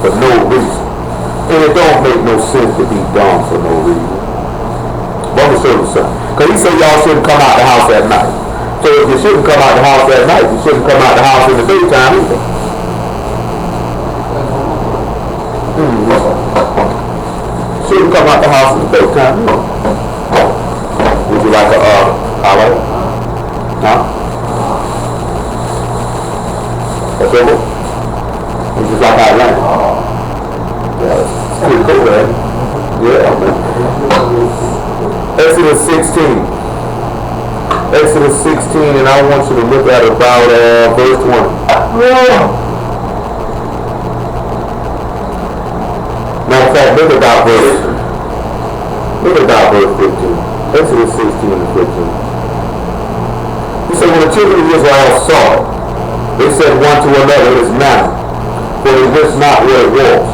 for no reason. And it don't make no sense to be dumb for no reason. But I'm going to show you something. Because he said y'all shouldn't come out the house at night. So if you shouldn't come out the house at night, you shouldn't come out the house in the daytime either. Shouldn't come out the house in the daytime either. Would you like a highlight? Huh? That's over? Would you like highlight? Yeah, it's pretty cool, man. Yeah, man. Exodus 16. Exodus 16, and I want you to look at about verse 1. Matter of fact, look about verse 15. Exodus 16 and 15. He said, when the children of Israel saw it, they said one to another, it is manna, for they wist not where it was.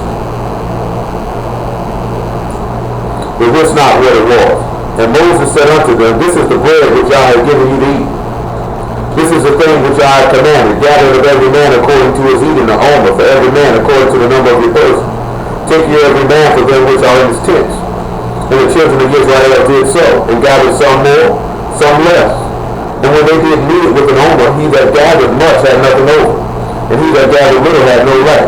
They wist not where it was. And Moses said unto them, this is the bread which I have given you to eat. This is the thing which I have commanded. Gather of every man according to his eating, the omer, for every man according to the number of your persons. Take ye every man for them which are in his tents. And the children of Israel did so, and gathered some more, some less. And when they did meet it with an omer, he that gathered much had nothing over, and he that gathered little had no lack.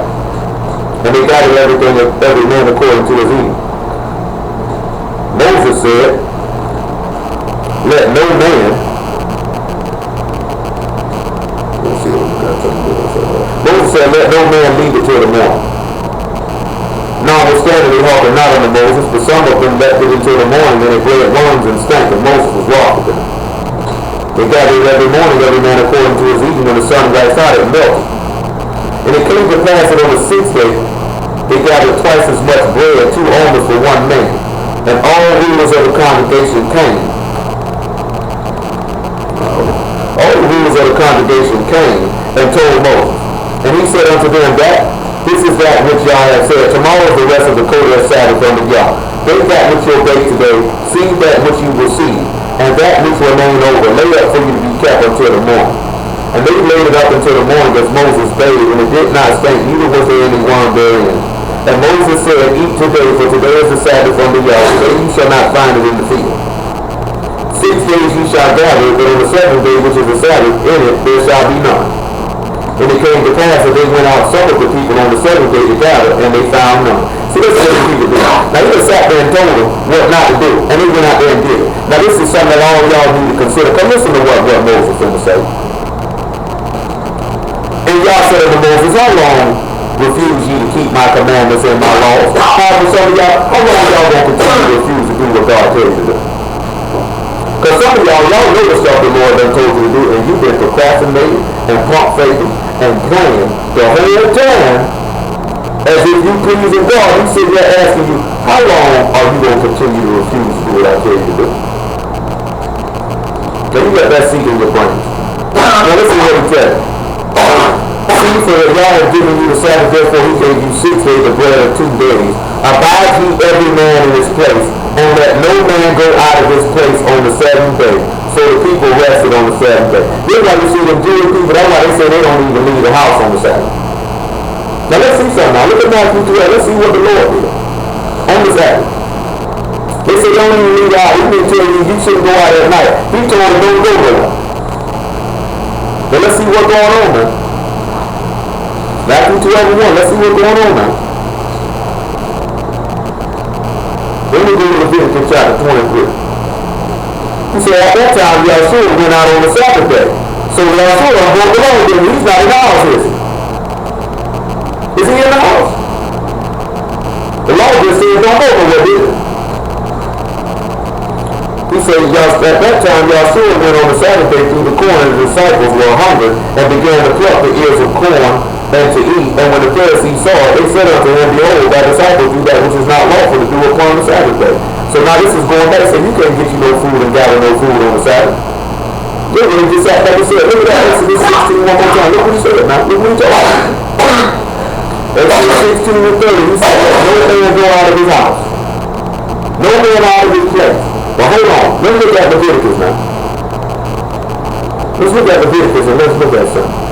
And they gathered everything of every man according to his eating. Moses said, let no man, Moses said, let no man leave it till the morning. Notwithstanding, they hearkened not unto Moses, but some of them left it until the morning, and it bred worms and stank, and Moses was wroth with them. They gathered every morning, every man according to his eating, when the sun waxed out, it melted. And it came to pass that on the 6th day, they gathered twice as much bread, 2 omers for one man. And all rulers of the congregation came. All the rulers of the congregation came and told Moses. And he said unto them, this is that which Yah hath said. Tomorrow is the rest of the Kodesh Sabbath unto Yah. Bake that which you'll bake today, seed that which you will seed, and that which remain over, lay up for you to be kept until the morning. And they laid it up until the morning as Moses bade, and it did not stink, neither was there any worm therein. And Moses said, eat today, for today is the Sabbath unto Yah. Today you shall not find it in the field. 6 days you shall gather, but on the 7th day, which is the Sabbath, in it there shall be none. And it came to pass that they went out some of the people on the 7th day to gather, and they found none. See, this is what the people do. Now, he just sat there and told them what not to do, and they went out there and did it. Now, this is something that all of y'all need to consider. Come listen to what Moses is going to say. And Yah said unto Moses, how long refuse ye to keep my commandments and my laws? How long y'all going to continue to refuse to do what God tells you to do? Because some of y'all know the stuff the Lord done told you to do, and you've been procrastinating and pump faking and playing the whole time as if you pleasing God. He's sitting there asking you, how long are you going to continue to refuse to do what I tell you to do? Now you got that seed in your brain. Now listen to what he said. See, for that Yah has given you the Sabbath, therefore he gave you 6 days of bread of 2 days. Abide ye every man in his place, and let no man go out of his place on the 7th day. So the people rested on the 7th day. This is why you see them Jewish people, that's why they say they don't even leave the house on the Sabbath. Now let's see something now. Look at Matthew 12. Let's see what the Lord did on the Sabbath. They say don't even leave out. He didn't tell you you shouldn't go out at night. He told them don't go nowhere. But let's see what's going on now. Matthew 12:1. Let's see what's going on now. Then we go to Leviticus chapter 23. He said at that time Yahshua went out on the Sabbath day. So Yahshua broke the law, then he's not in the house, is he? Is he in the house? The law just says don't go nowhere, did it? He said at that time Yahshua went on the Sabbath day through the corn, and the disciples were hungry and began to pluck the ears of corn and to eat. And when the Pharisees saw it, they said unto him, behold, thy disciples do that which is not lawful to do upon the Sabbath day. So now this is going back. So you can't get you no food and gather no food on the Sabbath. Look what he just sat back and said. Look at that. Exodus 16 one more time. Look what he said now. Look what he told us. Exodus 16 and 30. He said, no man go out of his house. No man out of his place. But hold on. Let's look at Leviticus now. Let's look at Leviticus and let's look at something.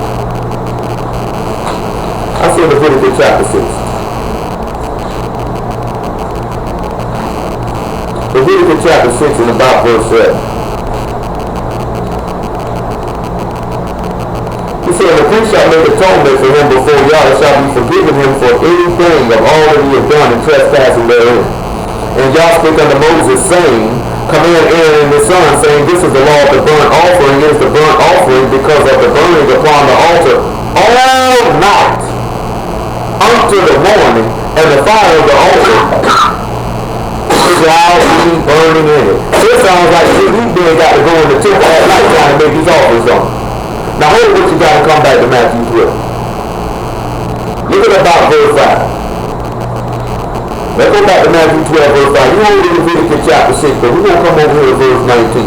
I said Leviticus chapter 6. chapter 6 and about verse 7. He said, the priest shall make atonement for him before Yah, and shall be forgiven him for anything of all that he has done in trespassing therein. And Yah spake unto Moses, saying, command Aaron and his son, saying, this is the law of the burnt offering. It is the burnt offering because of the burning upon the altar all night unto the morning, and the fire of the altar shall be burning in it. So it sounds like these men got to go in the temple at night time to make these offerings on. Now hold what you got to come back to Matthew 12. Look at about verse 5. Let's go back to Matthew 12, verse 5. You hold in Leviticus chapter 6, but we're going to come over here to verse 19.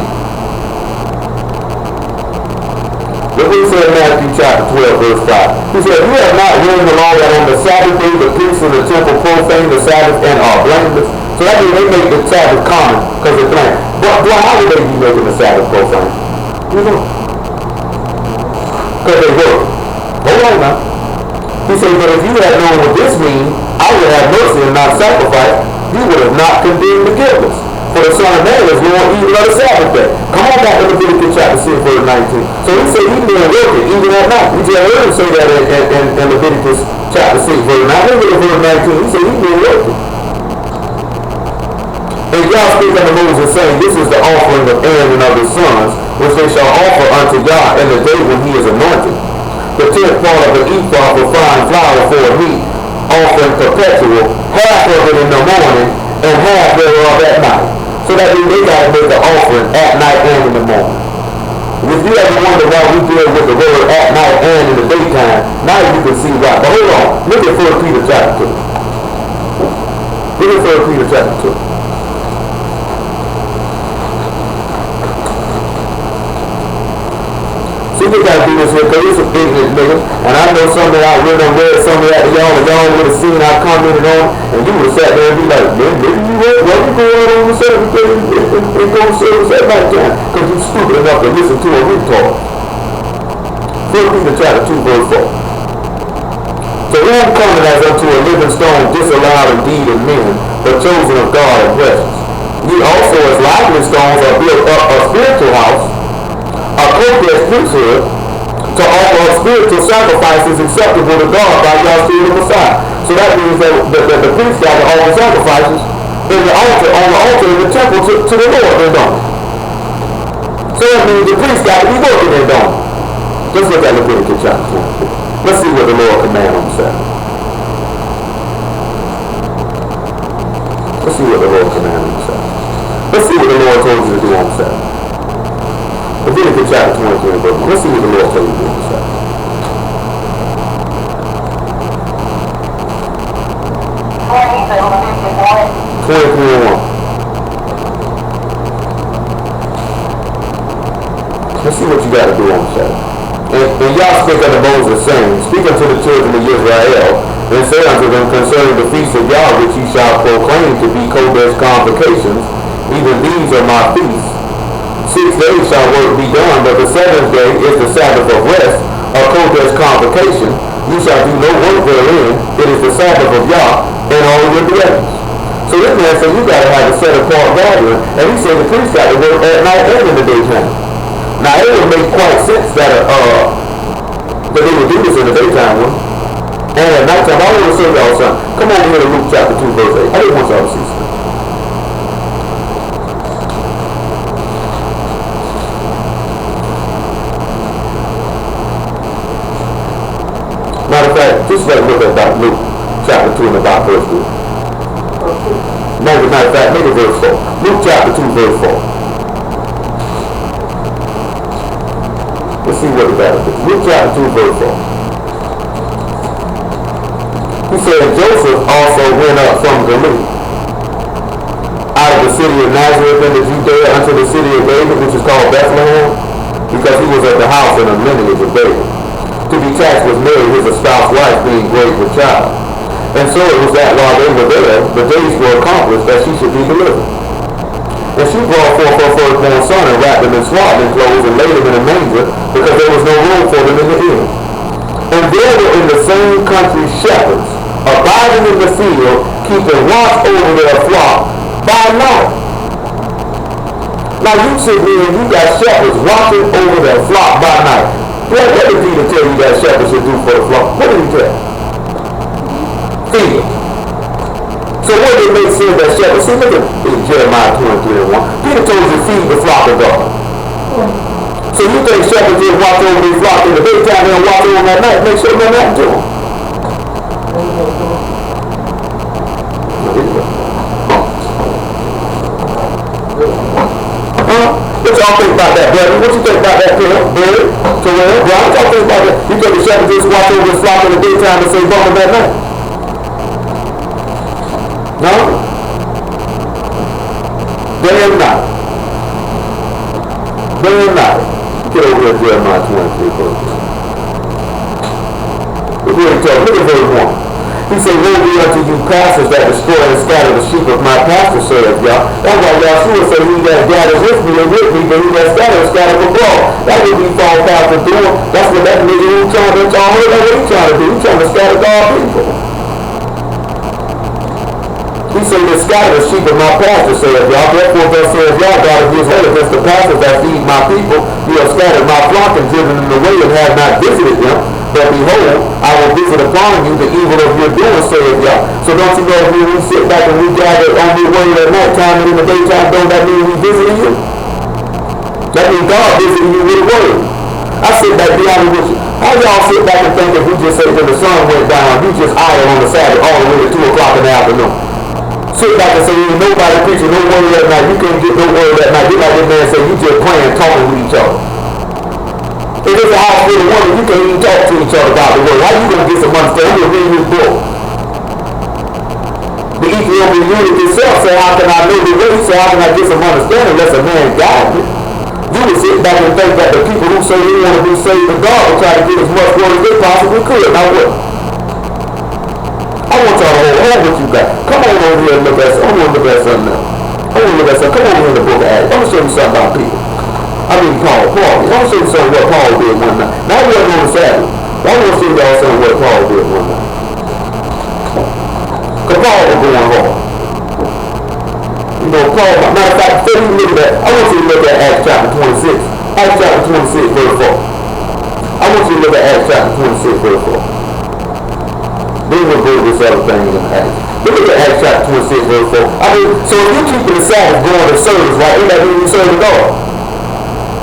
Look what he said in Matthew chapter 12, verse 5. He said, you have not learned the law that on the Sabbath day the priests in the temple profane the Sabbath and are blameless. So that means they make the Sabbath common because they're blameless. But how would they be making the Sabbath profane? You know. Because they work. Hold on now. He said, but if you had known what this means, I would have mercy and not sacrifice, you would have not condemned the guiltless. For the Son of Man is Lord even of the Sabbath day. Come on back to Leviticus chapter 6, verse 19. So he said he didn't work it even at night. We just heard him say that in Leviticus chapter 6, verse 9. Look at verse 19. He said he didn't work it. And Yah spake unto Moses, saying, this is the offering of Aaron and of his sons, which they shall offer unto Yah in the day when he is anointed. The 10th part of the ephah of fine flour for a meat, offering perpetual, half of it in the morning, and half thereof at night. So that means they got to make the offering at night and in the morning. And if you ever wonder why we deal with the word at night and in the daytime, now you can see why. But hold on, look at 1 Peter chapter 2. Look at 1 Peter chapter 2. See, we got to do this here because it's a ignorant nigga. And I know some of y'all really done read some of that to y'all, and y'all would have seen I commented on, and you would have sat there and be like, man, maybe you read what you going on the Sabbath day and go to service at night time because you're stupid enough to listen to a retard. 1 Peter chapter 2, verse 4. To whom cometh as unto a living stone disallowed indeed of men, but chosen of God and precious. Ye also as lively stones are built up a spiritual house, a copious priesthood, to offer spiritual sacrifices acceptable to God by God's Spirit of Messiah. So that means that the priest got to offer sacrifices in the altar, on the altar in the temple to the Lord, they don't. So that means the priest got to be working, they don't. Let's look at Leviticus chapter 24. Let's see what the Lord commanded on the Sabbath. Let's see what the Lord commanded on the Sabbath. Let's see what the Lord told you to do on the Sabbath. Leviticus chapter 23 and verse 1. Let's see what the Lord told you to do on the Sabbath. 23 and 1. Let's see what you got to do on the Sabbath. And Yah spake unto Moses, saying, speak unto the children of Israel, and say unto them concerning the feast of Yah, which ye shall proclaim to be Kodesh convocations, even these are my feasts. 6 days shall work be done, but the 7th day is the Sabbath of rest, a Kodesh convocation. You shall do no work therein. It is the Sabbath of Yah and all your dwellings. So this man said you got to have a set apart gathering, and he said the priest got to work at night and in the daytime. Now it would make quite sense that they would do this in the daytime one, and at nighttime. I want to show y'all something. Come over here to Luke chapter 2 verse 8. I just want y'all to see something. Matter of fact, just let's look at about Luke chapter 2 and about verse 2. Matter of fact, maybe verse 4. Luke chapter 2 verse 4. Let's see what that is. Luke chapter 2 verse 4. He said, Joseph also went up from Galilee, out of the city of Nazareth into Judea unto the city of David, which is called Bethlehem, because he was of the house and the lineage of David, to be taxed with Mary, his espoused wife, being great with child. And so it was that while they were there, the days were accomplished that she should be delivered. And she brought forth her firstborn son and wrapped him in swaddling clothes and laid him in a manger, because there was no room for them in the inn. And there were in the same country shepherds, abiding in the field, keeping watch over their flock by night. Now you sit here and you got shepherds watching over their flock by night. What did Peter tell you that shepherds should do for the flock? What did he tell? Feed them. So what did it make sense that shepherds? See, look at Jeremiah 23:1. Peter told you to feed the flock of God. So you think shepherds just watch over their flock in the daytime and watch over them at night? Make sure nothing happens to them. What y'all think about that, brother? What you think about that, Bill? Billy? Terrell? What y'all think about that? You think the shepherds just watch over the flock in the daytime and say bump them at night? No? Day and night. Day and night. Get over here, Jeremiah 23, folks. Look what he told. Look at verse 1. He said, woe be unto you pastors that destroy and scatter the sheep of my pasture, saith y'all. That's why Yahshua said, he that gathers with me and with me, but he that scatters, scatters abroad. That would be false pastor doing. That's what that nigga who trying to, y'all heard that what he trying to do. He trying to scatter God's people. He said, to scatter the sheep of my pasture, saith y'all. Therefore, thus saith y'all, God of Israel, against the pastors that feed my people, you have scattered my flock and driven them away and have not visited them. But behold, I will visit upon you the evil of your doing, saith Yah. So don't you know when we sit back and we gather on your word at night time and in the daytime, don't that mean we visiting you? That means God visiting you with a word. I sit back beyond with you. How y'all sit back and think if we just say when the sun went down, you just idle on the Sabbath all the way to 2 o'clock in the afternoon? Sit back and say, ain't nobody preaching no word at night. You can't get no word at night. Just like this man said, you just praying, talking with each other. If it's a house full of women, you can't even talk to each other about the word. How you going to get some understanding? I'm going to read his book. The Ethiopian eunuch himself said, how can I know the way? He said, how can I get some understanding unless a man guide me? You would sit back and think that the people who say they want to be saved of God will try to get as much word as they possibly could. Now what? I want y'all to hold on what you got. Come on over here and look at something. I want to look at something now. I want to look at something. Come over here in the book of Acts. I'm going to show you something about people. I mean Paul. I'm going to show you something what Paul did one night. Now we wasn't on the Sabbath. I want to show y'all something what Paul did one night. Because Paul was going hard. You know, Paul, matter of fact, before you look at that, I want you to look at Acts chapter 26. Acts chapter 26, verse 4. I want you to look at Acts chapter 26, verse 4. Then we'll go to this other thing in Acts. Look at Acts chapter 26, verse 4. I mean, so if you're keeping the Sabbath going to service, right, ain't that mean you serving God?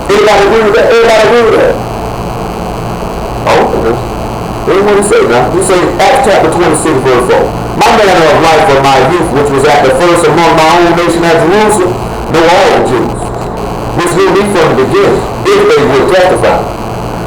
Anybody agree with that? Everybody agree with that? Oh, okay. What do you want to say now? You say Acts chapter 26, verse 4. My manner of life of my youth, which was at the first among my own nation at Jerusalem, know all the Jews, which knew me from the beginning, if they would testify,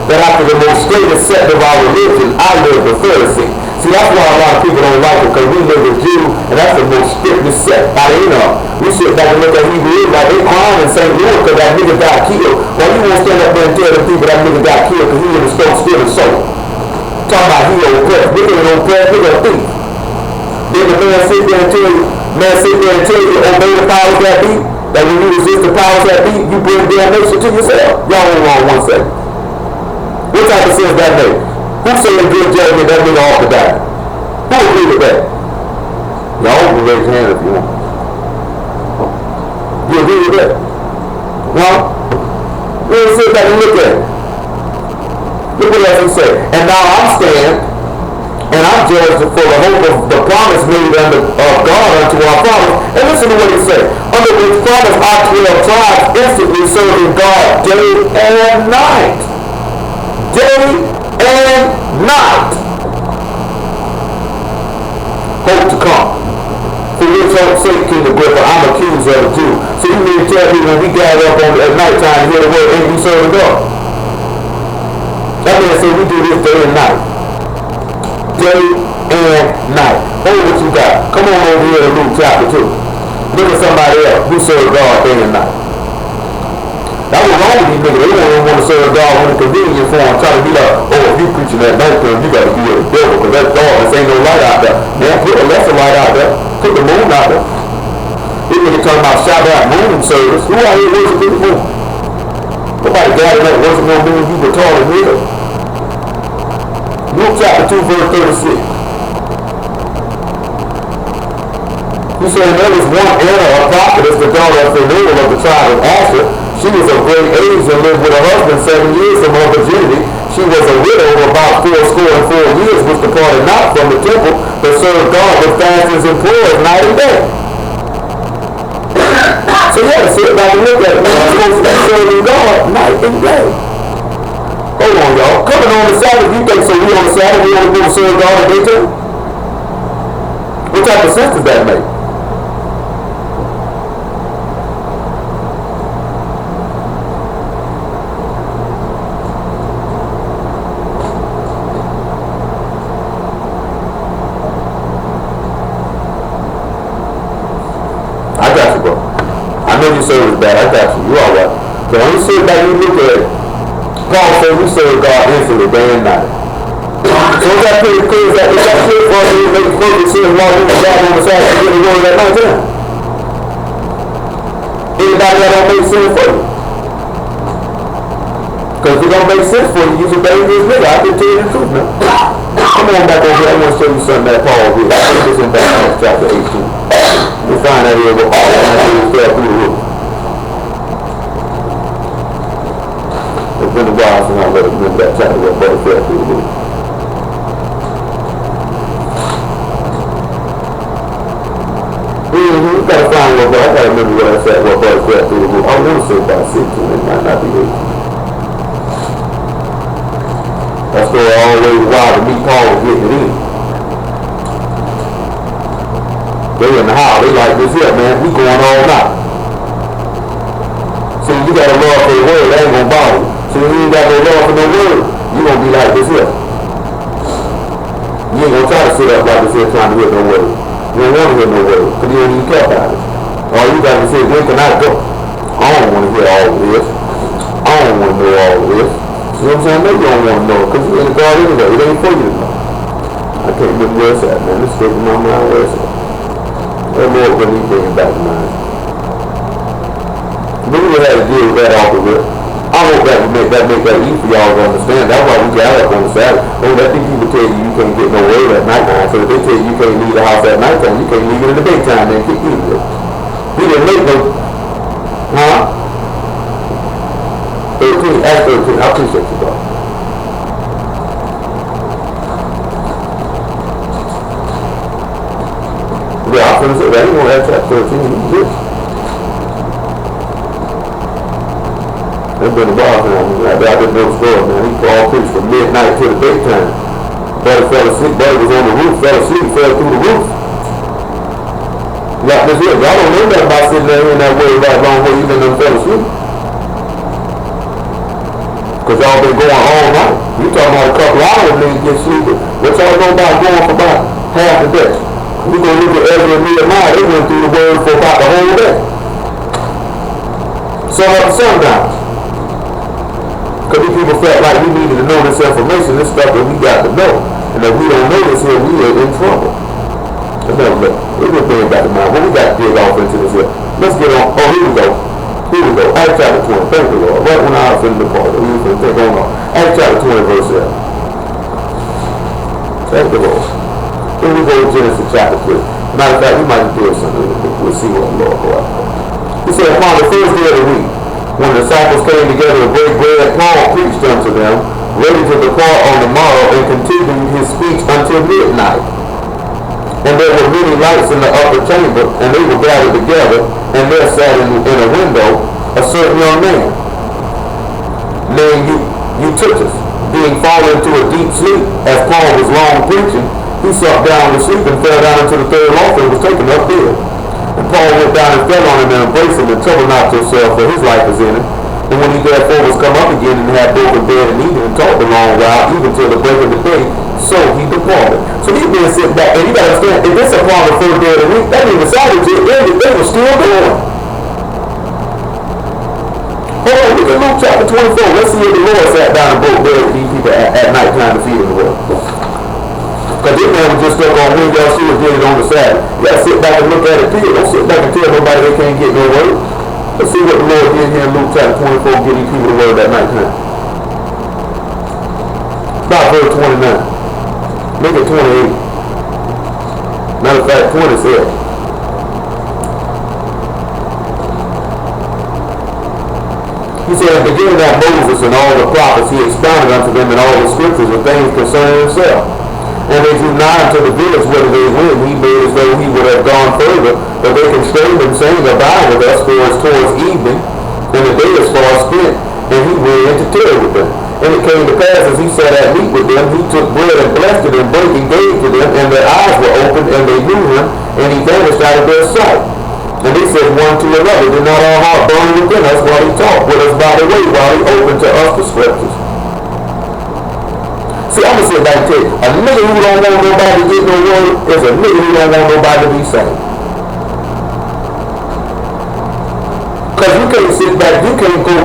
that after the most straightest sect of our religion, I lived the Pharisee. See, that's why a lot of people don't like it, because we live as Jews, and that's the most strictest sect out of any of them. We sit back and look at Hebrews like they crying in St. Louis because that nigga got killed. Well, you won't stand up there and tell the people that nigga got killed because he in the store stealing soap. Talking about he oppressed. Nigga ain't oppressed, nigga a thief. Then the man sit there and tell you, obey the powers that be, that when you resist the powers that be, you bring damnation to yourself. Y'all hold on one second. What type of sense that make? Who say in good judgment that nigga ought to die? Who agree with that? Y'all can raise your hand if you want. You agree with that? No? We'll sit back and look at it. Look what else he said. And now I'm stand, and I'm judged for the hope of the promise made unto God unto our fathers. And listen to what he said. Under which promise our 12 tribes instantly serving God day and night. Day and night. Hope to come. For which hope sake, King Agrippa, I'm accused of a Jew. So you mean to tell me when we gather up at night time to hear the word, ain't we serving God? That man said we do this day and night. Day and night. Hold what you got. Come on over here to Luke chapter 2. Look at somebody else who serve God day and night. That was wrong with these niggas. They don't even want to serve God when it's convenient for them. Trying to be like, oh, if you preaching that night time, you got to be a devil because that's darkness. Ain't no light out there. Man, put a lesser light out there. Put the moon out there. These niggas talking about Shabbat moon service. Who out here worshiping the moon? Nobody gathered up worshiping no moon. You retarded nigga. Luke chapter 2, verse 36. He He said, there was one Anna, a prophetess, the daughter of Phanuel of the tribe of Asher. She was of great age and lived with her husband 7 years from her virginity. She was a widow of about 4 years, which departed not from the temple, but served God with fastings and prayers night and day. So you have to sit back and look at it. We're supposed to be serving God night and day. Hold on, y'all. Coming on the Sabbath, you think so we on the Sabbath, we only going to serve God in the daytime? What type of sense does that make? I got you, bro. I know you serve bad. I got you. You all right. So when you sit back and you look at it, Paul said we serve God instantly, day and night. So is that pretty clear? Is that clear for us to make the perfect sin while we were back on the Sabbath to get the word at night time? Anybody that don't make sense for you? Because if it don't make sense for you, you're a dangerous nigga. I can tell you the truth, man. Come on back over here. I want to show you something that Paul did. I think this in back Acts chapter 18. You find that here, but all that I do is fell through the roof. It's been a while since I remember that chapter where brother fell through the roof. You gotta find what I gotta remember what I said, what brother fell through the roof. I want to say about 16, it might not be 18. That story always wild to me. Paul was getting it in. They in the house, they like this here, man. We going all night. See, you got a love for the word, that ain't gonna bother you. See, you ain't got no love for no word, you gonna be like this here. You ain't gonna try to sit up like this here trying to hear no word. You don't want to hear no word, because you don't even care about it. All you got to say, when can I go? I don't want to hear all of this. I don't want to know all of this. You know what I'm saying? Maybe you don't want to know, because you ain't God anyway. It ain't for you to know. I can't remember where it's at, man. It's sticking in my mind where it's at. That Lord when he bring it back to mind. But we had to deal with that off the rip. I hope that would make that easy for y'all to understand. That's why we got up on the Sabbath. Don't let these people tell you can't get no word at night time. So if they tell you can't leave the house at night time, you can't leave it in the daytime, then keep eating it. We didn't make no, huh? 13, Acts 13. I appreciate you, bro. Yeah, I'm finna say that. He won't Acts 13. He's good. It's been a while for him. I didn't know the story, man. He all preached from midnight to the daytime. Brother fell asleep. Brother was on the roof, fell asleep, fell through the roof. Like this here. Y'all don't know nothing about sitting there hearing that word right long way you done fell asleep. Because y'all been going all night. You talking about a couple hours and niggas get sleepy. What y'all know about going for about half a day? We gonna look at Ezra and Nehemiah. They went through the word for about the whole day. Sun up to sundown. Because these people felt like we needed to know this information, this stuff that we got to know. And if we don't know this here, we are in trouble. Remember, we're going to bring it back to mind. Well, we got to dig off into this here. Let's get on. Oh, here we go. Here we go. Acts chapter 20. Thank you, Lord. Right when I was in the part, we were going to take on. Acts chapter 20, verse 7. Thank the Lord. Here we go to Genesis chapter 3. Matter of fact, we might do something. We'll see what the Lord go out. He said, upon the first day of the week, when the disciples came together to break bread, Paul preached unto them, ready to depart on the morrow, and continued his speech until midnight. And there were many lights in the upper chamber, and they were gathered together, and there sat in a window a certain young man, named Eutychus. Being fallen into a deep sleep, as Paul was long preaching, he sat down to sleep and fell down into the third altar and was taken up dead. And Paul went down and fell on him and embraced him, and trouble not yourself, for his life is in it. And when he therefore was come up again and had broken bread and eaten and talked a long while, even till the break of the day, so he departed. So he's been sitting back, and you gotta understand, if this is upon the first day of the week, that means the Sabbath ended, they were still going. Hold on, look at Luke chapter 24. Let's see if the Lord sat down and broke bread with these people at night time to feed them the world. Because this man was just stuck on when y'all see what did it on the Sabbath. You gotta sit back and look at it too. Don't sit back and tell nobody they can't get no word. Let's see what the Lord did here in Luke chapter 24, giving people the word at night time. About verse 29. Make it 28. Matter of fact, 20 says. He said, beginning at Moses and all the prophets, he expounded unto them in all the scriptures the things concerning himself. And they drew nigh unto the village whither they went. He made as though he would have gone further, but they constrained him, saying, Abide with us, for it is towards evening, and the day is far spent. And he went in to tarry with them. And it came to pass, as he sat at meat with them, he took bread and blessed it, and breaking gave to them, and their eyes were opened, and they knew him, and he vanished out of their sight. And they said one to another, Did not our heart burn within us while he talked with us by the way, while he opened to us the scriptures? See, I'm going to sit back and tell you, a nigga who don't want nobody to get no word is a nigga who don't want nobody to be saved. Because you can't sit back, you can't go,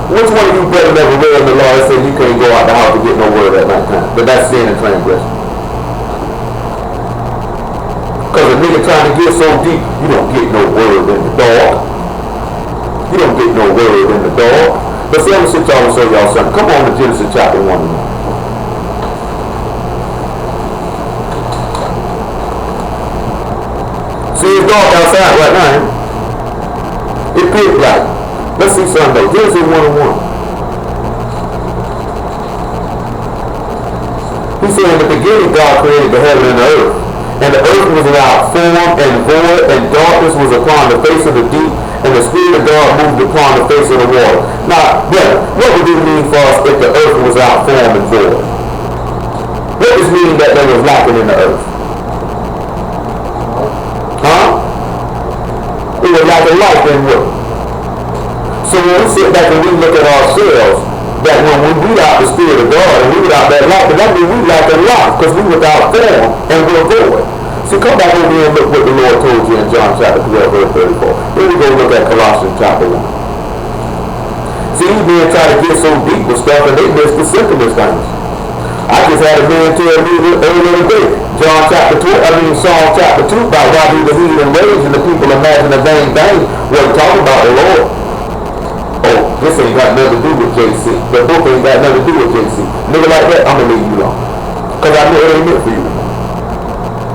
which one of you brethren ever read in the law that said you can't go out the house to get no word at night time? But that's sin and transgression. Because a nigga trying to get so deep, you don't get no word in the dark. You don't get no word in the dark. But see, I'm going to sit y'all and show y'all something. Come on to Genesis chapter 1 and 1. See, it's dark outside right now. It feels like. Let's see something though. Genesis 1 and 1. He said, in the beginning God created the heaven and the earth. And the earth was without form and void, and darkness was upon the face of the deep, and the Spirit of God moved upon the face of the water. Now, brother, what would it mean for us if the earth was without form and void? What does it mean that there was lacking in the earth? It was like a life in what? So when we sit back and we look at ourselves, that when we read out the Spirit of God and we read out that life, that means we lack a life because we without form and we're void. See, come back over here and look what the Lord told you in John chapter 12, verse 34. Then we go look at Colossians chapter 1. See, these men try to get so deep with stuff and they miss the simplest things. I just had a man tell me earlier today, Psalm chapter 2 about why do the heathen rage and the people imagine a vain thing. Wasn't talking about the Lord. Oh, this ain't got nothing to do with JC. The book ain't got nothing to do with JC. Nigga like that, I'm going to leave you alone. Because I know it ain't meant for you.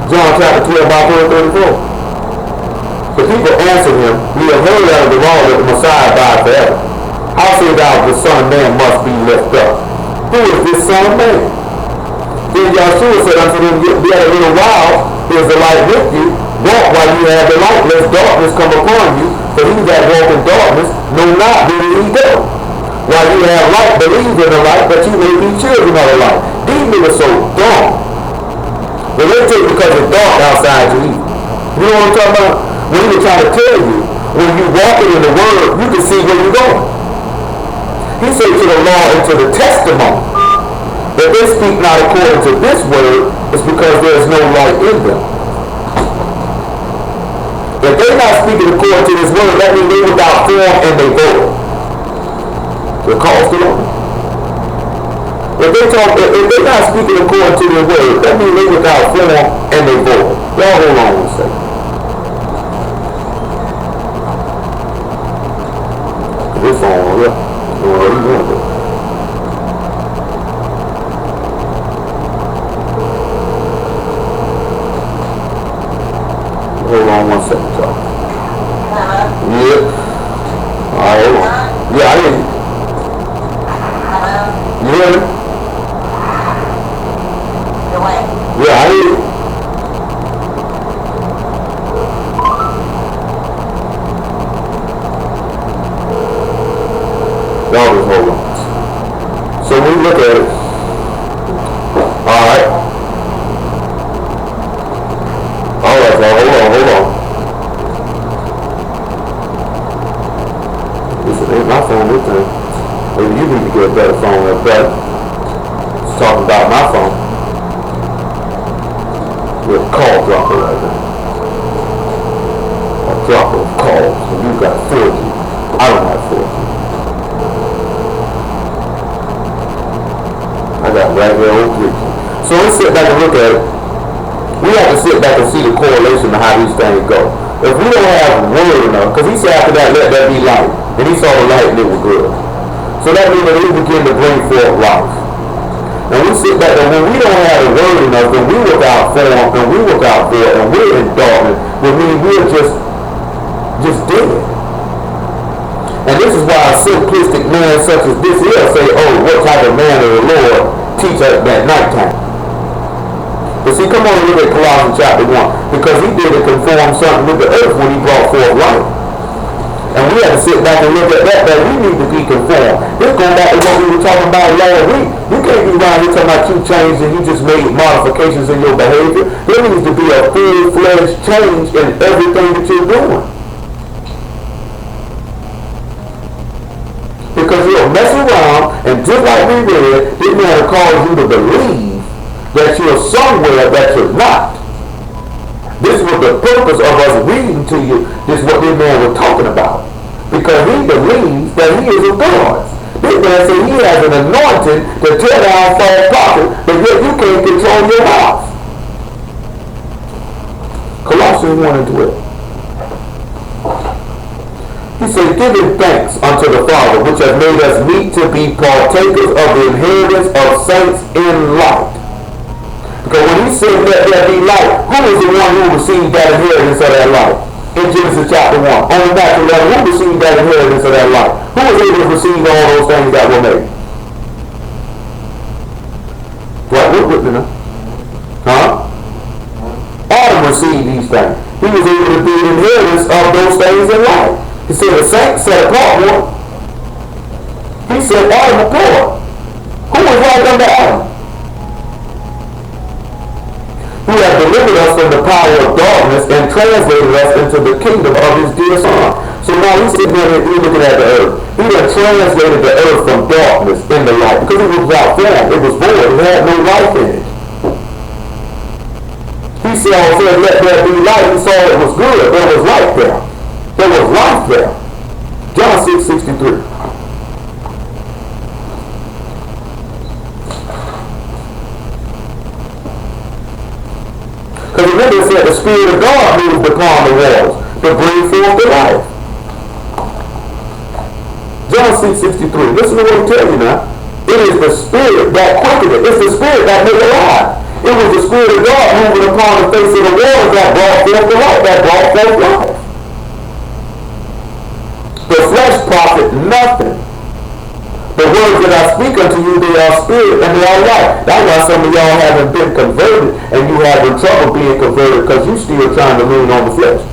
John chapter 12, about verse 34. The people answered him, We have heard out of the law that the Messiah died forever. How say thou the Son of Man must be left up? Who is this Son of Man? Then Yahshua said unto them, Yet a little while is the light with you. Walk while you have the light, lest darkness come upon you. For he that walk in darkness know not whither he go. While you have light, believe in the light, that you may be children of the light. These niggas so dumb. But they take because it's dark outside you eat. You know what I'm talking about? When he was trying to tell you, when you walking in the word, you can see where you're going. He said to the law and to the testimony. If they speak not according to this word, it's because there is no light in them. If they're not speaking according to this word, that means they're without form and they void. They're called to Lord. If they're not speaking according to the word, that means they're without form and they void. Y'all hold on one second. This on, yeah. What are you doing with it? Hold on one second, y'all. Yeah. Alright, hold on. Yeah, I hear you. You hear me? Yeah, I hear you. Y'all just hold on. So when we look at it, alright, y'all, hold on. This ain't my phone this time. Maybe you need to get a better phone than that. It's talking about my phone. You're a call dropper right now. A dropper of calls. And you got 4G. I don't have 4G. I got right here old 3G. So let's sit back and look at it. We have to sit back and see the correlation of how these things go. If we don't have word enough, because he said after that, let there be light. And he saw the light and it was good. So that means that we begin to bring forth life. And we sit back and when we don't have the word enough, then we look out form and we look out there and we're in darkness, which means we're just dead. And this is why a simplistic man such as this will say, oh, what type of man of the Lord teach us at nighttime? But see, come on and look at Colossians chapter 1. Because he did it conform something with the earth when he brought forth life. And we have to sit back and look at that we need to be conformed. This going back to what we were talking about last week. You can't be around here talking about you changed and you just made modifications in your behavior. There needs to be a full-fledged change in everything that you're doing. Because you'll mess around, and just like we read, this man will cause you to believe that you're somewhere that you're not. This was the purpose of us reading to you. This is what this man was talking about. Because he believes that he is of God. This man said he has an anointing to tear down false prophets, but yet you can't control your mouth. Colossians 1 and 12. He said, giving thanks unto the Father, which has made us meet to be partakers of the inheritance of saints in light. Because when he said let there be light, who was the one who received that inheritance of that light? In Genesis chapter 1. On the natural level, who received that inheritance of that light? Who was able to receive all those things that were made? What? What? Huh? Adam received these things. He was able to be the inheritance of those things in life. He said the saints set apart one. He said Adam apart. Who was right under Adam? Who had delivered us from the power of darkness and translated us into the kingdom of his dear Son. So now he's sitting there and he's looking at the earth. He had translated the earth from darkness into light. Because it was without form. It was void. It had no life in it. He said, let there be light. He saw it was good. There was light there. There was life there. John 6:63. Because remember it said the Spirit of God moved upon the waters to bring forth the life. John 6:63. Listen to what he tells you now. It is the Spirit that quickeneth. It's the Spirit that made alive. It was the Spirit of God moving upon the face of the waters that brought forth the life, that brought forth life. The flesh profit nothing. The words that I speak unto you, they are spirit and they are life. That's why some of y'all haven't been converted and you having trouble being converted because you still trying to lean on the flesh.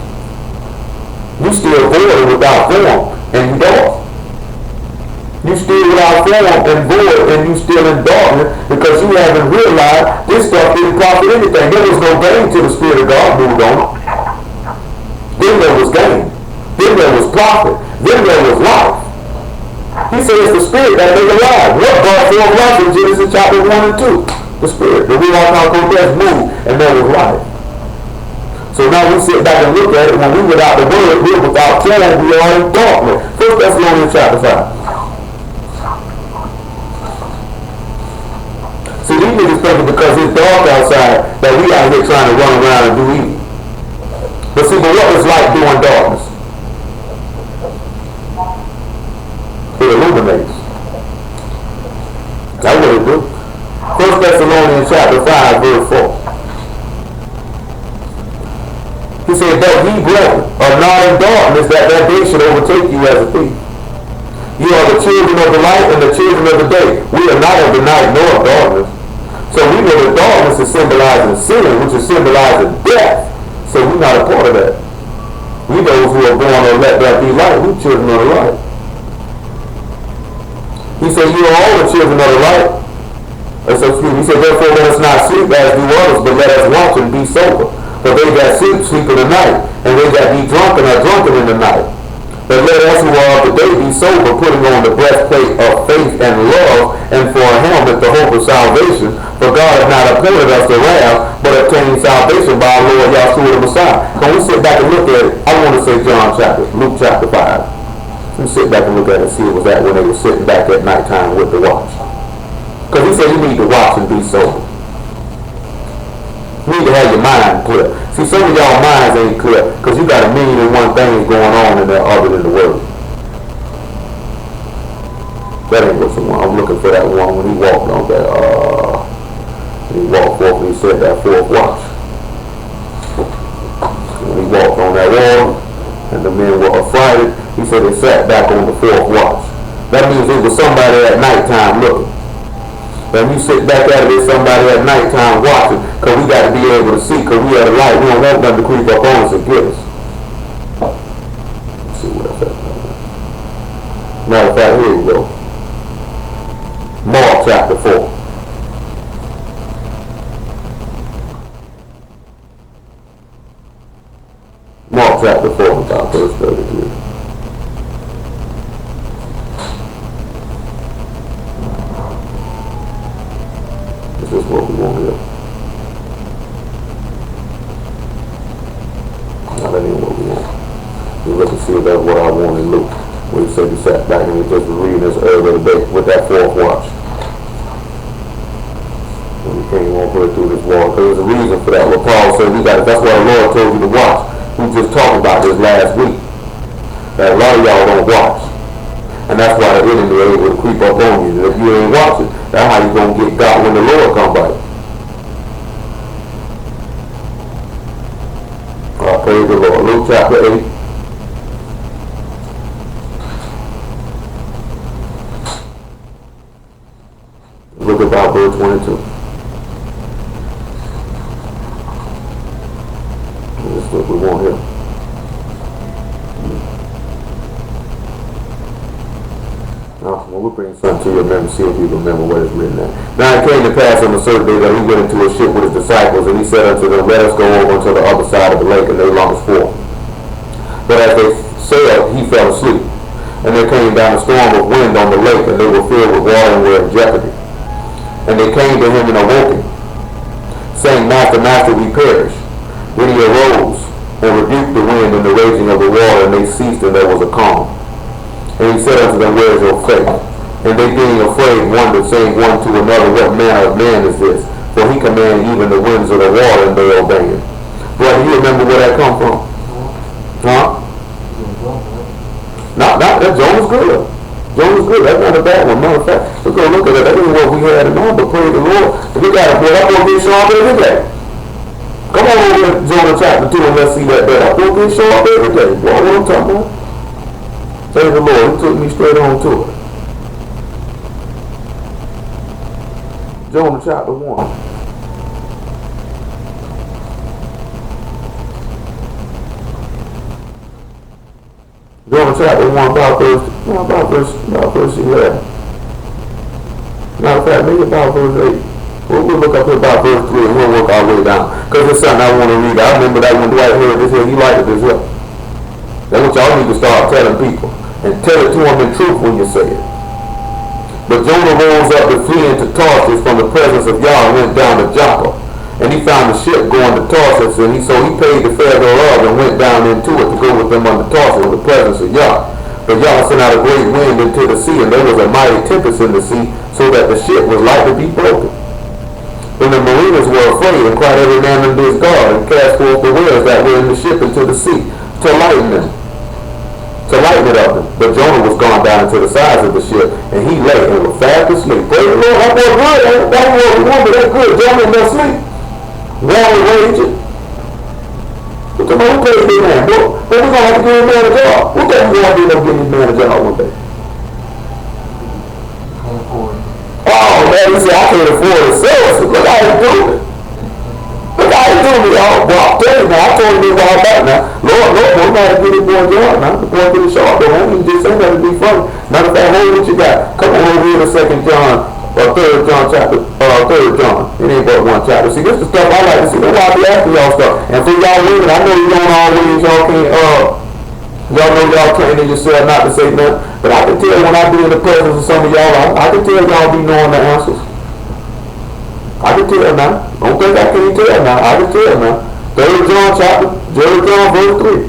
You still void without form and you dark. You still without form and void and you still in darkness because you haven't realized this stuff didn't profit anything. There was no gain till the Spirit of God moved on. Then there was gain. Then there was profit. Then there was life. He said it's the Spirit that made alive. What brought forth life in Genesis chapter 1 and 2? The Spirit. The Ruach HaKodesh moved and there was life. So now we sit back and look at it. When we without the word, we're without form, we are in darkness. 1 Thessalonians chapter 5. See, these niggas thinking because it's dark outside that we out here trying to run around and do evil. But see, but what is light doing darkness? It illuminates. That's what it do. 1 Thessalonians chapter 5, verse 4. He said, that ye, brethren, are not in darkness, that day should overtake you as a thief. You are the children of the light and the children of the day. We are not of the night nor of darkness. So we know that darkness is symbolizing sin, which is symbolizing death. So we're not a part of that. We those who are born or let there be light. We children of the light. He said, you are all the children of the light. He said, therefore let us not sleep as do others, but let us watch and be sober. For they that sleep, sleep in the night, and they that be drunken are drunken in the night. But let us who are of the day be sober, putting on the breastplate of faith and love, and for a helmet the hope of salvation. For God has not appointed us to wrath, but obtained salvation by our Lord Yahshua the Messiah. When we sit back and look at it, I want to say Luke chapter 5. Let's sit back and look at it and see what was that when they were sitting back at nighttime with the watch. Because he said you need to watch and be sober. You need to have your mind clear. See, some of y'all minds ain't clear because you got a million and one things going on in there other than the word. That ain't what's the one. I'm looking for that one when he walked on that, he walked forth and he said that fourth watch. When he walked on that wall, and the men were affrighted. He said they sat back on the fourth watch. That means it was somebody at nighttime looking. When you sit back at it, there's somebody at nighttime watching, because we got to be able to see, because we have a light. We don't want them to creep up on us and get us. Let's see what I said. Matter of fact, here we go. Mark chapter 4. Mark chapter 4, about verse 33. This is what we want here. Now that ain't what we want. We look and see if that's what I want in Luke. Where he said he sat back and he just was reading this earlier today with that fourth watch. And we came on through this wall. Because there's a reason for that. What Paul said, that's why the Lord told you to watch. We just talked about this last week. That a lot of y'all don't watch. And that's why the enemy is able to creep up on you. And if you ain't watching, that's how you're going to get got when the Lord comes by. Praise the Lord. Luke chapter 8. Look about verse 22. This is what we want here. Now, we'll bring something to your memory, see if you remember what is written there. Now it came to pass on a certain day that he went into a ship with his disciples, and he said unto them, Let us go over to the other side of the lake, and they longest for him. But as they sailed, he fell asleep. And there came down a storm of wind on the lake, and they were filled with water and were in jeopardy. And they came to him and awoke him, saying, Master, Master, we perish. Then he arose and rebuked the wind and the raging of the water, and they ceased, and there was a calm. And he said unto them, Where is your faith? And they being afraid wondered, saying one to another, What manner of man is this? For he commanded even the winds of the water, and they obey him. Brother, you remember where that come from? Huh? Not that Jonah's good. Jonah's good. That's not a bad one. Matter of fact, let's go look at it. That ain't what we had in mind, but praise the Lord. We got to put up on this sharp every day. Come on over to Jonah chapter 2 and let's see that better. I'm going to get sharp every day. Boy, what I'm talking about? Praise the Lord. He took me straight on to it. Jonah chapter 1. Jonah chapter 1, about verse 11. Matter of fact, maybe about verse 8. We'll look up here about verse 3 and we'll work our way down. Because it's something I want to read. I remember that when Dwight heard this here, he liked it as well. That's what y'all need to start telling people. And tell it to them in truth when you say it. But Jonah rose up to flee into Tarshish from the presence of Yah and went down to Joppa. And he found the ship going to Tarshish, and so he paid the fare thereof and went down into it to go with them unto Tarshish in the presence of Yah. But Yah sent out a great wind into the sea, and there was a mighty tempest in the sea, so that the ship was like to be broken. When the mariners were afraid, and cried every man unto his God, and cast forth the whales that were in the ship into the sea, to lighten them. To lighten it of them. But Jonah was gone down into the sides of the ship, and he lay and was fast asleep. Praise the Lord, that was good. That was one, but that's good. Jonah was asleep. Water raging. What the man pays this man? But we're going to have to give him man a job. What the hell we going to do to give this man a job one day? Oh man, you see, I can't afford to sell it. Look how he's doing it. Look how he's doing it, y'all. Well, I'll tell you now, I told him this all back now. Lord, we're going to get this boy a job now. The boy get a sharp, but I ain't just saying that to be funny. Matter of fact, hold what you got. Come on over here to 2 John, or 3 John chapter, 3 John. It ain't but one chapter. See, this is the stuff I like to see. That's why I be asking y'all stuff. And for y'all women, I know you don't always, y'all can't, y'all know y'all training yourself not to say nothing. But I can tell when I be in the presence of some of y'all, I can tell y'all be knowing the answers. I can tell now. Don't think I can't tell now. I can tell now. 3 John chapter, 3 John verse 3.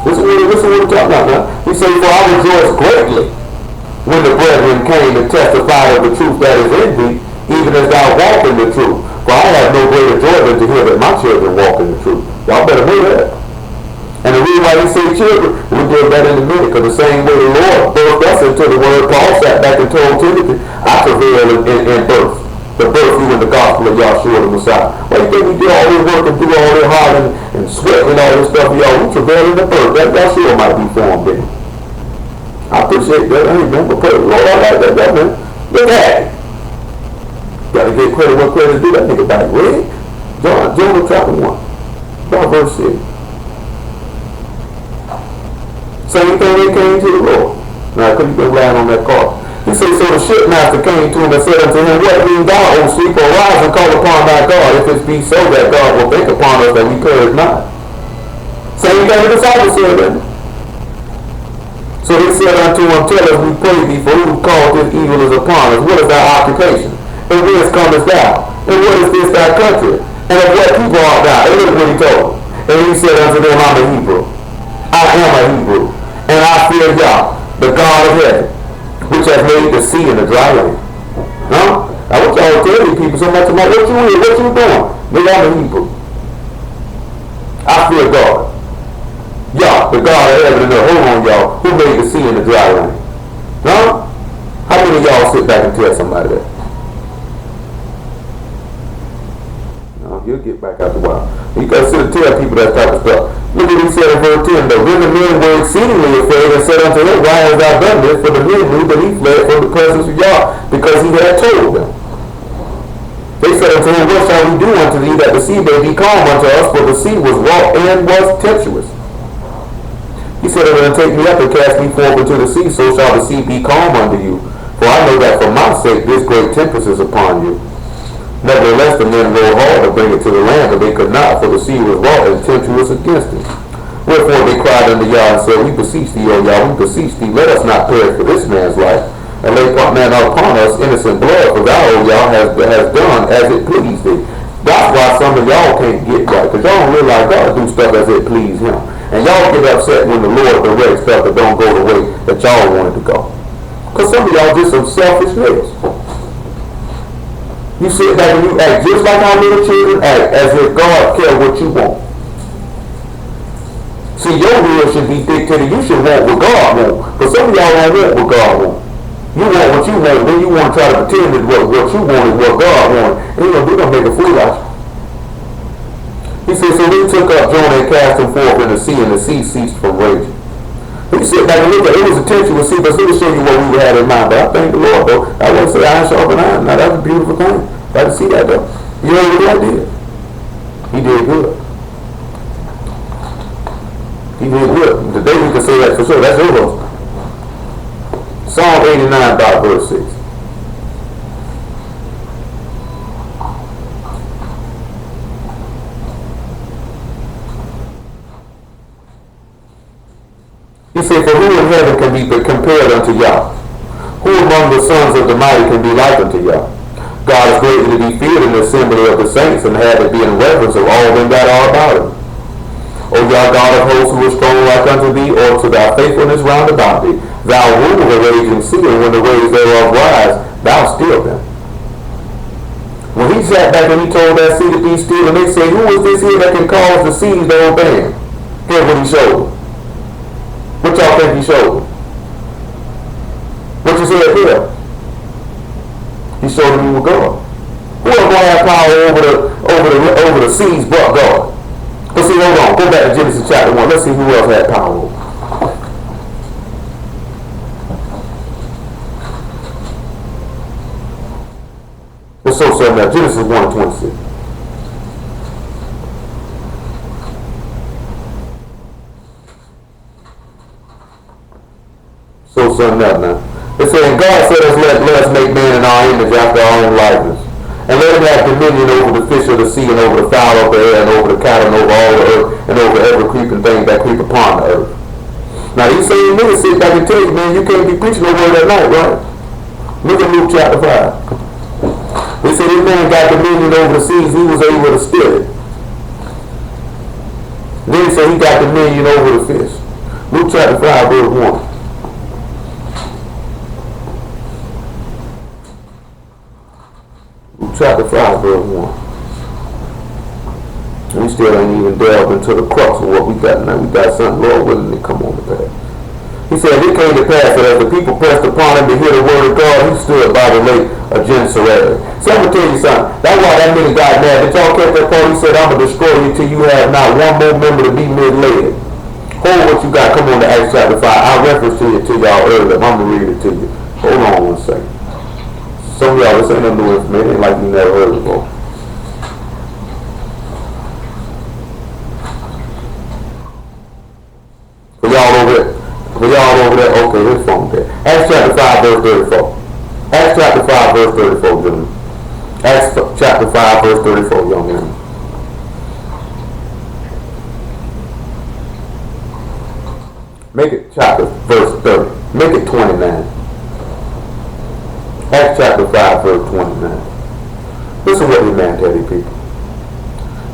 This is what we're talking about now. He said, For I rejoice greatly when the brethren came and testified of the truth that is in thee, even as thou walk in the truth. For I have no greater joy than to hear that my children walk in the truth. Y'all better hear that. And the reason why he said children, we'll do that in a minute, because the same way the Lord birthed us into the word, Paul sat back and told Timothy, I travail in birth. The birth you in the gospel of Yahshua the Messiah. Why you think we do all this work and do all this hard and sweat and all this stuff? veil in the first. That sure might be formed in. I appreciate that. I remember. Praise the Lord. I like that, man. Look at it. Gotta get credit what credit do. That nigga back red. Jonah chapter 1. About verse 6. Same thing they came to the Lord. Now, I couldn't been lying on that car. He said, so the shipmaster came to him and said unto him, what mean thou, O sleeper? Arise and call upon thy God, if it be so that God will think upon us that we perish not. Same thing the disciples said, then. So he said unto him, tell us, we pray thee, for who called this evil is upon us? What is thy occupation? And whence comest thou? And what is this thy country? And of what people art thou? And look what he told them. And he said unto them, I'm a Hebrew. I am a Hebrew. And I fear Yah, the God of heaven, which has made the sea and the dry land. Huh? I want y'all to tell these people so much about what you is, what you doing. Nigga, I'm a Hebrew. I fear God. Yah, the God of heaven and earth. Hold on, y'all. Who made the sea and the dry land? Huh? How many of y'all sit back and tell somebody that? No, you'll get back after a while. You gotta sit and tell people that type of stuff. Look what he said in verse 10. The women men were exceedingly afraid and said unto him, why hast thou done this? For the men knew that he fled from the presence of Yah, because he had told them. They said unto him, what shall we do unto thee, that the sea may be calm unto us? For the sea was wrought and was tempestuous. He said, take me up and cast me forth into the sea, so shall the sea be calm unto you. For I know that for my sake this great tempest is upon you. Nevertheless, the men rowed hard to bring it to the land, but they could not, for the sea was wrought and tempestuous against it. Wherefore they cried unto Yah and said, we beseech thee, O Yah, we beseech thee, let us not perish for this man's life, and lay man upon us innocent blood, for thou, O Yah, has done as it pleased thee. That's why some of y'all can't get right, because y'all don't realize God do stuff as it pleased him. And y'all get upset when the Lord directs stuff that don't go the way that y'all wanted to go. Because some of y'all just some selfish niggas. You sit back and you act just like our little children act, as if God cares what you want. See, your will should be dictated. You should want what God wants. But some of y'all don't want what God wants. You want what you want, then you want to try to pretend that what you want is what God wants. And we're going to make a fool out of you. He said, so we took up Jonah and cast him forth in the sea, and the sea ceased from raging. You sit back and look at it. It was a tempestuous sea, but let me show you what we had in mind. But I thank the Lord, though. I wouldn't say iron sharpen iron. Now, that's a beautiful thing. I can see that, though. You know what God did? He did good. He did good. Today we can say that for sure. That's your verse. Psalm 89, about verse 6. He said, for who in heaven can be compared unto Yah? Who among the sons of the mighty can be like unto Yah? God is greatly to be feared in the assembly of the saints, and have it be in reverence of all them that are about him. O Yah, God of hosts, who is strong like unto thee, or to thy faithfulness round about thee. Thou rule the raging sea, and when the waves thereof rise, thou still them. When he sat back and he told that sea to be still, and they said, who is this here that can cause the seas to obey him? Here's what he showed them. What y'all think he showed them? What you said here? He showed them he was God. Who else going to have power over the seas but God? Let's see, hold on. Go back to Genesis chapter 1. Let's see who else had power over. Let's show something now. Genesis 1:26. So something up now. It said, and God said, let us make man in our image after our own likeness. And let him have dominion over the fish of the sea, and over the fowl of the air, and over the cattle, and over all the earth, and over every creeping thing that creep upon the earth. Now these same niggas sit back and tell you, man, you can't be preaching no word at night, right? Look at Luke chapter 5. They said this man got dominion over the seas, he was able to steal it. Then he said he got dominion over the fish. Luke chapter 5, verse 1. Chapter 5, verse 1. And we still ain't even delved into the crux of what we got now. We got something, Lord willing, to come on the path. He said, it came to pass that as the people pressed upon him to hear the word of God, he stood by the lake of Gennesaret. So I'm going to tell you something. That's why that nigga got mad. Did y'all catch that part? He said, I'm going to destroy you till you have not one more member to be misled. hold what you got. Come on to Acts chapter 5. I referenced to y'all earlier. I'm going to read it to you. Hold on one second. Some of y'all, this ain't no new information. It ain't like you never heard it before. For y'all over there, okay, this phone there. Acts chapter 5, verse 34. Acts chapter 5, verse 34, gentlemen. Acts chapter 5, verse 34, young man. Make it chapter, verse 30. Make it 29. Acts chapter 5, verse 29. Listen what this man tell you people.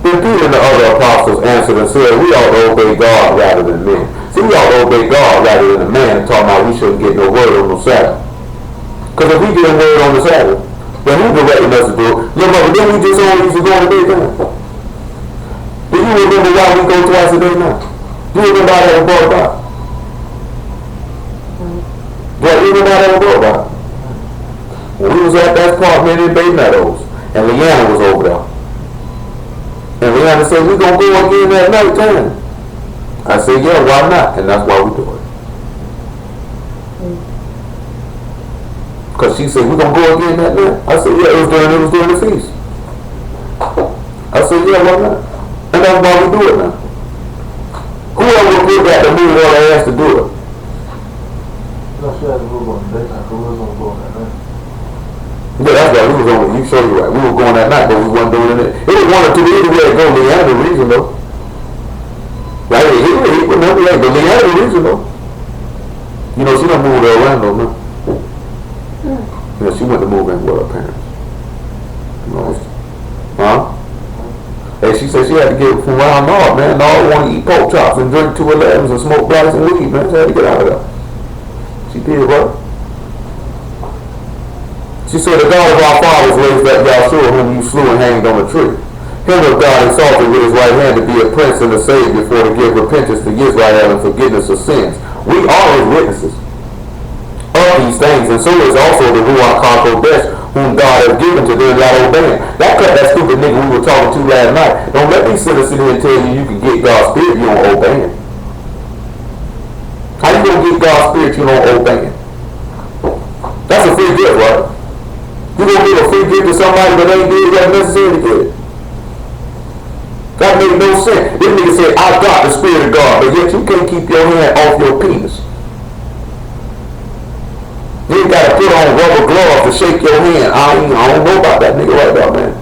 Then Peter and the other apostles answered and said, we ought to obey God rather than men. See, we ought to obey God rather than a man, and talking about we shouldn't get no word on the Sabbath. Because if we get a word on the Sabbath, then who's directing us to do it? Look, mother, then we just only used to go on a day time. Do you remember why we go twice a day now? Do you remember how that was brought about? Well, you remember how that was brought about? When we was at that apartment in Bay Meadows, and Leanna was over there. And Leanna said, we're going to go again at night time. I said, yeah, why not? And that's why we do it. Because she said, we're going to go again that night. I said, yeah, it was during the feast. I said, yeah, why not? And that's why we do it now. Whoever would put that to me or they asked to do it? No, she had to move on the daytime, because we was going to go on that night. Yeah, that's right. We was on. You sure you're right. We were going that night, but we wasn't doing it. It was one or two either way to go. Leanna the reason though. Like he remember that, but Leanna the reason though. You know, she done moved to Orlando now. You know, she went to move in with her parents. You know, huh? And she said she had to get from around Nard, man. Nard wanted to eat pork chops and drink 211s and smoke blacks and weed, man. She had to get out of there. She did, right? She said, the God of our fathers raised up Yahshua, whom you slew and hanged on a tree. Him of God exalted with his right hand to be a prince and a savior, for to give repentance to Israel and forgiveness of sins. We are his witnesses of these things, and so is also the Ruach HaKodesh, whom God has given to them that obey him. That stupid nigga we were talking to last night. Don't let these sinners sit here and tell you can get God's spirit if you don't obey him. How you gonna get God's spirit if you don't obey him? That's a free gift, right? You gonna give a free gift to somebody that ain't did what's necessary to get it? That makes no sense. This nigga said, I got the spirit of God, but yet you can't keep your hand off your penis. You ain't gotta put on rubber gloves to shake your hand. I don't know about that nigga right now, man.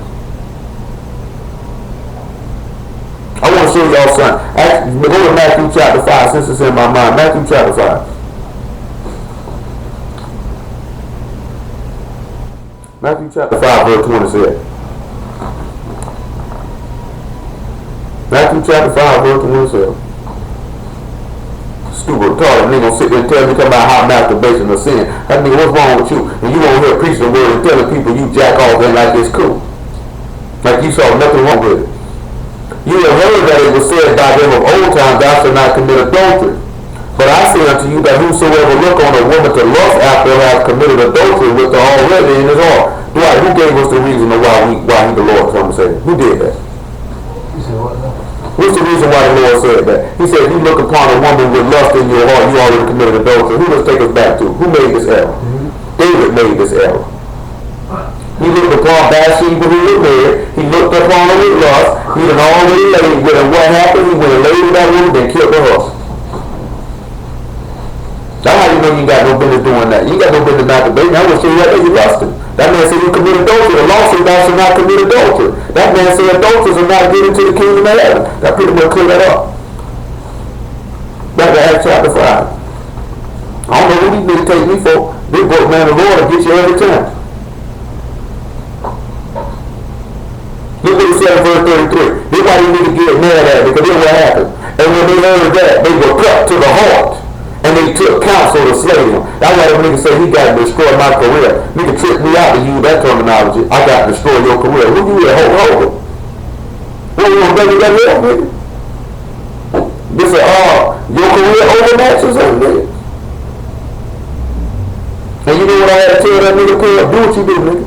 I want to show y'all something. Go to Matthew chapter 5, since it's in my mind. Matthew chapter 5. Matthew chapter 5, verse 27. Matthew chapter 5, verse 27. Stupid retarded nigga gonna sit there and tell me about how masturbation is sin. That nigga, what's wrong with you? And you over here preaching the word and telling people you jack off and like it's cool. Like you saw nothing wrong with it. You have heard that it was said by them of old time, thou shalt not commit adultery. But I say unto you that whosoever look on a woman to lust after hath committed adultery with her already in his heart. Dwight, who gave us the reason of why he the Lord come and say it? Who did that? He said what now? What's the reason why the Lord said that? He said, if you look upon a woman with lust in your heart, you already committed adultery. Who does take us back to? Who made this error? David made this error. He looked upon Bathsheba who was married. He looked upon her with lust. He had already laid with her. What happened? He went and laid with that woman and killed her husband. That's how you know you ain't got no business doing that. You ain't got no business masturbating. I will show you that you lusting. That man said you commit adultery. The law says thou shalt not commit adultery. That man said adulterers are not getting into the kingdom of heaven. That pretty much clear that up. Back to Acts chapter 5. I don't know who these niggas take me for. This book, man, the Lord will get you every time. Look what he said in verse 33. This is why you need to get mad at it, because this is what happened. And when they heard that, they were cut to the heart. And they took counsel to slay him. That's why that nigga say he got to destroy my career. Nigga tricked me out to use that terminology. I got to destroy your career. Who you at, Hulk Hogan? What you want to make that real, nigga? This is your career overmatch or something, nigga? And you know what I had to tell that nigga, Paul? Do what you do, nigga.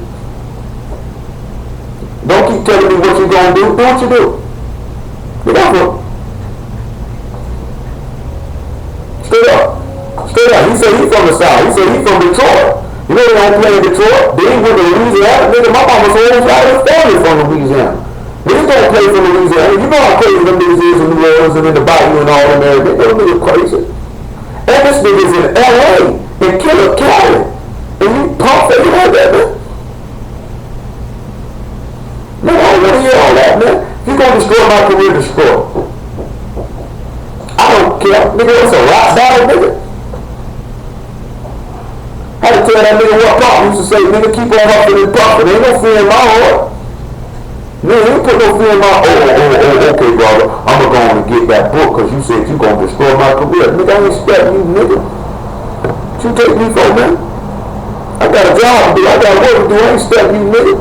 Don't keep telling me what you gonna do. Do what you do. Get off of it. from the South. He said he from Detroit. You know they don't play in Detroit. Then he went to Louisiana. Nigga, my mama's whole side of his family from Louisiana. Niggas don't play from Louisiana. You know how crazy them niggas is in New Orleans and in the Bayou and all them areas. Them niggas crazy. And this nigga's in L.A. and Killer Cali. And you pump for you like that, man. Man, I don't want to hear all that, man. If you gonna destroy my career, destroy. I don't care. Nigga, it's a rock bottom, nigga. I had to tell that nigga what Pop used to say, nigga, keep on huffing and puffing. There ain't no fear in my heart. Nigga, you put no fear in my okay, brother. I'ma go on and get that book because you said you gonna destroy my career. Nigga, I ain't expecting you, nigga. What you take me for, man? I got a job to do. I got work to do. I ain't expecting you, nigga.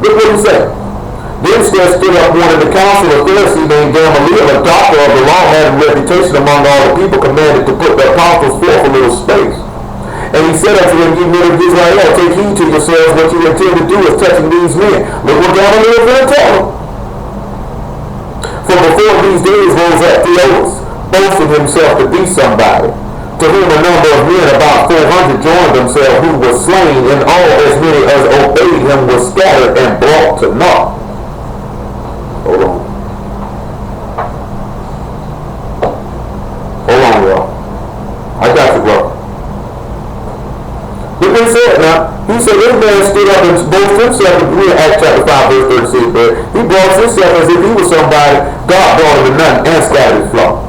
Look what he said. Then there stood up one in the council, a Pharisee named Gamaliel, a doctor of the law, had a reputation among all the people, commanded to put the apostles forth a little space. And he said unto them, ye men of Israel, take heed to yourselves what you intend to do as touching these men. Look what Gamaliel will tell them. For before these days rose up Theophilus, boasting himself to be somebody, to whom a number of men, about 400, joined themselves, who were slain, and all as many as obeyed him were scattered and brought to naught. Hold on. Hold on, y'all. I got you, bro. Look what he said now. He said this man stood up and boasted himself. We in Acts chapter 5, verse 36, but he boasted himself as if he was somebody. God brought him to nothing and scattered his flock.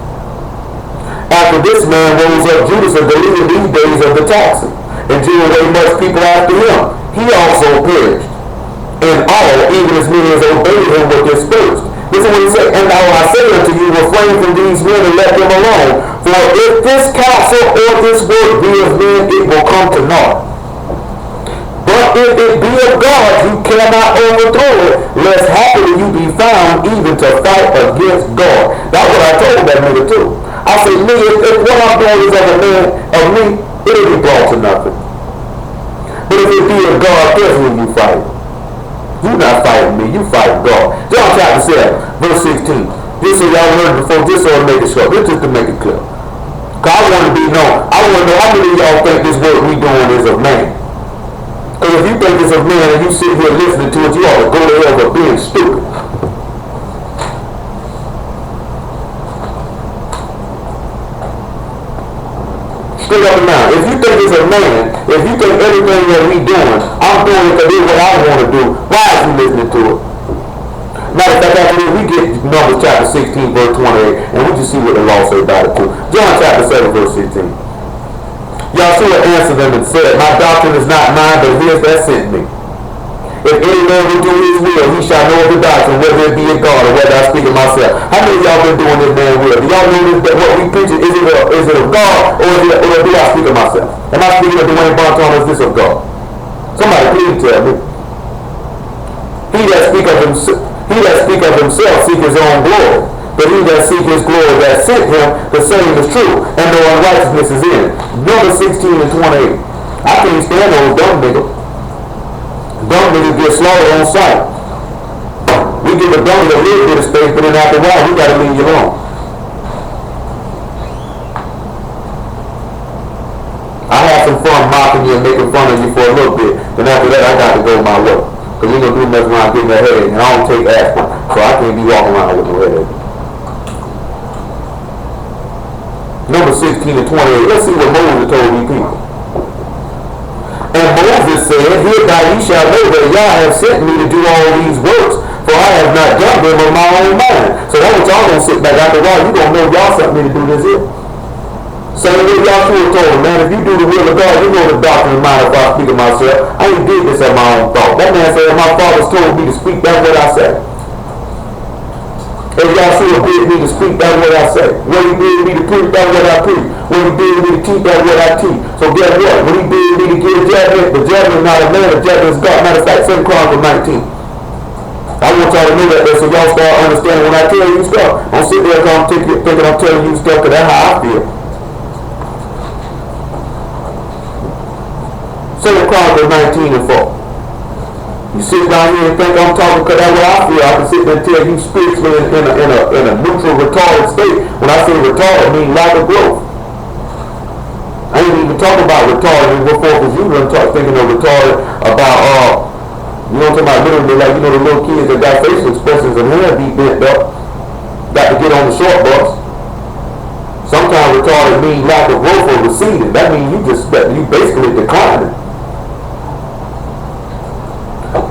After this man rose up Judas of Galilee in these days of the taxing, and drew away much people after him. He also perished. And all, even as many as obeyed him, were dispersed. This is what he said. And now I say unto you, refrain from these men and let them alone. For if this counsel or this word be of men, it will come to naught. But if it be of God, you cannot overthrow it, lest happily you be found even to fight against God. That's what I told that nigga too. I said, nigga, if what I'm doing is of a man, of me, it'll be brought to nothing. But if it be of God, that's when you fight. You not fighting me, you fighting God. John chapter 7, verse 16. This is y'all learned before, just so to make it short. This just to make it clear. Cause I want to be known. I want to know how many of y'all think this work we doing is of man. Because if you think it's of man and you sit here listening to it, you ought to go to hell for being stupid. Straight up and down. If you think it's a man, if you think everything that we doing, I'm doing it because this is what I want to do, why is you listening to it? Matter of fact, after this, we get Numbers chapter 16, verse 28, and we just see what the law say about it too. John chapter 7, verse 16. Yahshua answered them and said, my doctrine is not mine, but his that sent me. If any man will do his will, he shall know of the doctrine, whether it be of God or whether I speak of myself. How many of y'all been doing this man will? Do y'all know this, that what we preaching, is it of God or do I speak of myself? Am I speaking of Dwayne Bonton or is this of God? Somebody please tell me. He that speak of himself seek his own glory. But he that seek his glory that sent him, the same is true, and no unrighteousness is in it. Numbers 16 and 28. I can't stand those dumb niggas. Dumb niggas get slaughtered on sight. We give a dumb a little bit of space, but then after a while, we gotta leave you alone. I had some fun mocking you and making fun of you for a little bit. Then after that, I got to go my way. Because you ain't gonna do nothing around getting that headache. And I don't take aspirin, so I can't be walking around with no headache. Number 16 and 28. Let's see what Moses told these people. And Moses said, hereby ye shall know that Yah hath sent me to do all these works, for I have not done them of my own mind. So that's what y'all gonna sit back after a while. You gonna know y'all sent me to do this here. Same way Yahshua told him, man, if you do the will of God, you know the doctrine of mine if I speak of myself. I ain't did this at my own thought. That man said, my father's told me to speak, that's what I say. If Yahshua bid me to speak, that's what I say. When he bid me to preach, that's what I preach. When he bid me to teach, that's what I teach. So guess what? When he bid me to give judgment, the judgment is not a man, the judgment is God. Matter of fact, 2 Chronicles 19. I want y'all to know that, so y'all start understanding when I tell you stuff. Don't sit there thinking I'm telling you stuff, because that's how I feel. 2 Chronicles 19 and 4. You sit down here and think I'm talking because that's what I feel. I can sit there and tell you spiritually in a neutral, retarded state. When I say retarded, I mean lack of growth. I ain't even talking about retarded before, because you done thinking of retarded about, you know what I'm talking about, literally, like, you know, the little kids that got facial expressions and hair be bent up, got to get on the short bus. Sometimes retarded means lack of growth or receding. That means you basically declining.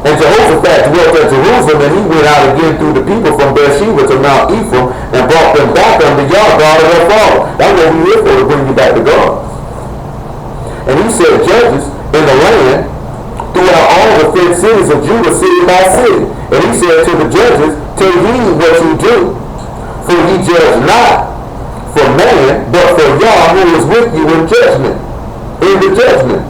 And Jehoshaphat dwelt at Jerusalem, and he went out again through the people from Beersheba to Mount Ephraim, and brought them back unto Yah, God of their father. That's what we here for, to bring you back to God. And he set judges in the land throughout all the fenced cities of Judah, city by city. And he said to the judges, take heed what you do, for ye judge not for man, but for Yah who is with you in judgment, in the judgment.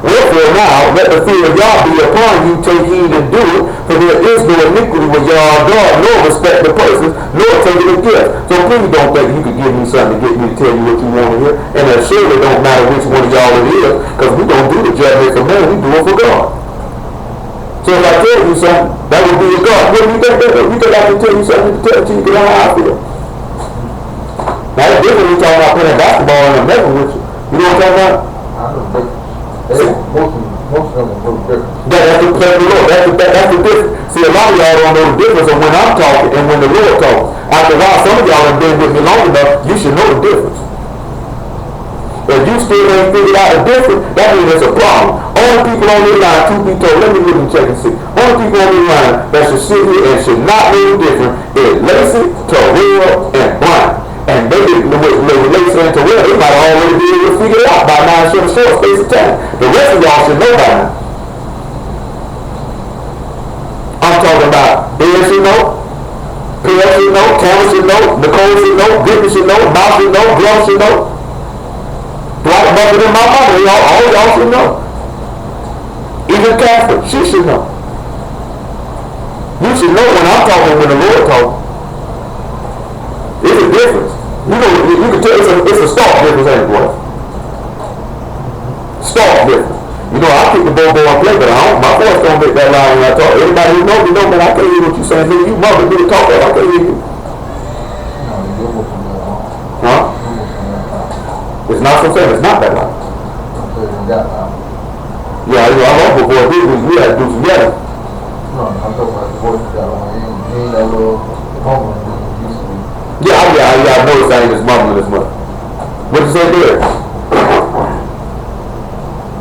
Wherefore now, let the fear of Yah be upon you, take heed and do it, for there is no iniquity with Yah God, nor respect the persons, nor taking a gift. So please don't think you could give me something to get me to tell you what you want to hear, and it surely don't matter which one of y'all it is, because we don't do the judgment for man, we do it for God. So if I tell you something, that would be a God. What do you think that is? You think I can tell you something to tell it to you, because that's how I feel. Now it's different when you're talking about playing basketball and I'm messing with you. You know what I'm talking about? I know difference. Most of them are little different. That's the difference. See, a lot of y'all don't know the difference of when I'm talking and when the Lord talks. After a while, some of y'all have been with me long enough, you should know the difference. If you still ain't figured out the difference, that means it's a problem. Only people on this line, truth be told, let me look and check and see. Only people on this line that should sit here and should not know the difference is Lacey, Terrell, and Brian. And they didn't know what Lacey and Terrell, they might already be able to figure it out by now in short space of time. The rest of y'all should know by now. I'm talking about Ben should know, Pierre should know, Cameron should know, Nicole should know, Brittany should know, Mouth should know, Glove should know. Dwight Bucket and my mama, all y'all should know. Even Catherine, she should know. You should know when I'm talking, when the Lord talks. It's a difference. You know, you can tell it's a stark difference, ain't it, boy? Stark difference. You know, I keep the bobo and play, but my voice don't make that loud when I talk. Everybody who knows me know, man, I can't hear what you're saying. Nigga, you mother do the talk, I can't hear you. Huh? It's not so saying, it's not that loud. Yeah, you know, I'm up before we had to do some yelling. No, I'm talking about the voice you got on. You ain't that little moment that you used to be. Yeah, I noticed I ain't just mumbling this much. What you say there?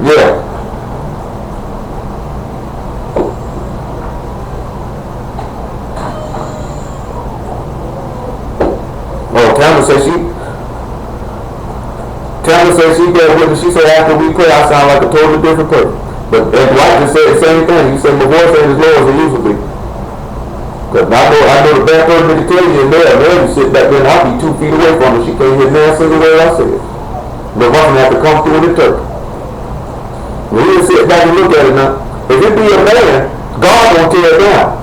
Yeah. Oh, Tamara said she got with me. She said after we pray, I sound like a totally different person. But Dwight just said the same thing. He said my voice ain't as low as it used to be. Cause I know the bad person to tell you in there. You sit back there and I'll be 2 feet away from her. She can't hear a single word I said. But one have to come through the turkey. When you sit back and look at it now, if it be a man, God won't tear it down.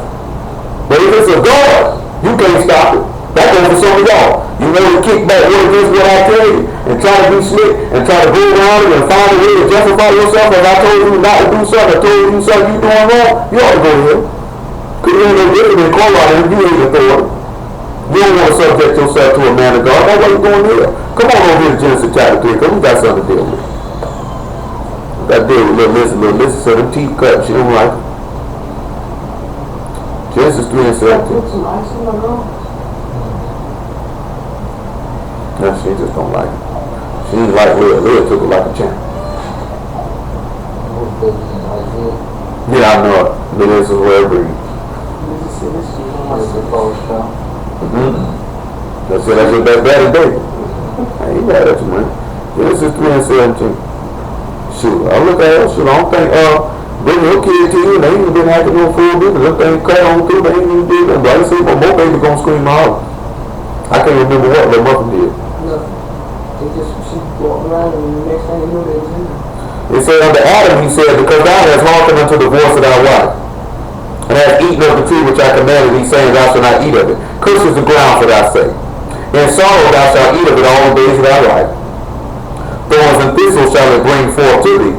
But if it's a God, you can't stop it. That goes for some of y'all. You know to kick back what it is, what I tell you, and try to be slick, and try to go around it and find a way to justify yourself. If I told you not to do something, I told you something you doing wrong, you ought to go to hell. Because you ain't no different than call out and you ain't authority. You don't want to subject yourself to a man of God. That's why you're going here. Come on over here to Genesis chapter 3, because we got something to deal with. We got to deal with little Listen, so them teeth cut, she don't like it. Genesis 3 and 17. No, she just don't like it. She didn't like Leah. Leah took it like a champ. Yeah, I know it. But this is where it breathes. That's it. That's your best better day. I ain't mad at you, man. Genesis 3 and 17. Shoot, I look at her. Shoot, I don't think, bring your kid to you, and they ain't been acting no fool business. Them things cut on through, they ain't even did nothing. But I see my more baby gonna scream out. I can't remember what little muffin did. She walked around and the next thing you know they was in there. It said unto Adam, he said, because thou hast hearkened unto the voice of thy wife, and hast eaten of the tree which I commanded thee, saying, thou shalt not eat of it. Cursed is the ground for thy sake. In sorrow thou shalt eat of it all the days of thy life. Thorns and thistles shall it bring forth to thee,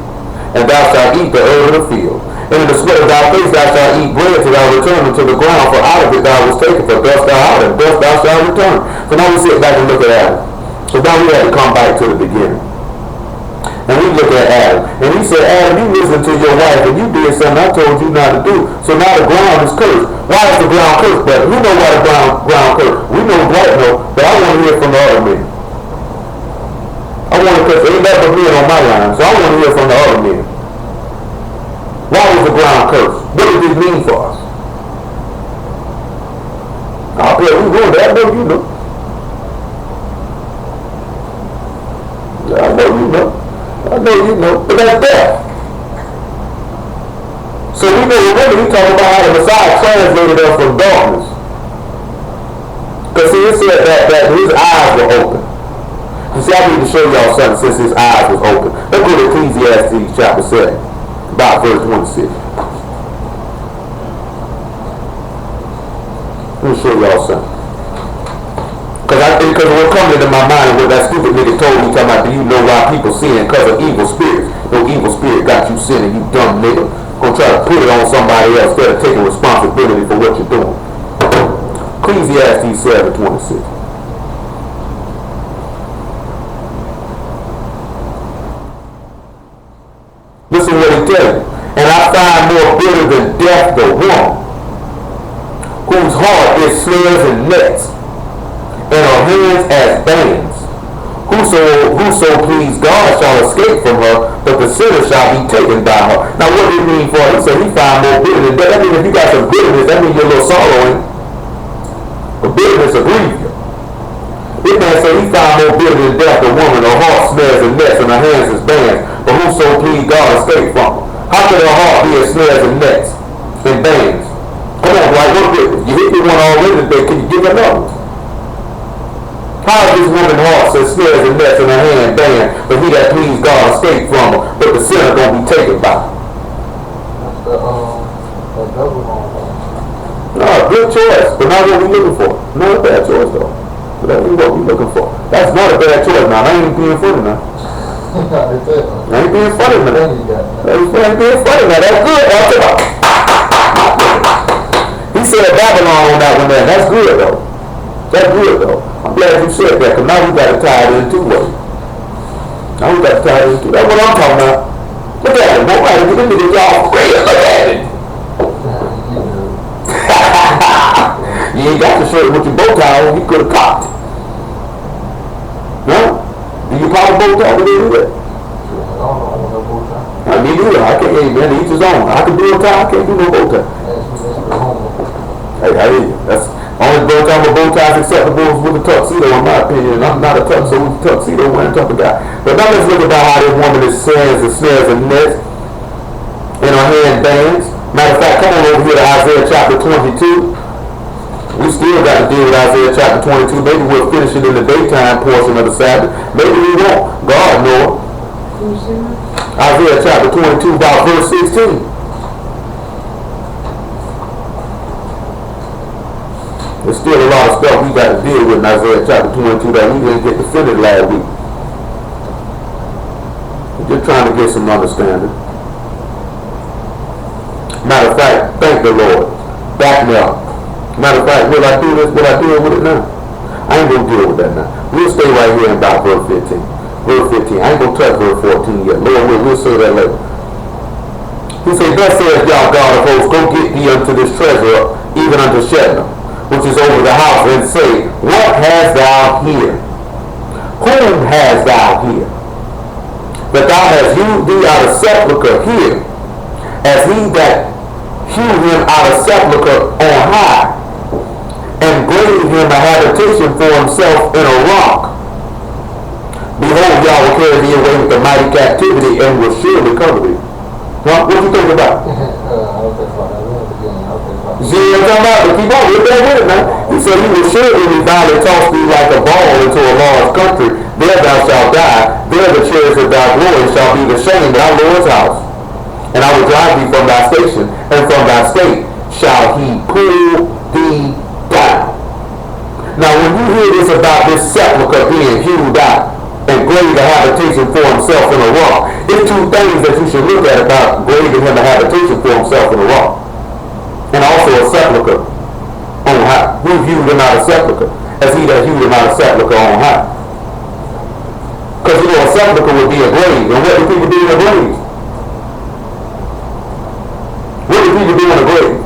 and thou shalt eat the herb of the field. And in the sweat of thy face thou shalt eat bread till thou return unto the ground, for out of it thou wast taken, for dust thou art, and dust thou shalt return. So now we sit back and look at Adam. So now we have to come back to the beginning. And we look at Adam. And he said, Adam, you listened to your wife and you did something I told you not to do. So now the ground is cursed. Why is the ground cursed, brother? We know why the ground cursed. We know Dwight know, but I want to hear from the other men. I want to, because ain't nothing but men on my line, so I want to hear from the other men. Why was the ground cursed? What did this mean for us? I'll bet we know that. I know you know. I know you know. I know you know. But that's death. So we know, remember, he talking about how the Messiah translated us from darkness. Because see, it said that his eyes were open. You see, I need to show y'all something since his eyes was open. Let's go to Ecclesiastes chapter 7, about verse 26. Let me show y'all something. Because what comes into my mind is what that stupid nigga told me, talking about, do you know why people sin? Because of evil spirits. No evil spirit got you sinning, you dumb nigga. Gonna try to put it on somebody else instead of taking responsibility for what you're doing. Ecclesiastes 7:26. Listen what he tells you. And I find more bitter than death the woman, whose heart is snares and nets, and her hands as bands. Whoso please God shall escape from her, but the sinner shall be taken by her. Now what did it mean for? He said he found more bitter than death. That means if you got some bitterness, that means you're a little sorrowing. But bitterness will grieve you. This man said he found more bitter than death the woman, her heart snares and nets, and her hands as bands. But whoso please God escape from her. How can her heart be as snares and nets and bands? Come on, like what witness? You hit me one already today. Can you give another? How is this woman's heart says snares and nets in her hand band, but he that please God escape from her, but the sinner gonna be taken by? That's the double home. No, good choice, but not what we're looking for. Not a bad choice though. But that ain't what we're looking for. That's not a bad choice now. I ain't being funny now. I ain't being funny now. I ain't being funny now. That's good. He said Babylon on that one there. That's good though. That's good though. I'm glad you said that, because now we got to tie it in two ways. Now we got to tie it in two. That's what I'm talking about. Look at it, boy. Look at it, y'all real. Look at it. You ain't got to show it with your bow tie on. You could have copped it. No? Do you pop a bow tie when you do that? I mean, neither. I can't, hey, man, each his own. I can do a tie, I can't do no bow tie. Hey, I hear you. That's only bow tie with bow ties acceptable is with a tuxedo, in my opinion. And I'm not a tuxedo wearing type of guy. But now let's look about how this woman is snares and nets in her hand bands. Matter of fact, come on over here to Isaiah chapter 22. We still got to deal with Isaiah chapter 22. Maybe we'll finish it in the daytime portion of the Sabbath. Maybe we won't. God knows. Isaiah chapter 22, about verse 16. There's still a lot of stuff we got to deal with in Isaiah chapter 22 that we didn't get to finish last week. We're just trying to get some understanding. Matter of fact, thank the Lord. Back me up. Matter of fact, will I do this? Will I deal with it now? I ain't going to deal with that now. We'll stay right here in about verse 15. Verse 15. I ain't going to touch verse 14 yet. Lord, we'll say that later. He said, thus saith Yah God of hosts, go get thee unto this treasure, even unto Shechem, which is over the house, and say, what hast thou here? Whom hast thou here? That thou hast hewed thee out of sepulchre here, as he that hewed him out of sepulchre on high, and gave him a habitation for himself in a rock. Behold, Yah will carry thee away with a mighty captivity, and will surely cover thee. Huh? What do you think about? See what I'm talking about? But keep on, we're there with it now. He said he will surely revive and toss thee like a ball into a large country. There thou shalt die. There the chariots of thy glory shall be the shame of thy Lord's house. And I will drive thee from thy station, and from thy state shall he pull thee down. Now when you hear this about this sepulchre being hewed out and gave a habitation for himself in a rock, there's two things that you should look at about giving him a habitation for himself in a rock. And also a sepulchre on high. Who hewed him out of sepulchre? As he that hewed him out of sepulchre on high. Because you know a sepulcher would be a grave. And what do people do in a grave? What do people do in a grave?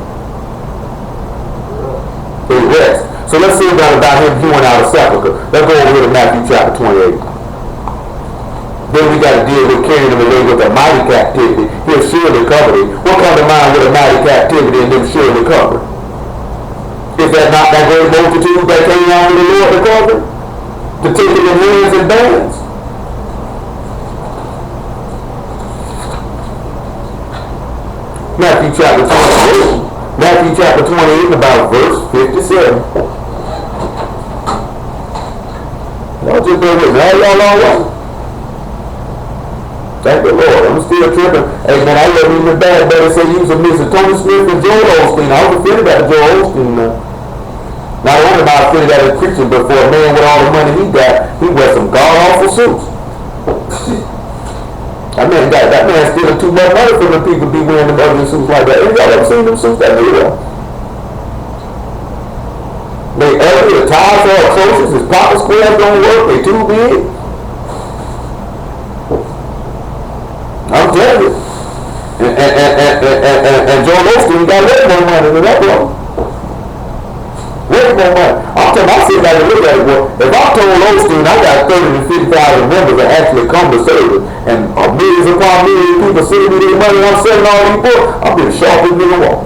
They rest. So let's see about him hewing out a sepulcher. Let's go over here to Matthew chapter 28. Then we got to deal with carrying them away with a mighty captivity. He'll surely cover it. What come to mind with a mighty captivity and them surely cover? Is that not that great multitude that came out with the Lord to cover? To take it in hands and bands? Matthew chapter 28. Matthew chapter 28, about verse 57. Y'all just bear with me. All y'all all right? Thank the Lord. I'm still tripping. Hey man, I love him in bad, but say you was a Mr. Tony Smith and Joel Osteen. I was offended at Joel Osteen. Not only am I offended at his preaching, but for a man with all the money he got, he wears some god-awful suits. That man stealing too much money from the people be wearing them ugly suits like that. Have y'all ever seen them suits that big? They ugly, the ties are atrocious, his pocket squares don't work, they too big. I'm telling you. And Joel Osteen got way more money than that, bro. Way more money. I'm telling you, I sit back and look at it. Well, if I told Osteen I got 30 to 50,000 members that actually come to service, and millions upon millions of people sending me their money, and I'm selling all these books, I'll be the sharpest nigga walk.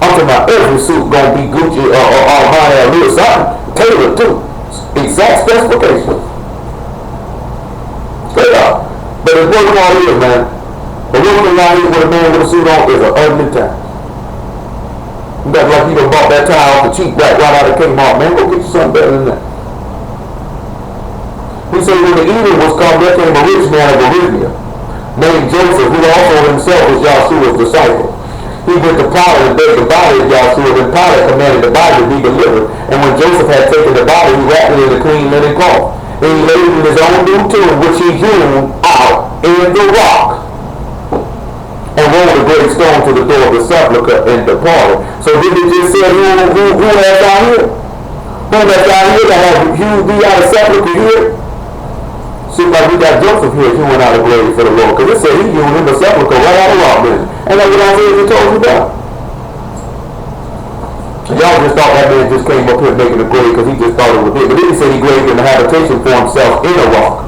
I'm talking about every suit gonna be Gucci or Armani or Louis something. Tailored too. Exact specification. Straight up. But it's working all here, man. The one thing out here with a man with a suit on is an ugly tie. You got like you done bought that tie off the cheap right out of Kmart, man. Go get you something better than that. He said when the evening was come, there came a rich man of Arabia, named Joseph, who also himself was Yahshua's disciple. He went to Pilate and begged the body of Yahshua, and Pilate commanded the body to be delivered. And when Joseph had taken the body, he wrapped it in a clean linen cloth. And he laid it in his own new tomb, which he hewn out in the rock, and rolled a great stone to the door of the sepulchre and departed. So did he just say who has down here? Who has down here that have hewed thee out of sepulchre here? Seems like we got Joseph here hewing out a grave for the Lord, because it said he hewed in the sepulchre right out of rock, man. And that's what Isaiah just told you about. Y'all just thought that man just came up here making a grave because he just thought it was big. But then he said he graved in a habitation for himself in a rock.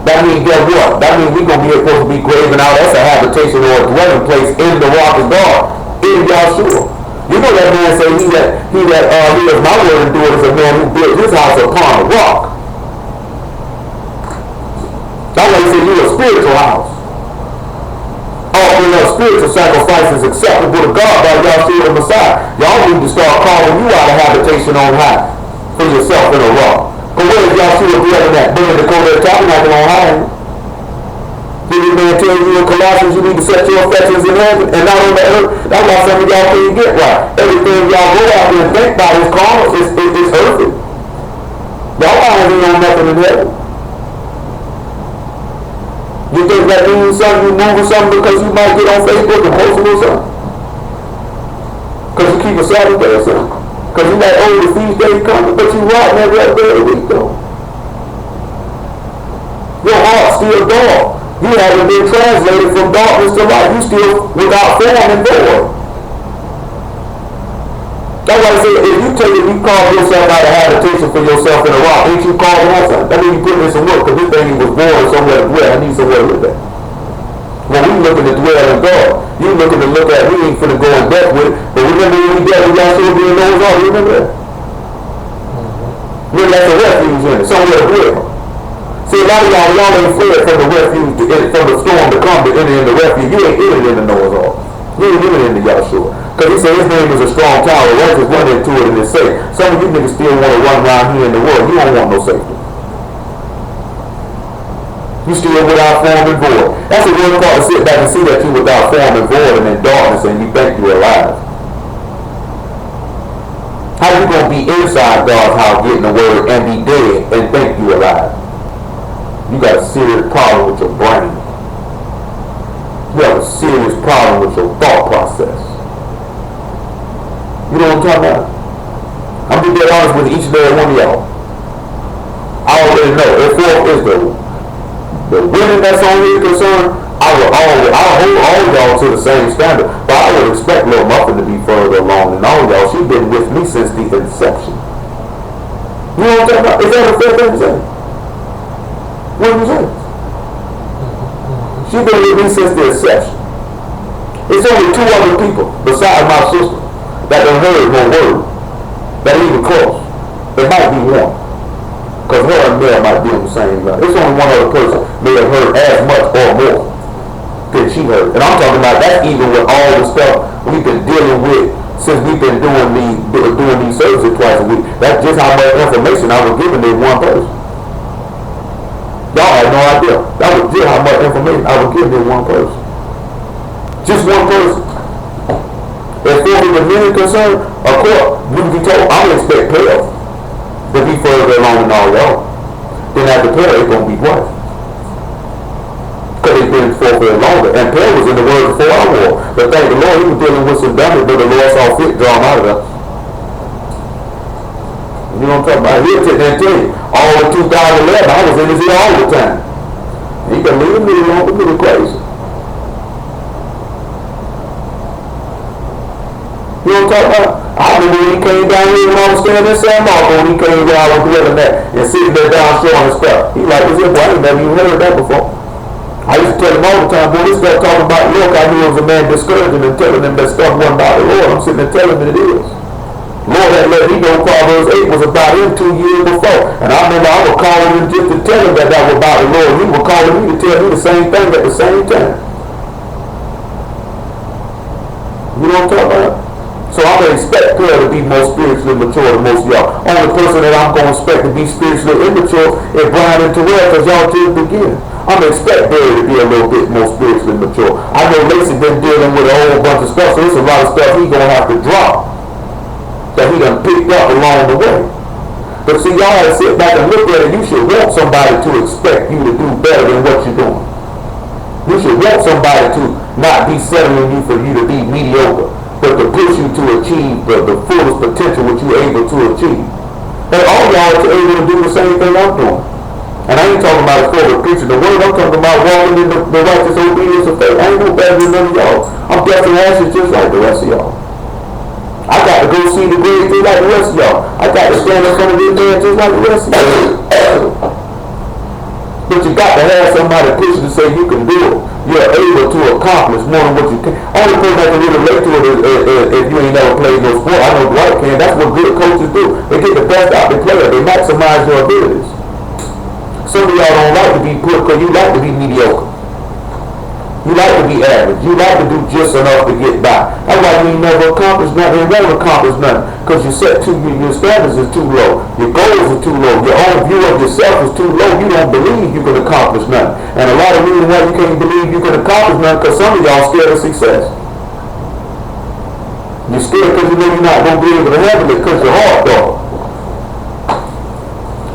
That means guess what? That means we're going to be supposed to be graving out as a habitation or a dwelling place in the rock of God, in Yahshua. You know that man said he is my word and do it as a man who built his house upon a rock. That's why he said you're a spiritual house. Offering up spiritual sacrifices acceptable to God by Yahshua the Messiah. Y'all need to start calling you out of habitation on high for yourself in a rock. But what is Yahshua doing that? Bringing the Kodesh tabernacle on high. Did this man tell you in Colossians you need to set your affections in heaven and not on the earth? That's why some of y'all can't get right. Everything y'all go out there and think about is carnal, it's earthly. Y'all ain't on nothing in heaven. You think that means something, you moving something because you might get on Facebook and post it or something? Because you keep a Sabbath day or something? Because you like, oh, the feast day coming, but you right every other day of the week though. Your heart's still dark. You haven't been translated from darkness to light. You still without form and void. That's why I say, if you take it, you carve yourself out of habitation for yourself in a rock, ain't you carving on something? That means you putting in some work, because this thing was born somewhere to dwell. I need somewhere to live at. When we looking to dwell in God, you looking to look at, we ain't finna go in depth with it, but remember when we dealt with Yahshua being Noah's Ark, you remember that? Remember that's a refuge in it, somewhere to dwell. See, a lot of y'all ain't fled from the refuge, from the storm to come to enter in the refuge. You ain't entered in the Noah's Ark. You ain't entered into Yahshua. Because he said his name is a strong tower, righteous run into it and it's safe. Some of you niggas still want to run around here in the world. You don't want no safety. You still without form and void. That's a good part to sit back and see that you without form and void and in darkness and you think you're alive. How you going to be inside God's house getting the word and be dead and think you're alive? You got a serious problem with your brain. You have a serious problem with your thought process. You know what I'm talking about? I'm going to be dead honest with each and every one of y'all. I already know. As far as the women that's on here concerned, I'll hold all y'all to the same standard. But I would expect Lil Muffin to be further along than all y'all. She's been with me since the inception. You know what I'm talking about? Is that a fair thing to say? What do you say? She's been with me since the inception. It's only two other people besides my sister that done heard her word. That even close. It might be one. Because her and Mel might be on the same level. It's only one other person may have heard as much or more than she heard. And I'm talking about that's even with all the stuff we've been dealing with since we've been doing these services twice a week. That's just how much information I was giving to one person. Y'all had no idea. That was just how much information I was giving to one person. Just one person. As far as the men concerned, of course, we can be told, I'm going to expect Pell to be further along than all y'all. Then after Pell, it's going to be what? Because it's been for longer. And Pell was in the word before I war. But thank the Lord, he was dealing with some damage, but the Lord saw fit, draw him out of there. You know what I'm talking about? He'll tell you, all of 2011, I was in his ear all the time. He can leave me alone, it's really crazy. You know what I'm talking about? I remember when he came down here and I was standing in San Marco when he came down with whoever that and sitting there down showing his stuff. He like, boy, I ain't never even heard that before. I used to tell him all the time, boy, this stuff talking about look, I knew it was a man discouraging and telling him that stuff wasn't about the Lord. I'm sitting there telling him it is. Lord had let me know Proverbs 8 was about him 2 years before. And I remember I was calling him just to tell him that was about the Lord. He was calling me to tell me the same thing at the same time. You know what I'm talking about? So I'm going to expect her to be more spiritually mature than most of y'all. Only person that I'm going to expect to be spiritually immature is Brian and Terrell, because y'all just begin. I'm going to expect Barry to be a little bit more spiritually mature. I know Lacey been dealing with a whole bunch of stuff, so there's a lot of stuff he's going to have to drop that he done picked up along the way. But see, y'all have to sit back and look at it. You should want somebody to expect you to do better than what you're doing. You should want somebody to not be settling you for you to be mediocre, but to push you to achieve the fullest potential which you're able to achieve. And all y'all are able to do the same thing I'm doing. And I ain't talking about a forward preaching the word, I'm talking about walking in the righteous obedience of faith. I ain't no better than none of y'all. I'm death and ashes just like the rest of y'all. I got to go see the grave just like the rest of y'all. I got to stand in front of this man just like the rest of y'all. But you got to have somebody pushing to say you can do it. You're able to accomplish more than what you can. Only person that can really relate to it is if you ain't never played no sport. I know Dwight can. That's what good coaches do. They get the best out of the player. They maximize your abilities. Some of y'all don't like to be put because you like to be mediocre. You like to be average. You like to do just enough to get by. That's why you ain't never accomplished nothing. You never accomplished nothing. Because your standards is too low. Your goals are too low. Your own view of yourself is too low. You don't believe you can accomplish nothing. And a lot of reasons why you can't believe you can accomplish nothing because some of y'all scared of success. You're scared because you know you're not going to be able to handle it because your heart dog.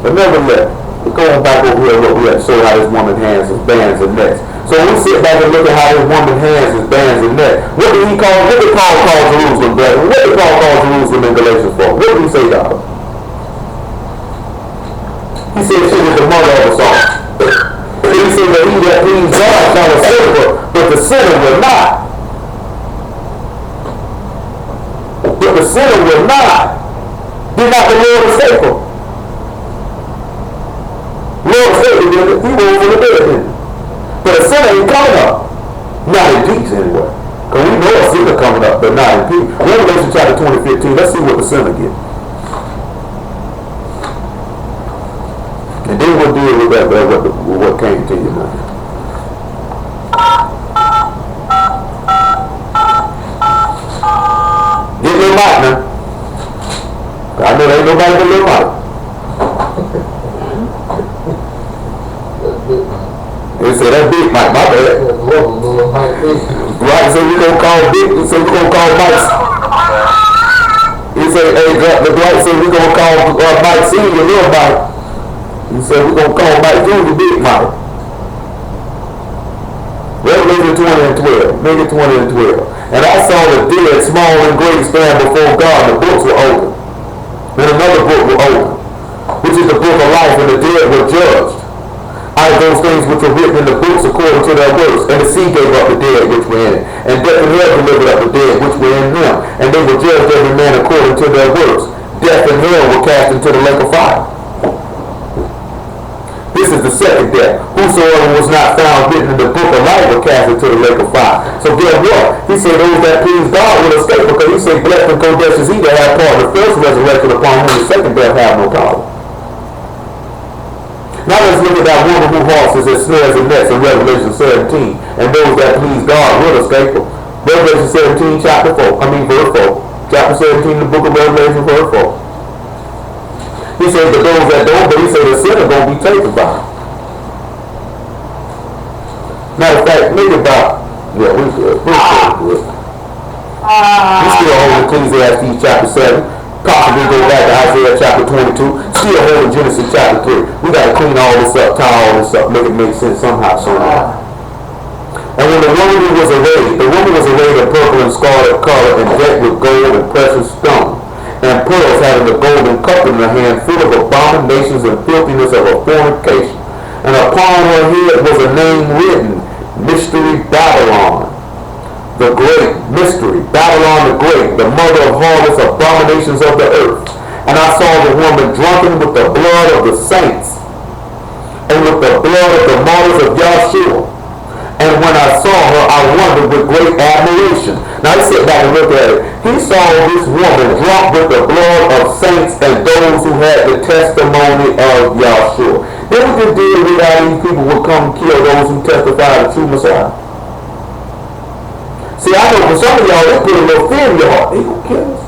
But nevertheless, we're going back over here what we had to show how this woman hands his bands and necks. So we sit back and look at how this woman hands his bands and necks. What did Paul call Jerusalem, brethren? What did Paul call Jerusalem in Galatians for? What did he say, God? He said she was the mother of us all. He said that he that pleased God shall a sinner, but the sinner will not. But the sinner will not. Did not the Lord is faithful? Lord is faithful, didn't it? He rose from the dead, didn't it? But a sinner ain't coming up. Not in peace anyway. Because we know a sinner coming up, but not in peace. Revelation chapter 20:15, let's see what the sinner gets. And then we'll deal with that, what came to you now. Get Lil Mike now. I know there ain't nobody but Lil Mike. They say that's Big Mike, my bad. Right, so we gonna call Big, so we gonna call Mike. He said, hey, the Dwight said we gonna call Mike Senior Lil Mike. He said we gonna call Mike Jr. Big Mike. Revelation 20:12, make it 20:12. And I saw the dead, small and great, stand before God. The books were open. Then another book was open, which is the book of life. And and the dead were judged out of those things which were written in the books according to their works. And the sea gave up the dead which were in it, and death and hell delivered up the dead which were in them, and they were judged every man according to their works. Death and hell were cast into the lake of fire. This is the second death. Whosoever was not found written in the book of life were cast into the lake of fire. So guess what? He said those that please God will escape, because he said blessed and kodesh is he that have part of the first resurrection, upon whom the second death have no power. Now let's look at that woman who horses and snares and nets in Revelation 17. And those that please God will escape. Revelation 17, verse 4. Chapter 17, the book of Revelation, verse 4. He said, but those that don't, but he said the sinner going to be taken by him. Matter of fact, think about, yeah, we good. We still holding Ecclesiastes chapter 7. Possibly go back to Isaiah chapter 22. Still holding Genesis chapter 3. We got to clean all this up, tie all this up, make it make sense somehow, somehow. And when the woman was arrayed in purple and scarlet color and decked with gold and precious stones, and pearls having a golden cup in her hand, full of abominations and filthiness of a fornication. And upon her head was a name written, Mystery Babylon, the Great. Mystery Babylon the Great, the mother of harlots, abominations of the earth. And I saw the woman drunken with the blood of the saints, and with the blood of the martyrs of Yahshua. And when I saw her, I wondered with great admiration. Now he sat back and looked at it. He saw this woman drunk with the blood of saints and those who had the testimony of Yahshua. Then we just deal with how these people would come and kill those who testify the true Messiah. See, I know for some of y'all, they put a little fear in your heart. They gonna kill us.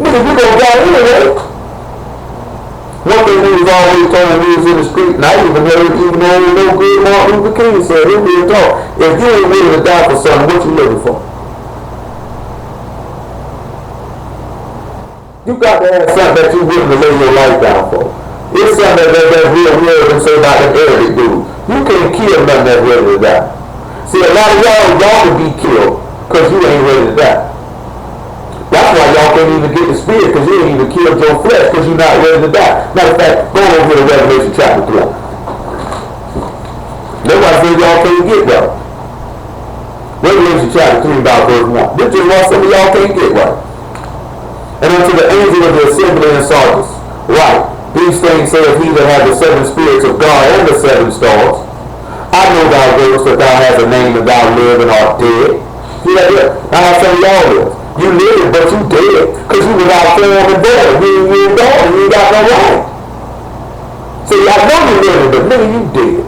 Nigga, you gonna die anyway. One thing he was always told when we was in the street, and I even heard even though no good Martin Luther King said, he'll be a talk. If you ain't willing to die for something, what you living for? You got to have something that you willing to lay your life down for. It's something that's real than say about them Arabic dudes. You can't kill nothing that's ready to die. See, a lot of y'all can be killed because you ain't ready to die. That's why y'all can't even get the spirit, because you ain't even killed your flesh because you're not ready to die. Matter of fact, go over to Revelation chapter 3. That's why I say y'all can't get right. Revelation chapter 3 about verse 1. This is why some of y'all can't get right. And unto the angel of the assembly in Sardis, write, these things saith he that hath the seven spirits of God and the seven stars. I know thy works, that thou hast a name, and thou live and art dead. See that there? Now how some of y'all live. You live, but you dead, because you without form and blood. You ain't gone, you ain't got no life. See, I know you living, but nigga, you dead.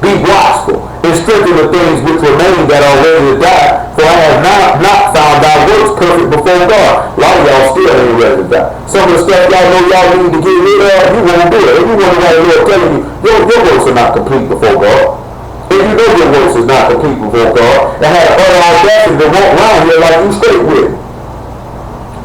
Be watchful, and strengthen the things which remain that are ready to die, for I have not found thy works perfect before God. A lot of y'all still ain't ready to die. Some of the stuff y'all know y'all need to get rid of, you won't do it. If you want to write a little telling you, your works are not complete before God. If you know your works is not complete before God, and have other audacity to walk around here like you straight with it.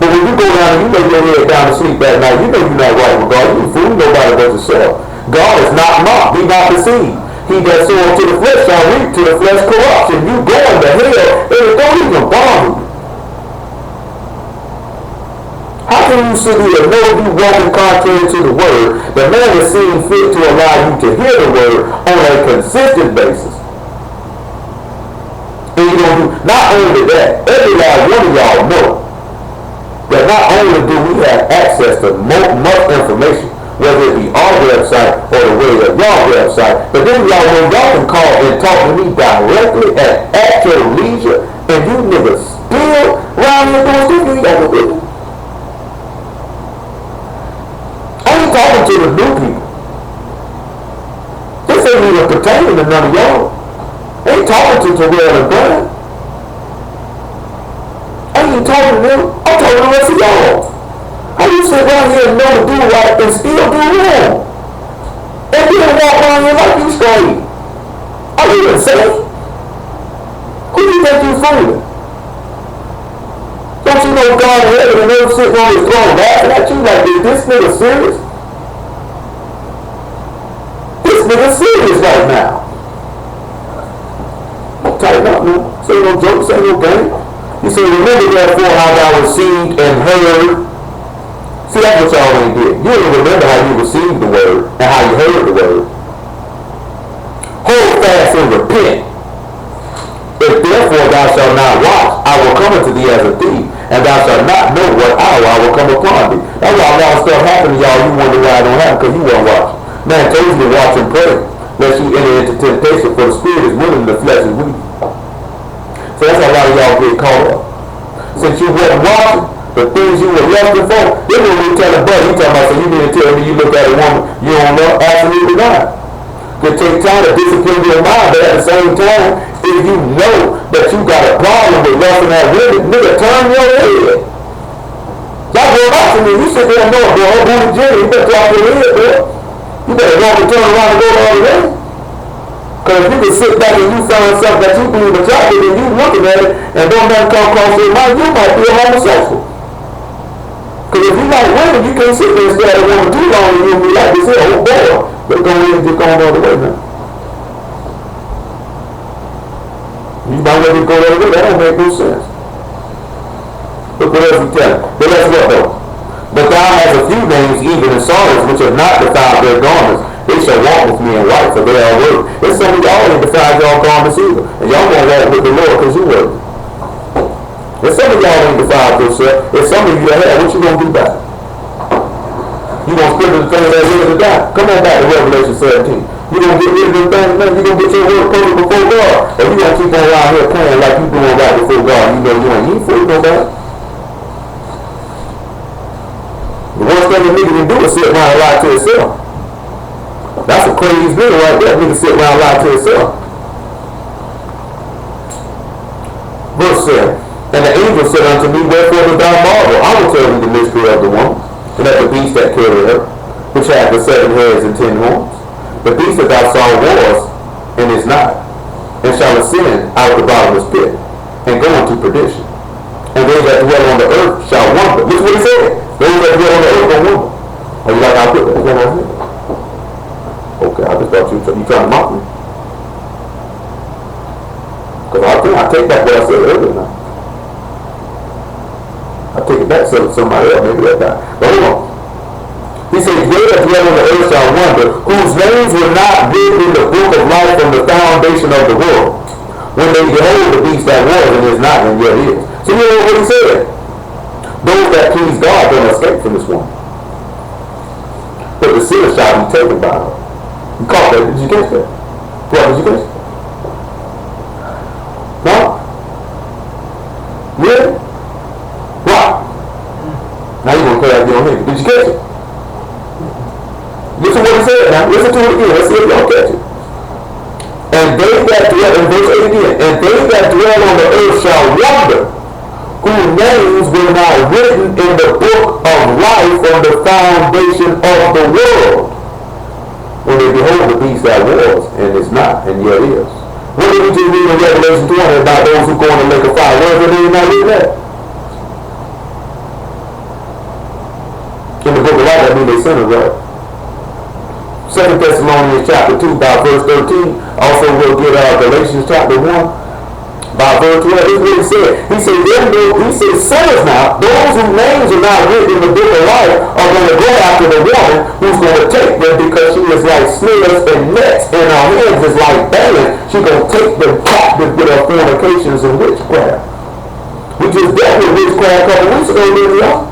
But when you go down and you lay your head down to sleep that night, you know you're not right with God. You ain't fooling nobody but yourself. God is not mocked. Be not deceived. He that soweth to the flesh shall reap to the flesh corruption. You going to hell, and it don't even bother you. How can you sit here and know you walking contrary to the word? The man is seen fit to allow you to hear the word on a consistent basis. And you don't do, not only that, every last one of y'all know that not only do we have access to much information, whether it be our website or the way of y'all website, but then y'all know y'all can call and talk to me directly at your leisure, and you niggas still around here doing stuff you ain't got to do. Talking to the new people. This ain't even pertaining to none of y'all. I ain't talking to Terrell and Brian. I ain't talking to them. I'm talking to the rest of y'all. How you sit around here and know to do right and still do wrong? And then walk around here like you straight. Are you insane? Who do you think you fooling? Don't you know God in heaven and earth sitting on his throne laughing at you like, is this nigga serious? Nigga serious right now. Tighten up, man. Say no joke, say no game. He said, remember therefore how thou received and heard. See, that's what y'all ain't did. You don't remember how you received the word and how you heard the word. Hold fast and repent. If therefore thou shalt not watch, I will come unto thee as a thief, and thou shalt not know what hour I will come upon thee. That's why a lot of stuff happened to y'all. You wonder why it don't happen, because you weren't watching. Man told you to watch and pray, lest you enter into temptation, for the spirit is willing, the flesh is weak. So that's how a lot of y'all get caught up. Since you wasn't watching, the things you were lusting for, this is what we tell a buddy. He talking about, so you need to tell me you look at a woman you don't love? Absolutely not. It takes time to discipline your mind, but at the same time, if you know that you got a problem with lusting at women, nigga, turn your head. Y'all go back to me. You sit there and know, bro, oh, booty Jenny, you better drop your head, bro. You better walk and turn around and go the other way. Because if you can sit back and you find something that you believe attractive and you looking at it and don't nothing come across your mind, you might be a homosexual. Because if you like women, you can't sit there and stare at a woman too long and you'll be like this here, oh boy, they're going in and just going the other way now. You might let me go the other way, that don't make no sense. Look what else he telling. But that's what though. But thou hast a few names even in Sardis which have not defiled their garments. They shall walk with me in white, for they are worthy. There's some of y'all ain't defiled y'all garments either. And y'all gonna walk with the Lord because you worthy. There's some of y'all ain't defiled yourself. There's some of you that have. What you gonna do about it? You gonna split the thing that is to die? Come on back to Revelation 17. You gonna get rid of the thing, man? You gonna get your word perfect before God? Or you gonna keep on around here playing like you doing right before God? You know you ain't fooling nobody. The worst thing a nigga can do is sit around and lie to himself. That's a crazy nigga right there. Nigga sit around and lie to himself. Verse 7. And the angel said unto me, wherefore dost thou marvel? I will tell thee the mystery of the woman, and of the beast that carried her, which hath the 7 heads and 10 horns. The beast that thou saw was, and is not, and shall ascend out of the bottomless pit, and go into perdition. And they that dwell on the earth shall wonder. Look what he said. Those that dwell on the earth will wonder. Are you like I put that? Is that what I said? Okay, I just thought you trying to mock me. Because I take back what I said earlier now. I take it back so somebody else, maybe that guy. But hold on. He said, they that dwell on the earth shall wonder, whose names were not written in the book of life from the foundation of the world, when they behold the beast that was and is not and yet is. So you know what he said? Those that please God don't escape from this one. But the sinner shall be taken by her. You caught that? Did you catch that? What, did you catch that? No? Really? What? Now you're going to play like you don't hear it. Did you catch it? Listen to what he said now. Listen to it again. Let's see if y'all catch it. And they that dwell, in verse 8 again, and they that dwell on the earth shall wonder, whose names were not written in the book of life from the foundation of the world, when they behold the beast that was, and is not, and yet is. What did we just read in Revelation 20 about those who go in the lake of fire? Where is the name not written at? In the book of life, that means they sinners, right? 2 Thessalonians chapter 2 by verse 13. Also we'll get Galatians chapter 1 by verse 12. This is what he said. He said, sinners now, those whose names are not written in the book of life, are going to go after the woman who's going to take them, because she is like snares and nets, and her hands is like bands. She's going to take them captive with her fornications and witchcraft. We just dealt with witchcraft a couple weeks ago, didn't y'all?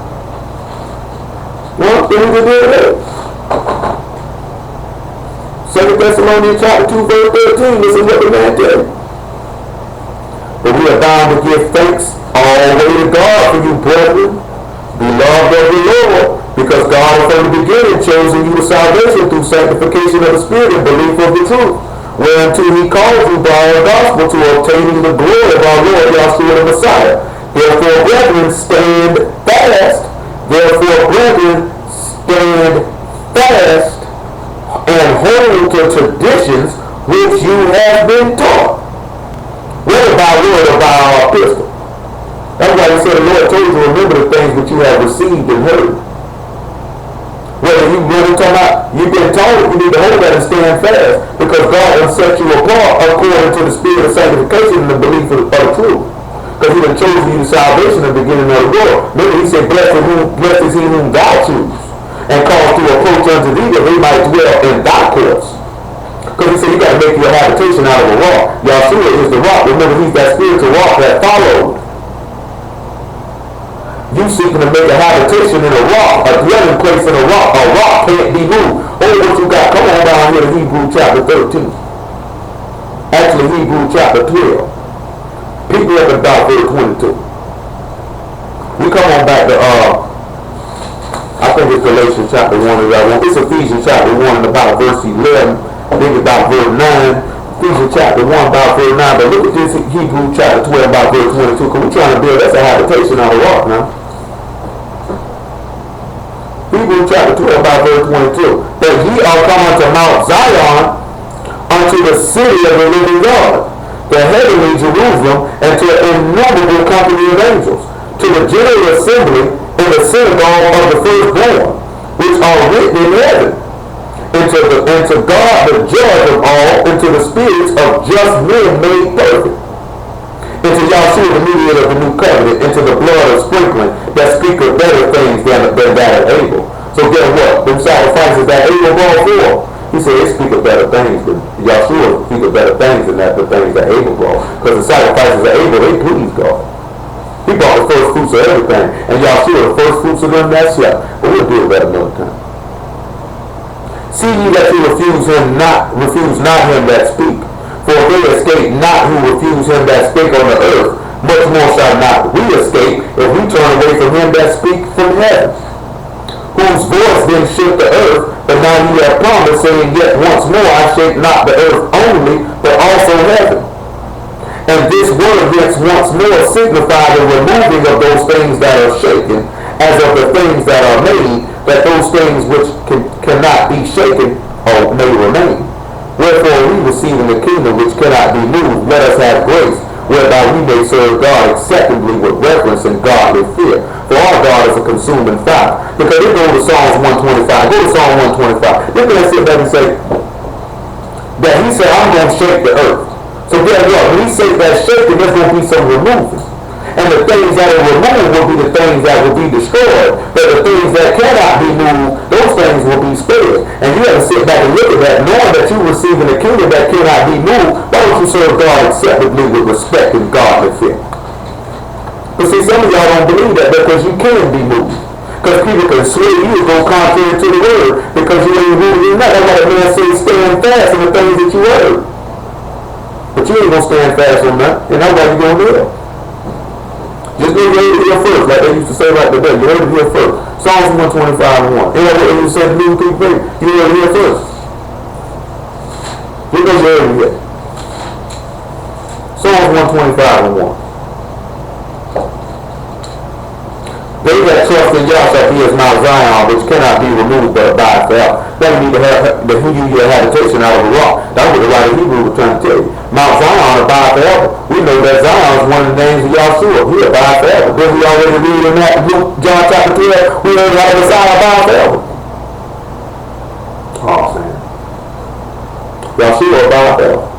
Well, then we just did it. 2 Thessalonians chapter 2 verse 13, this is what the man did. But we are bound to give thanks always to God for you, brethren, beloved of the Lord, because God has from the beginning chosen you to salvation through sanctification of the Spirit and belief of the truth, whereunto he called you by our gospel to obtaining the glory of our Lord Yahshua the Messiah. Therefore, brethren, stand fast. Therefore, brethren, stand fast and hold to traditions which you have been taught. Whether by word or by our epistle. That's why he said the Lord told you to remember the things which you have received and heard. Whether you really talking about, you've been told, you need to hold that and stand fast, because God has set you apart according to the spirit of sanctification and the belief of the truth. Because he done chosen you to salvation in the beginning of the world. Remember, he said, blessed is he whom thou choose, and cause to approach unto thee that they might dwell in thy courts. Because he said you got to make your habitation out of a rock. Yahshua is the rock. Remember, he's that spiritual rock that followed. You seeking to make a habitation in a rock, a dwelling place in a rock. A rock can't be moved. Oh, what you got? Come on down here to Hebrews chapter 13. Actually, Hebrews chapter 12. Pick up at about verse 22. We come on back to, I think it's Galatians chapter 1. It's Ephesians chapter 1 and about verse 11. I think about verse 9. Ephesians chapter 1 about verse 9. But look at this Hebrews chapter 12 about verse 22. Because we're trying to build us a habitation on the rock now. Hebrews chapter 12 about verse 22. That ye are come unto Mount Zion, unto the city of the living God, the heavenly Jerusalem, and to an innumerable company of angels, to the general assembly in the synagogue of the firstborn, which are written in heaven, and to God the judge of all, and to the spirits of just men made perfect, and to Yahshua the mediator of the new covenant, and to the blood of sprinkling that speaketh better things than that of Abel. So guess what? Them sacrifices that Abel brought forth, he said they speak of better things, but Yahshua speak of better things than the things that Abel brought. Because the sacrifices of Abel, they please God. He brought the first fruits of everything. And Yahshua, the first fruits of them, that's yeah. But we'll do it better another time. See ye that you refuse not him that speak. For they escape not who refuse him that speak on the earth. Much more shall not we escape if we turn away from him that speak from heaven. Whose voice then shook the earth, but now ye have promised, saying, yet once more I shake not the earth only, but also heaven. And this word hence once more signify the removing of those things that are shaken, as of the things that are made, that those things which cannot be shaken may remain. Wherefore we receiving the kingdom which cannot be moved, let us have grace, whereby we may serve God acceptably with reverence and godly fear. For our God is a consuming fire. Because they go to Psalms 125. Go to Psalm 125. They're going to sit there and say that he said, I'm going to shake the earth. So guess what? When he says that shaking, there's going to be some removing. And the things that are removed will be the things that will be destroyed. But the things that cannot be moved, those things will be spared. And you have to sit back and look at that, knowing that you're receiving a kingdom that cannot be moved. Why don't you serve God acceptably with respect and godly fear? But see, some of y'all don't believe that because you can be moved. Because people can swear you go contrary to the word because you ain't moving nothing. That's why the man says stand fast in the things that you heard. But you ain't going to stand fast on that. And that's why you're going to live. Just go read it here first, like they used to say right today. You heard it here first. Psalms 125 and 1. You know what you said, new people, you heard it here first. You know you heard it here. Psalms 125 and 1. They that trust in Yah shall be as Mount Zion, which cannot be removed but abide forever. That means that who you get a habitation out of a rock. That's what the writer of Hebrews was trying to tell you. Mount Zion abide forever. We know that Zion is one of the names of Yahshua. He abide forever. Didn't we already read in that Luke, John chapter 12? We heard that Messiah abide forever. Oh man. Yahshua abide forever.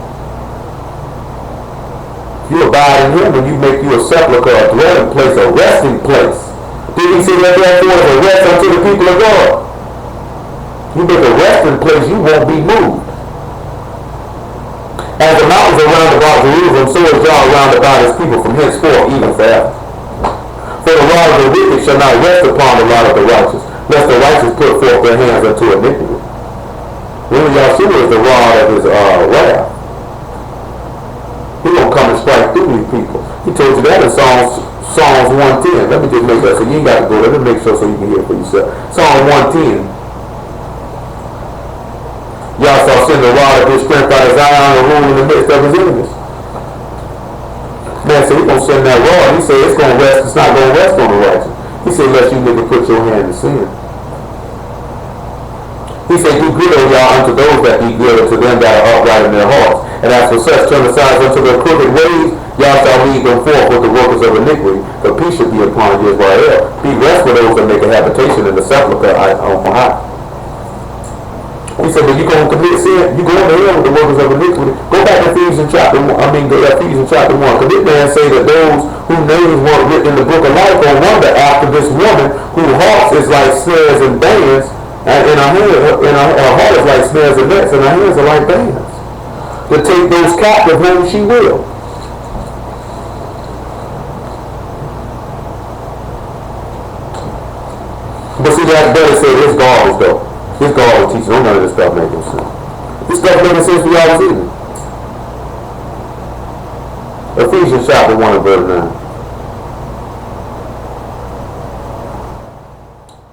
You abide in him when you make you a sepulchre, a dwelling place, a resting place. Did he say that therefore is a rest unto the people of God? You make a resting place, you won't be moved. As the mountains are round about Jerusalem, so is Yah round about his people from henceforth, even forever. For the rod of the wicked shall not rest upon the rod of the righteous, lest the righteous put forth their hands unto iniquity. Remember, Yahshua is the rod of his wrath. He gonna come and strike through these people. He told you that in Psalms 110. Let me just make that so you ain't got to go. Let me make sure so you can hear it for yourself. Psalm 110. Yah shall send the rod of his strength out of Zion and rule in the midst of his enemies. Man said, he gonna send that rod. He said it's gonna rest. It's not gonna rest on the righteous. He said, unless you nigga put your hand in sin. He said, do good, O Yah, unto those that be good, and to them that are upright in their hearts. And as for such, turn aside unto their crooked ways, Yah shall lead them forth with the workers of iniquity, for peace should be upon Israel. Be rest for those that make a habitation in the sepulchre on high. He said, but you going to commit sin? You going to hell with the workers of iniquity. Go back to Ephesians chapter 1. Ephesians chapter 1. Because this man say that those whose names weren't written in the book of life gonna wonder after this woman whose heart is like snares and bands, and her heart is like snares and nets, and her hands are like bands, to take those captive whom she will. But see, that better say this garbage though. This garbage teaching, none of this stuff making sense. This stuff making sense for y'all this evening. Ephesians chapter 1 and verse 9.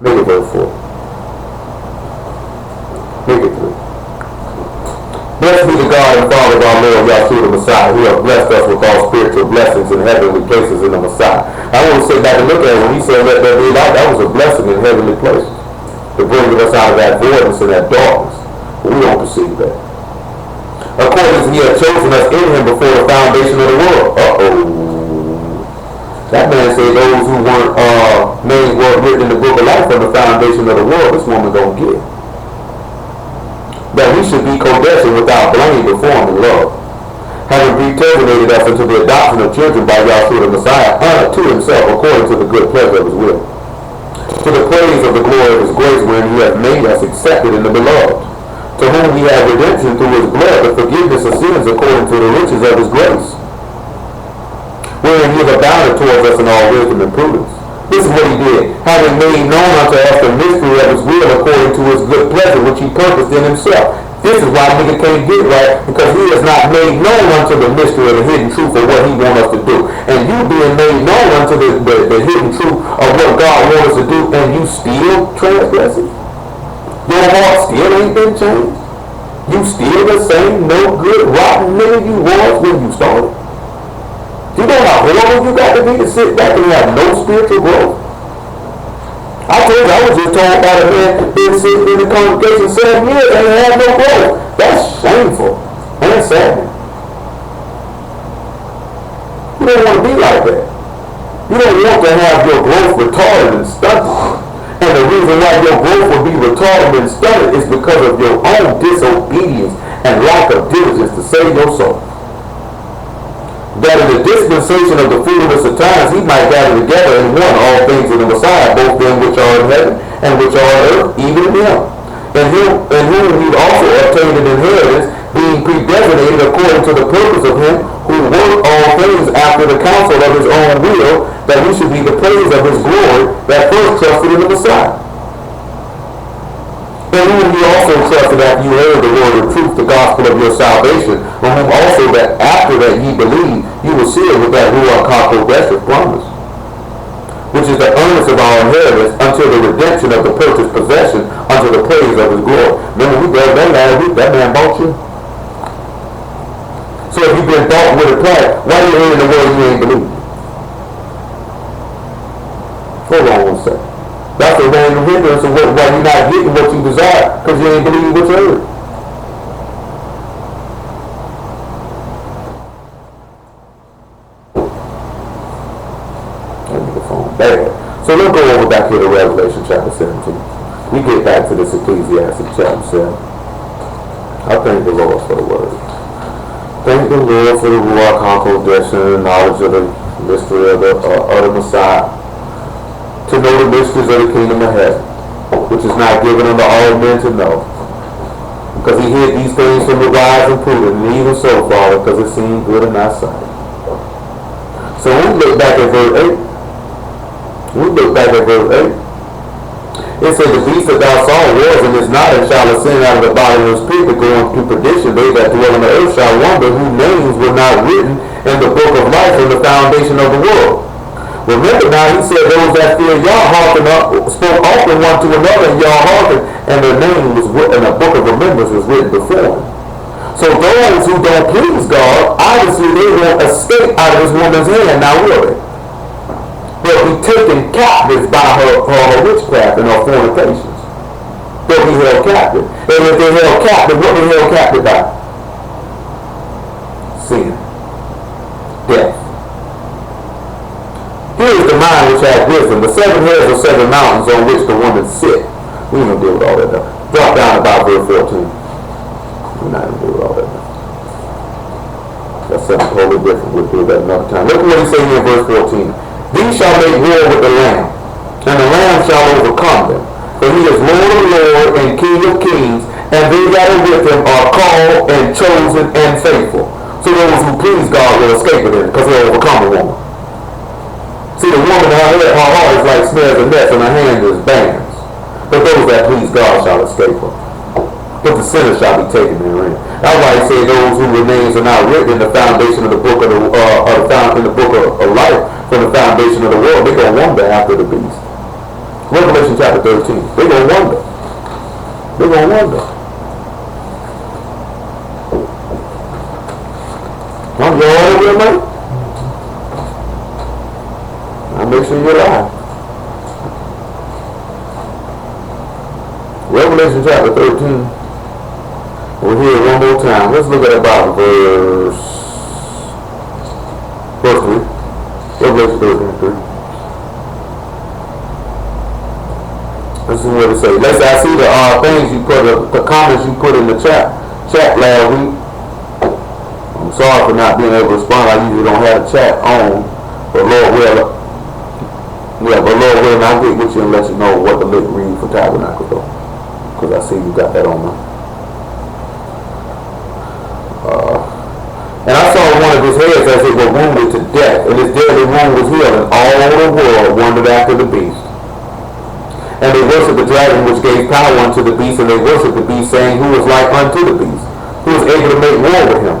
Make it verse 4. Make it 3. Blessed be the God and Father of our Lord Yahshua the Messiah, who have blessed us with all spiritual blessings in heavenly places in the Messiah. I want to sit back and look at it. When he said let there be light, that was a blessing in heavenly places, to bring us out of that voidness and that darkness. But we don't perceive that. According as he had chosen us in him before the foundation of the world. That man said those who weren't names weren't written in the book of life from the foundation of the world, this woman don't get. That we should be co-destined without blame before him in love, having predeterminated us into the adoption of children by Yahshua the Messiah unto himself according to the good pleasure of his will, to the praise of the glory of his grace, wherein he hath made us accepted in the beloved, to whom he hath redemption through his blood, the forgiveness of sins according to the riches of his grace, wherein he hath abounded towards us in all wisdom and prudence. This is what he did, having made known unto us the mystery of his will according to his good pleasure, which he purposed in himself. This is why nigga can't get right, because he has not made known unto the mystery of the hidden truth of what he wants us to do. And you being made known unto the hidden truth of what God wants us to do, and you still transgressing? Your heart still ain't been changed? You still the same no good, rotten nigga you was when you started? You know how horrible you got to be to sit back and have no spiritual growth? I told you, I was just told by a man been sitting in the congregation 7 years and ain't had no growth. That's shameful and saddening. You don't want to be like that. You don't want to have your growth retarded and stunted. And the reason why your growth will be retarded and stunted is because of your own disobedience and lack of diligence to save your soul. That in the dispensation of the fullness of times he might gather together in one all things in the Messiah, both them which are in heaven and which are on earth, even in him. In whom he also obtained an inheritance, being predestinated according to the purpose of him who worked all things after the counsel of his own will, that we should be the praise of his glory that first trusted in the Messiah. In whom he also trusted after you heard the word of truth, the gospel of your salvation, on whom also that after that ye believe, you were sealed with that Ruach HaKodesh promise, which is the earnest of our inheritance until the redemption of the purchased possession, unto the praise of his glory. Remember, we read that last week, that man bought you. So if you've been bought with a price, why you hearing the word you ain't believe? Hold on one second. That's the random hindrance of why you're not getting what you desire, because you ain't believe what you heard. Bad. So let's go over back here to Revelation chapter 17. We get back to this Ecclesiastes chapter 7. I thank the Lord for the word. Thank the Lord for the Ruach HaKodesh and the knowledge of the mystery of the Messiah. To know the mysteries of the kingdom of heaven, which is not given unto all men to know. Because he hid these things from the wise and prudent, and even so, Father, because it seemed good in thy sight. So when we look back at verse 8, it says, the beast that thou saw was and is not, and shall ascend out of the body of his people, going to perdition. They that dwell on the earth shall wonder, whose names were not written in the book of life from the foundation of the world. Remember now, he said those that fear Yah hearken up, spoke often one to another, and Yah hearkened, and their name was written, and a book of remembrance was written before him. So those who don't please God, obviously they won't escape out of this woman's hand, now will they? They'll be taken captives by her witchcraft and her fornications. They'll be held captive. And if they're held captive, what are they held captive by? Sin. Death. Here is the mind which has wisdom. The 7 hills are 7 mountains on which the woman sit. We ain't gonna deal with all that now. Drop down about verse 14. We're not gonna deal with all that now. That's something totally different. We'll do that another time. Look at what he says here in verse 14. These shall make war with the Lamb, and the Lamb shall overcome them. For he is Lord of lords and King of kings, and they that are with him are called and chosen and faithful. So those who please God will escape with him, because they'll overcome the woman. See, the woman, her heart is like snares and nets, and her hand is bands. But those that please God shall escape her. But the sinners shall be taken therein. That's why he said those whose names are not written in the foundation of the book of the in the book of life from the foundation of the world, they're gonna wonder after the beast. Revelation chapter 13. They're gonna wonder. They're gonna wonder. I'm going over there, man. I'll make sure you're alive. Revelation chapter 13. We'll hear it one more time. Let's look at about verse 3. Revelation 13:3. This is what it says. I see the things you put, the comments you put in the chat last week. I'm sorry for not being able to respond. I usually don't have a chat on, but Lord will. Yeah, but Lord will, I'll get with you and let you know what the link read for Tabernacle though, because I see you got that on there. And I saw one of his heads as it were wounded to death, and his deadly wound was healed, and all the world wondered after the beast. And they worshipped the dragon which gave power unto the beast, and they worshipped the beast, saying, Who is like unto the beast? Who is able to make war with him?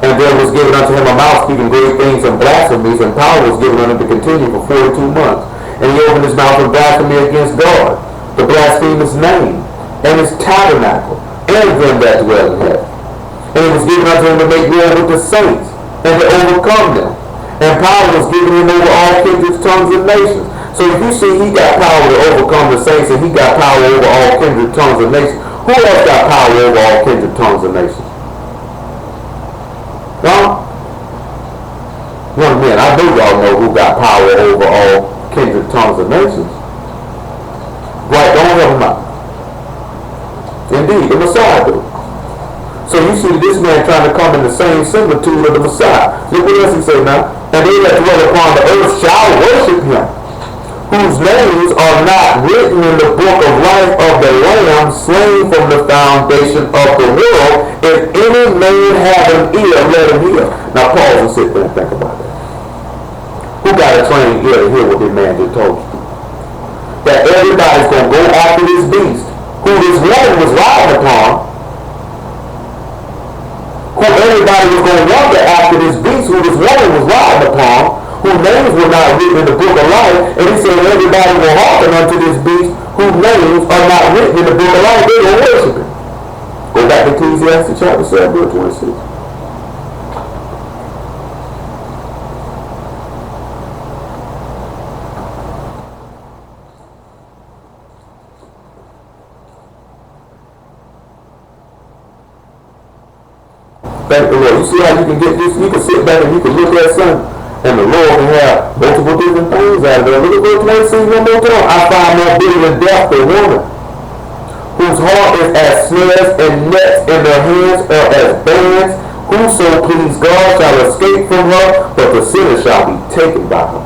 And there was given unto him a mouth speaking great things and blasphemies, and power was given unto him to continue for 42 months. And he opened his mouth in blasphemy against God, to blaspheme his name, and his tabernacle, and them that dwell in heaven. And it was given unto him to make war with the saints, and to overcome them. And power was given him over all kindreds, tongues, and nations. So if you see he got power to overcome the saints, and he got power over all kindred, tongues, and nations, who else got power over all kindred, tongues, and nations? Huh? Young men, I know y'all know who got power over all kindred, tongues, and nations. Right, don't help him out. Indeed, the Messiah do. So you see this man trying to come in the same similitude of the Messiah. Look what else he say now. And they that dwell upon the earth shall worship him, whose names are not written in the book of life of the Lamb slain from the foundation of the world. If any man have an ear, let him hear. Now pause and sit there and think about that. Who got a trained ear to hear what this man just told you? That everybody's going to go after this beast, who this woman was riding upon, who everybody was going to wonder after this beast, who this woman was riding upon, whose names were not written in the book of life. And he said everybody will hearken unto this beast, whose names are not written in the book of life. They will worship him. Go back to Ecclesiastes chapter 7, verse 26. Thank the Lord. You see how you can get this? You can sit back and you can look at something, and the Lord can have multiple different things out of it. Look at verse 26 one more time. I find more bitter than death the woman, whose heart is as snares and nets, and their hands are as bands. Whoso please God shall escape from her, but the sinner shall be taken by her.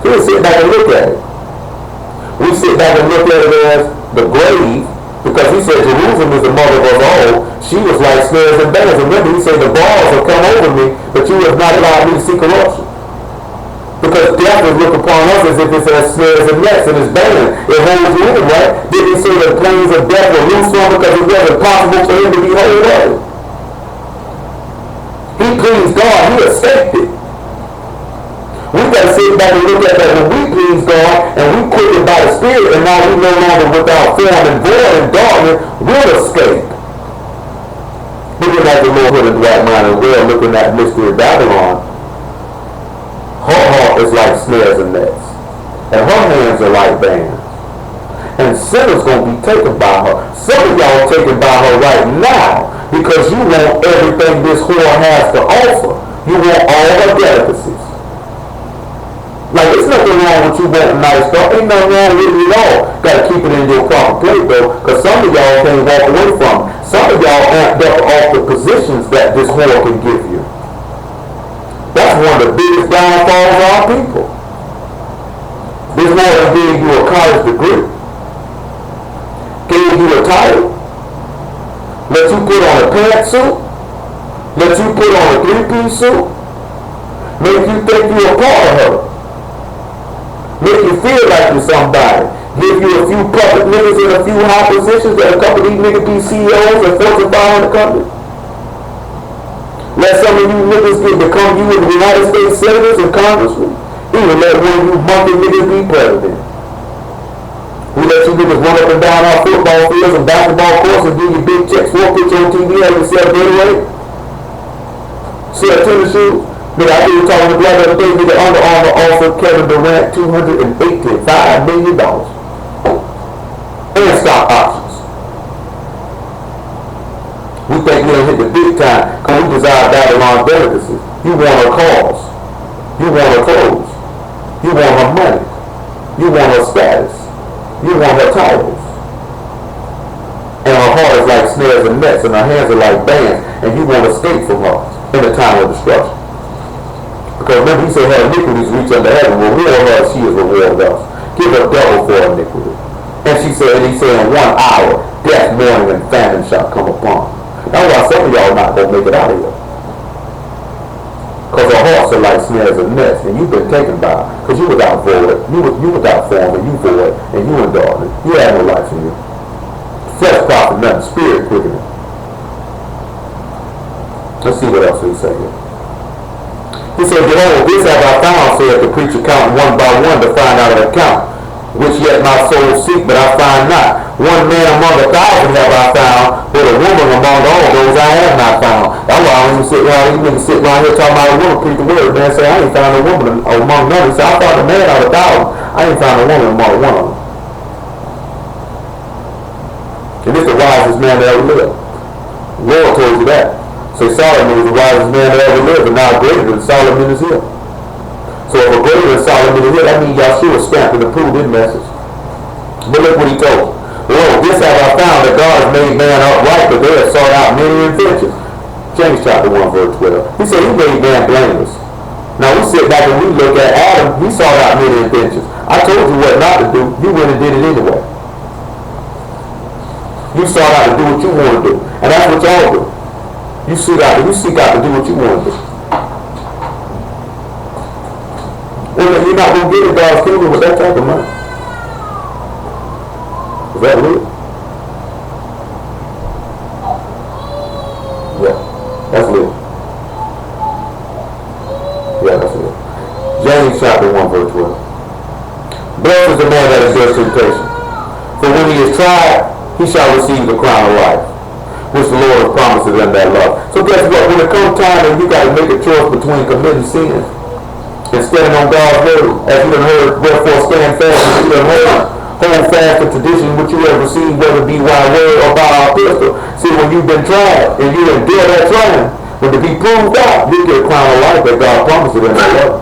So we sit back and look at it. We sit back and look at it as the grave, because he said Jerusalem is the mother of us all. She was like snares and bands. Remember, he said the bars have come over me, but you have not allowed me to see corruption. Because death will look upon us as if it's as snares and nets and it's bands. It holds you in, right? Didn't he say the plains of death were loose on because it wasn't possible for him to be hold of it? He pleased God. He escaped it. We got to sit back and look at that when we please God and we quickened by the Spirit, and now we no longer without form and void and darkness will escape. Looking at the Lord with a right mind and well, looking at mystery of Babylon, her heart is like snares and nets, and her hands are like bands. And sinners going to be taken by her. Some of y'all are taken by her right now because you want everything this whore has to offer. You want all her delicacies. Like, there's nothing wrong with you wanting nice stuff. Ain't nothing wrong with it at all. Gotta keep it in your proper plate, though, because some of y'all can't walk away from it. Some of y'all amped up off the positions that this world can give you. That's one of the biggest downfalls of our people. This world gave you a college degree, gave you a title, let you put on a pantsuit, let you put on a three-piece suit, make you think you're a part of her, make you feel like you're somebody, give you a few public niggas in a few high positions that a couple of these niggas be CEOs and Fortune 500 companies. Let some of you niggas become you in the United States senators and congressmen. Even let one of you monkey niggas be president. We let you niggas run up and down our football fields and basketball courts and give you big checks for a picture on TV and you sell Gatorade. Sell tennis shoes. Nigga, I was talking to Black the other day, nigga, Under Armour offered Kevin Durant $285 million. And stock options. We think we done hit the big time because we desire Babylon's delicacy. You want her cars. You want her clothes. You want her money. You want her status. You want her titles. And her heart is like snares and nets and her hands are like bands and you want to escape from her in the time of destruction. Because remember he said her iniquities reach unto heaven. Reward her, she is rewarded us. Give her double for her iniquity. And he said in 1 hour, death, mourning, and famine shall come upon. That's why some of y'all not going to make it out of here. Because our hearts are like snares and nets, and you've been taken by, because you without void, you without form, and you void, and you in darkness. You have no life in you. Flesh profit nothing, spirit quickening. Let's see what else he say here. He said, behold, this have I found, saith the preacher, counting one by one to find out an account, which yet my soul seek, but I find not. One man among 1,000 have I found, but a woman among all those I have not found. That's why I don't even sit around, you niggas sit around here talking about a woman, preach the word, man, say, I ain't found a woman among none. He said, I found a man out of 1,000. I ain't found a woman among one of them. And this is the wisest man that ever lived. The Lord told you that. Say Solomon was the wisest man that ever lived, and now greater than Solomon is here. So if a greater than Solomon is here, that means Yahshua stamped and approved his message. But look what he told. Lord, this have I found, that God has made man upright, but they have sought out many inventions. James chapter 1 verse 12. He said he made man blameless. Now we sit back and we look at Adam, he sought out many inventions. I told you what not to do, you went and did it anyway. You sought out to do what you want to do. And that's what y'all do. You seek out to do what you want to do. And you're not going to get in God's kingdom with that type of money. Is that real? Yeah, that's real. Yeah, that's real. James chapter 1 verse 12. Blessed is the man that endures temptation. For when he is tried, he shall receive the crown of life, which the Lord has promised to them that love. So guess what? When it comes time and you got to make a choice between committing sin and standing on God's word, as you have heard, wherefore stand fast, as you have heard, hold fast the tradition which you have received, whether it be by word or by our pistol. See, when you've been tried and you endure that trial, when to be proved out, you get a crown of life that God promised to them that love.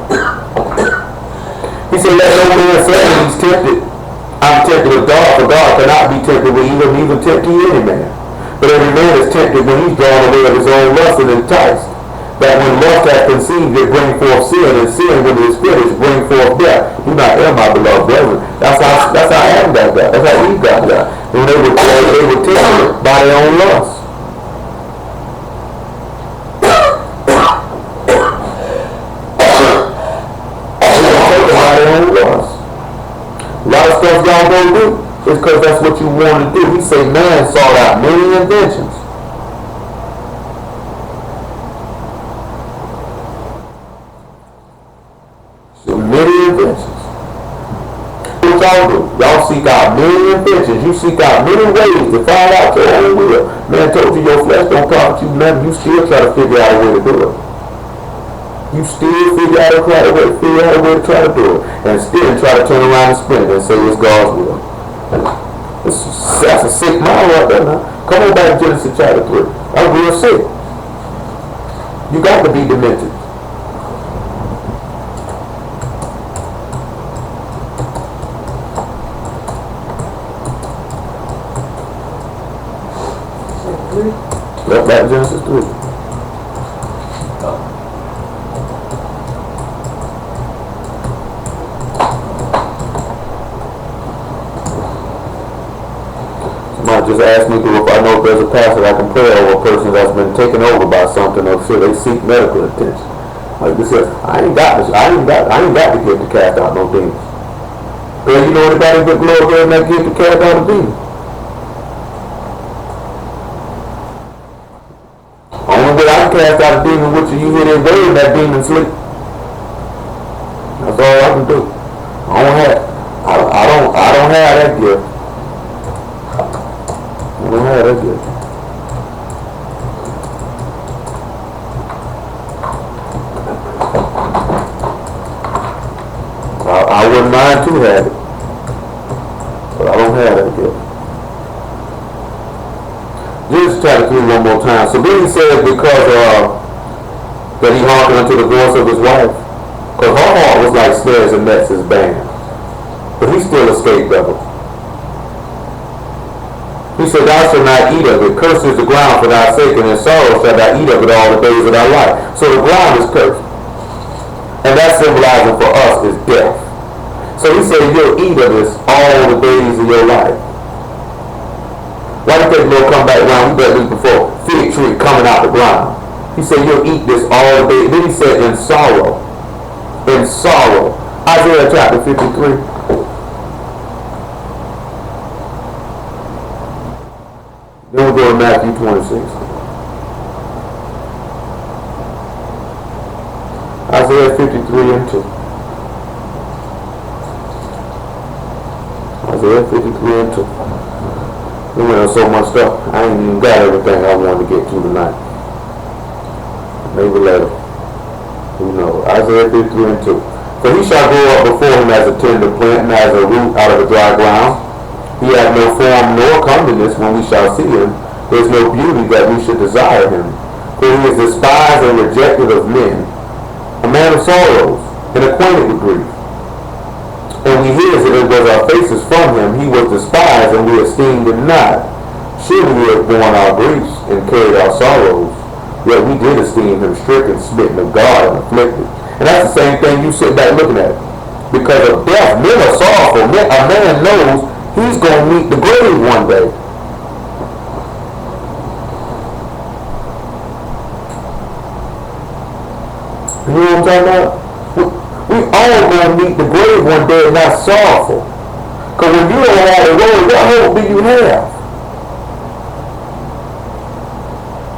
He said, let no man say he's tempted. I'm tempted of God, for God cannot be tempted with evil, neither tempt he any man. But every man is tempted when he's drawn away of his own lust and enticed. That when lust hath conceived, it bring forth sin, and sin, when it is finished, bring forth death. Do not err, my beloved brethren. That's how Adam got that. That's how Eve got that. When they were tempted by their own lust. By their own lust. A lot of stuff y'all gonna do is because that's what you want to do. He say man sought out many inventions. So many inventions. What y'all do? Y'all seek out many inventions. You seek out many ways to find out your own will. Man told you your flesh don't profit you nothing. You still try to figure out a way to do it. You still figure out a way to try to do it. And still try to turn around and spin it and say it's God's will. That's a sick mind right there now. Come on back to Genesis chapter 3. That's real sick. You got to be demented. 3. Yep, back to Genesis 3. Somebody just asked me if I know if there's a pastor I can pray over a person that's been taken over by something, or should they seek medical attention. Like this says, I ain't got the gift to cast out no demons. Girl, you know anybody but Lord gave that gift to cast out a demon? Only way I can cast out a demon with you hear that word, that demon sleep. That's all I can do. I don't have that gift. I don't have that gift. I wouldn't mind to have it, but I don't have that gift. Genesis chapter 3 one more time. So then he says because that he hearkened unto the voice of his wife, because her heart was like snares and nets his band, but he still escaped of it. He said, thou shalt not eat of it. Cursed is the ground for thy sake, and in sorrow shalt thou eat of it all the days of thy life. So the ground is cursed. And that symbolizing for us is death. So he said, you'll eat of this all the days of your life. Why do you think Lord come back around? We read this before. Fig tree coming out the ground. He said, you'll eat this all the days. Then he said, in sorrow. In sorrow. Isaiah chapter 53. Then we'll go to Matthew 26. Isaiah 53 and 2. Isaiah 53 and 2. We went on so much stuff. I ain't even got everything I wanted to get to tonight. Maybe later. Who knows? Isaiah 53 and 2. For he shall grow up before him as a tender plant and as a root out of the dry ground. He hath no form nor comeliness when we shall see him. There is no beauty that we should desire him. For he is despised and rejected of men, a man of sorrows, and acquainted with grief. And we hear that it was our faces from him. He was despised, and we esteemed him not. Surely we have borne our griefs and carried our sorrows. Yet we did esteem him stricken, smitten of God, and afflicted. And that's the same thing you sit back looking at. Because of death, men are sorrowful. A man knows he's going to meet the grave one day. You know what I'm talking about? We all going to meet the grave one day and not sorrowful. Because when you don't have a road, what hope do you have?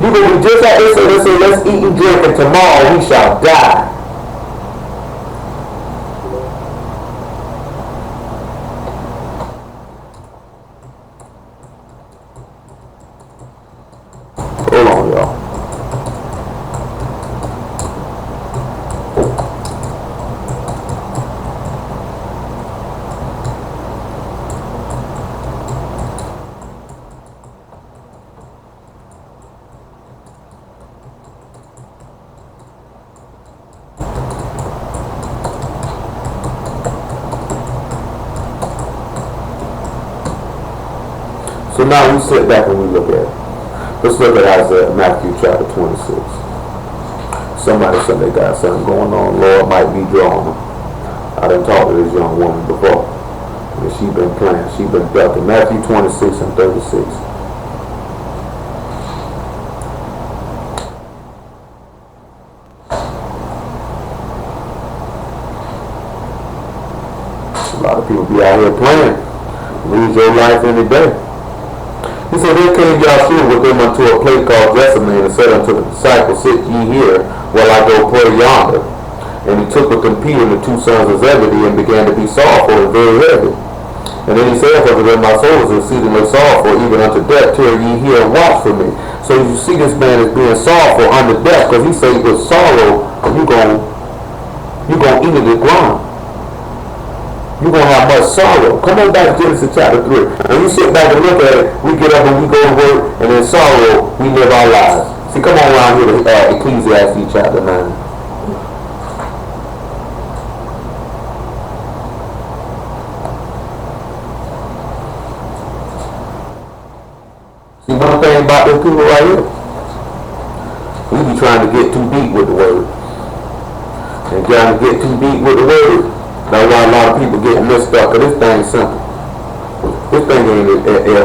You going to be just like they say, let's eat and drink and tomorrow we shall die. Hold on, y'all. So now we sit back and we look at it. Let's look at Isaiah, Matthew chapter 26. Somebody said they got something going on. Lord might be drawing them. I done talked to this young woman before. And she been playing. She been ducking. Matthew 26 and 36. A lot of people be out here playing. Lose your life any day. He said, then came Yahshua with them unto a place called Gethsemane, and said unto the disciples, sit ye here, while I go pray yonder. And he took with him Peter and the two sons of Zebedee, and began to be sorrowful and very heavy. And then he said unto them, my soul is exceedingly sorrowful, even unto death. Tarry ye here and watch for me. So you see this man is being sorrowful unto death, because he said with sorrow, you're going to eat of the ground. You're going to have much sorrow. Come on back to Genesis chapter 3. And you sit back and look at it, we get up and we go to work, and in sorrow, we live our lives. See, come on around here to Ecclesiastes chapter 9. See, one one thing about them people right here. We be trying to get too deep with the word. And trying to get too deep with the word, that's why a lot of people get messed up, because this thing's simple. This thing ain't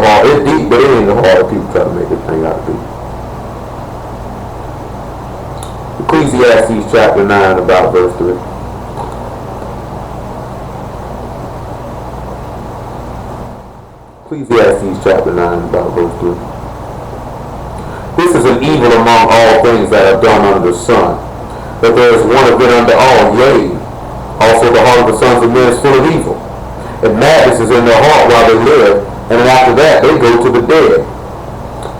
hard. It's deep, but it ain't hard. People try to make this thing out of deep. Ecclesiastes chapter 9, about verse 3. Ecclesiastes chapter 9, about verse 3. This is an evil among all things that are done under the sun, that there is one of it under all, yea, also the heart of the sons of men is full of evil. And madness is in their heart while they live, and then after that they go to the dead.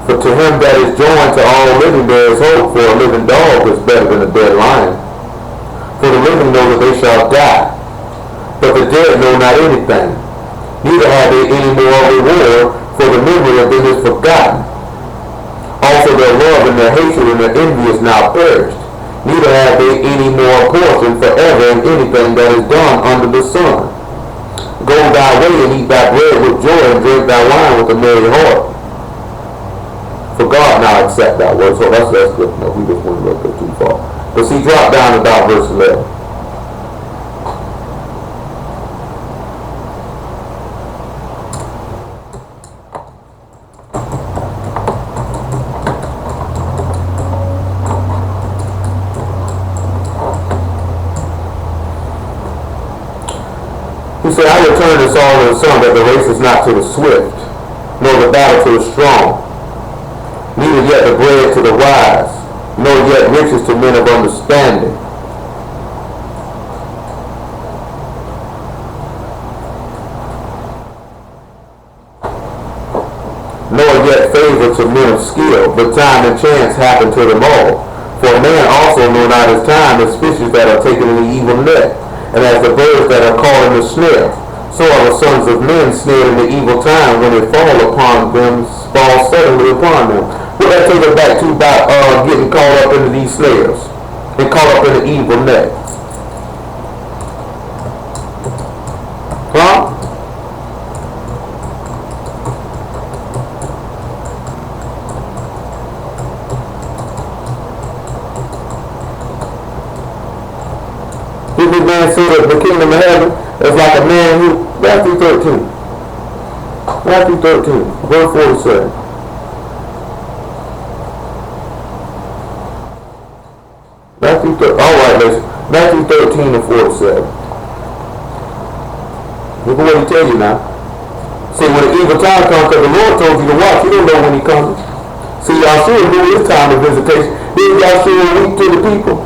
For to him that is joined to all living there is hope, for a living dog is better than a dead lion. For the living know that they shall die, but the dead know not anything, neither have they any more reward, for the memory of them is forgotten. Also their love and their hatred and their envy is now perished, neither have they any more portion forever in anything that is done under the sun. Go thy way and eat thy bread with joy, and drink thy wine with a merry heart. For God now accept thy word. So that's good. No, we just went a little bit too far. But see, drop down to about verse 11. He said, I return this all to the sun, that the race is not to the swift, nor the battle to the strong, neither yet the bread to the wise, nor yet riches to men of understanding. Nor yet favor to men of skill, but time and chance happen to them all. For a man also know not his time, as fishes that are taken in the evil net, and as the birds that are caught in the snare. So are the sons of men snared in the evil time, when they fall upon them, fall suddenly upon them. What that take us back to about getting caught up into these snares and caught up in the evil net? Huh? This man said that the kingdom of heaven is like a man who, Matthew 13, verse 47. Matthew 13 and 47. Look at what he tells you now. See, when the evil time comes, because the Lord told you to watch, you don't know when he comes. See, Yahshua knew his time of visitation. Then Yahshua weak to the people.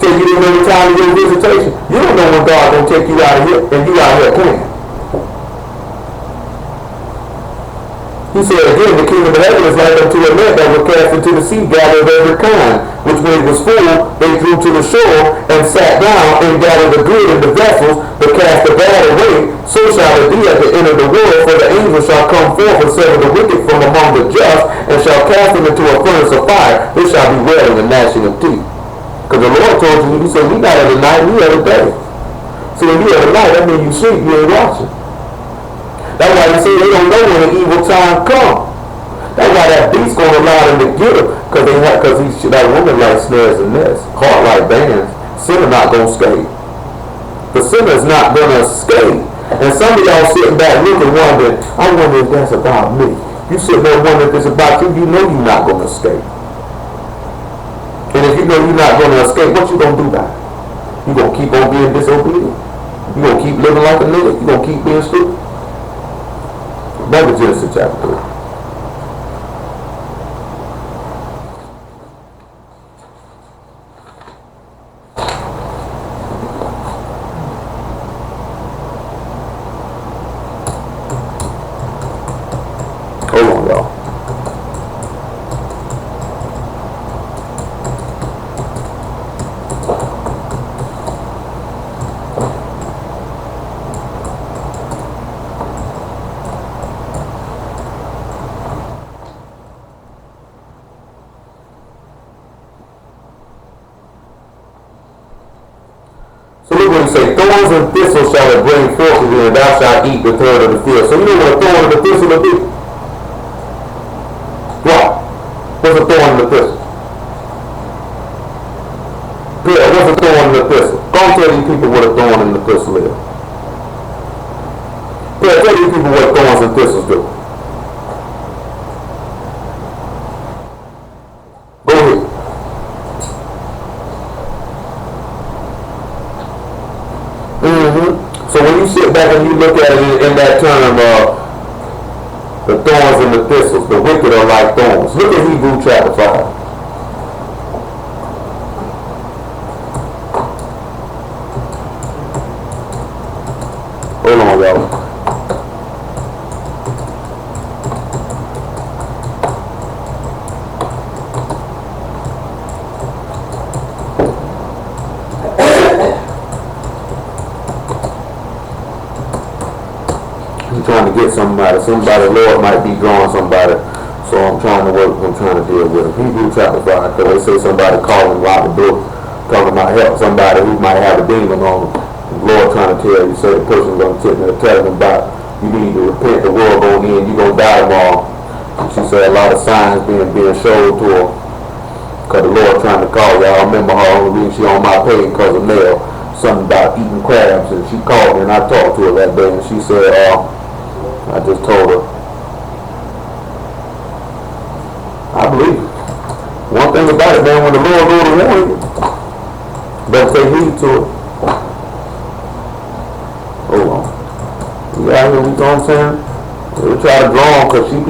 Till you didn't know the time of your visitation. You don't know when God gonna take you out of here, and you out here playing. He said again, the kingdom of heaven is like unto a net that was cast into the sea, gathered of every kind, which when it was full, they drew to the shore, and sat down, and gathered the good in the vessels, but cast the bad away. So shall it be at the end of the world, for the angel shall come forth and sever the wicked from among the just, and shall cast them into a furnace of fire. There shall be wailing and gnashing of teeth. Because the Lord told you, he said, we not every night, we every day. See, when you every night, that means you sleep, you ain't watching. That's why you see they don't know when the evil time comes. That's why that beast gonna allow them to get him, because that woman like snares and nets, heart like bands. Sinner not gonna escape. The sinner's not gonna escape. And some of y'all sitting back looking, wondering, I wonder if that's about me. You sitting there wondering if it's about you. You know you're not gonna escape. And if you know you're not gonna escape, what you gonna do about it? You gonna keep on being disobedient? You gonna keep living like a nigga? You gonna keep being stupid? Back to Genesis chapter 3. Hold on, y'all. say, thorns and thistles shall it bring forth to thee, and thou shalt eat the third of the field. So you know what a thorn and a thistle will be? What? What's a thorn and a thistle? Yeah, what's a thorn and a thistle? Go and tell these people what a thorn and a thistle is. Yeah, tell these people what thorns and thistles do. Go ahead. So when you sit back and you look at it in that term of the thorns and the thistles, the wicked are like thorns. Look at Hebrews chapter 5. Hold on, y'all. I'm trying to get somebody, Lord might be drawing somebody, so I'm trying to deal with it. Hebrews chapter 5, because they say somebody calling Robert Brooks, talking about help somebody who might have a demon on them. The Lord trying to tell you, say the person's going to sit there telling them about, you need to repent, the world going in, you're going to die tomorrow. And she said a lot of signs being showed to her, because the Lord trying to call y'all. I remember her on the week, she on my page because of Nell, something about eating crabs, and she called me and I talked to her that day, and she said, I just told her, I believe it. One thing about it, man, when the Lord goes to warn you, better take heed to it. Hold on. We out here, you know what I'm saying? We try to draw on, because she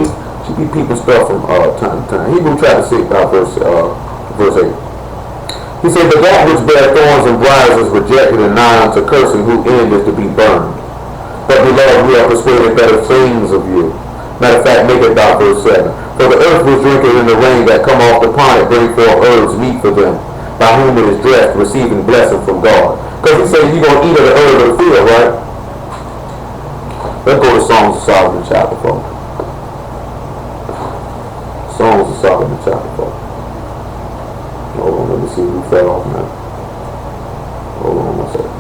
be peeping stuff from time to time. Hebrews chapter 6, verse 8. He said, but that which bear thorns and briars is rejected and nigh unto cursing, whose end is to be burned. But beloved, we are persuaded better things of you. Matter of fact, make it about verse 7. For the earth will drink it in the rain that come off upon it, bring forth herbs meet for them, by whom it is dressed, receiving blessing from God. Because he said you're going to eat of the herb of the field, right? Let's go to Songs of Solomon chapter 4. Songs of Solomon chapter 4. Hold on, let me see who fell off now. Hold on one second.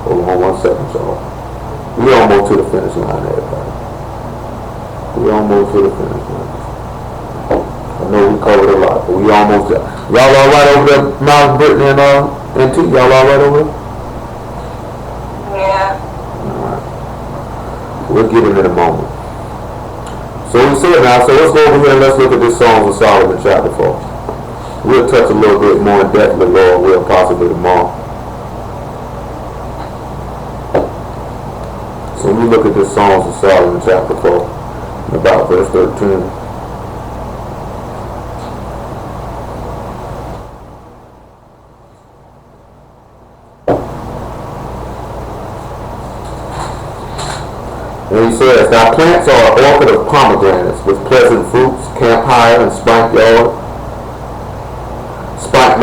Hold on 1 second, y'all. We almost to the finish line, everybody. We almost to the finish line. I know we covered a lot, but we almost there. Y'all all right over there, Miles, Brittany, and T? Y'all all right over there? Yeah. All right. We'll get it in a moment. So we see it now. So let's go over here and let's look at this Songs of Solomon chapter 4. We'll touch a little bit more in depth with Lord will possibly tomorrow. So when we look at this Songs of Solomon chapter 4, about verse 13. And he says, thy plants are an orchard of pomegranates, with pleasant fruits, camphire and spikenard,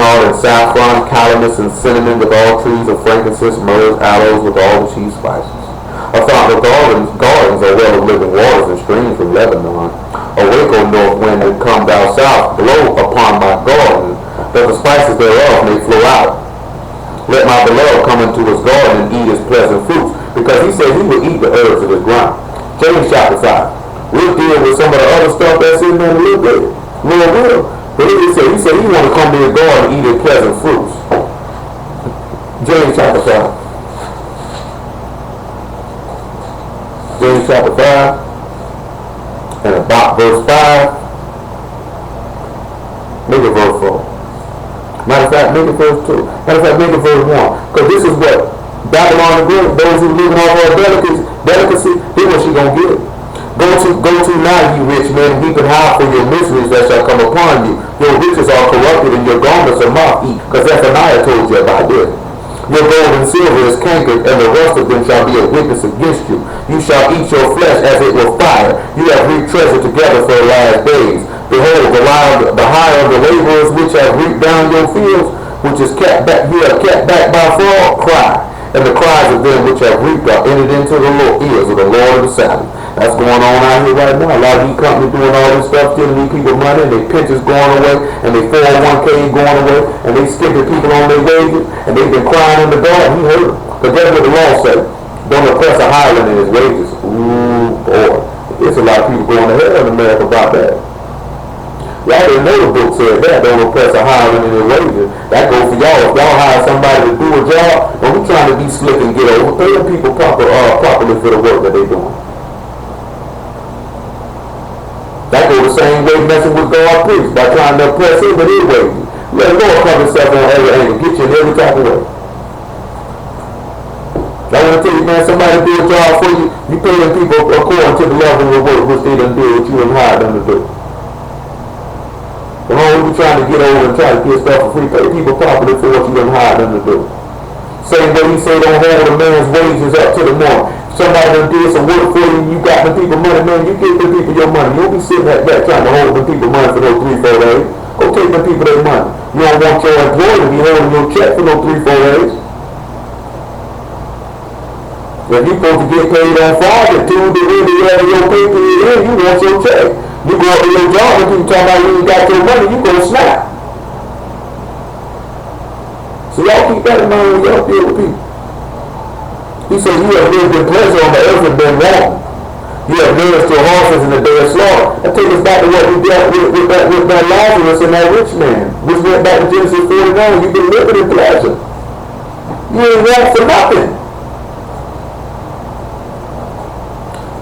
and saffron, calamus and cinnamon, with all trees of frankincense, myrrh, aloes, with all the chief spices. A fountain of gardens are well of living waters and streams from Lebanon. Awake, O north wind, and come thou south, blow upon my garden, that the spices thereof may flow out. Let my beloved come into his garden and eat his pleasant fruits, because he said he will eat the herbs of his ground. James chapter 5. We'll deal with some of the other stuff that's in there in a little bit. Lord will. But he said he want to come to his garden and eat his pleasant fruits. James chapter 5. James chapter 5 and about verse 5. Make it verse 4. Matter of fact, make it verse 2. Matter of fact, make it verse 1. Because this is what Babylon the Great, those who live off our delicacy, here's what she gonna get. Go to now, you rich men, heap and hide for your miseries that shall come upon you. Your riches are corrupted and your garments are moth-eaten. Because Zephaniah told you about this. Your gold and silver is cankered, and the rust of them shall be a witness against you. You shall eat your flesh as it were fire. You have reaped treasure together for the last days. Behold, the hire of the laborers which have reaped down your fields, which is kept back, you have kept back by fraud, cry. And the cries of them which have reaped are entered into the ears of the Lord of the Sabbath. That's going on out here right now. A lot of these companies doing all this stuff, stealing these people money, and their pensions going away, and their 401k going away, and they skipping people on their wages, and they've been crying in the dark. He heard them. Because that's what the law says. Don't oppress a hireling in his wages. Ooh, boy. There's a lot of people going to hell in America about that. Y'all didn't know the book said that. Don't oppress a hireling in his wages. That goes for y'all. If y'all hire somebody to do a job, don't be trying to be slick and get over. Pay them people properly for the work that they're doing. That goes the same way messing with God's priests by trying to oppress him with his wages. Let the Lord cover himself on every angle, get you in every type of way. I want to tell you, man, somebody do a job for you, you pay them people according to the level of work which they done do, what you done hired them to do. The whole we trying to get over and try to get stuff for free, pay people properly for what you done hired them to do. Same way he say don't hold a man's wages up to the morning. Somebody done did some work for you, you got the people money, man, you give the people your money. You don't be sitting at that trying to hold the people money for those 3-4 days. Go take the people their money. You don't want your employee to be holding your check for those 3-4 days. If you supposed to get paid on Friday, Tuesday, Wednesday, whatever your pay period is, you want your check. You go up to your job and people talking about you ain't got your money, you gonna snap. So y'all keep that in mind when y'all deal with people. He said, you have lived in pleasure on the earth and been wrong. You have nourished your horses in the day of slaughter. That takes us back to what we dealt with that Lazarus and that rich man. Which went back to Genesis 49. You've been living in pleasure. You ain't want for nothing.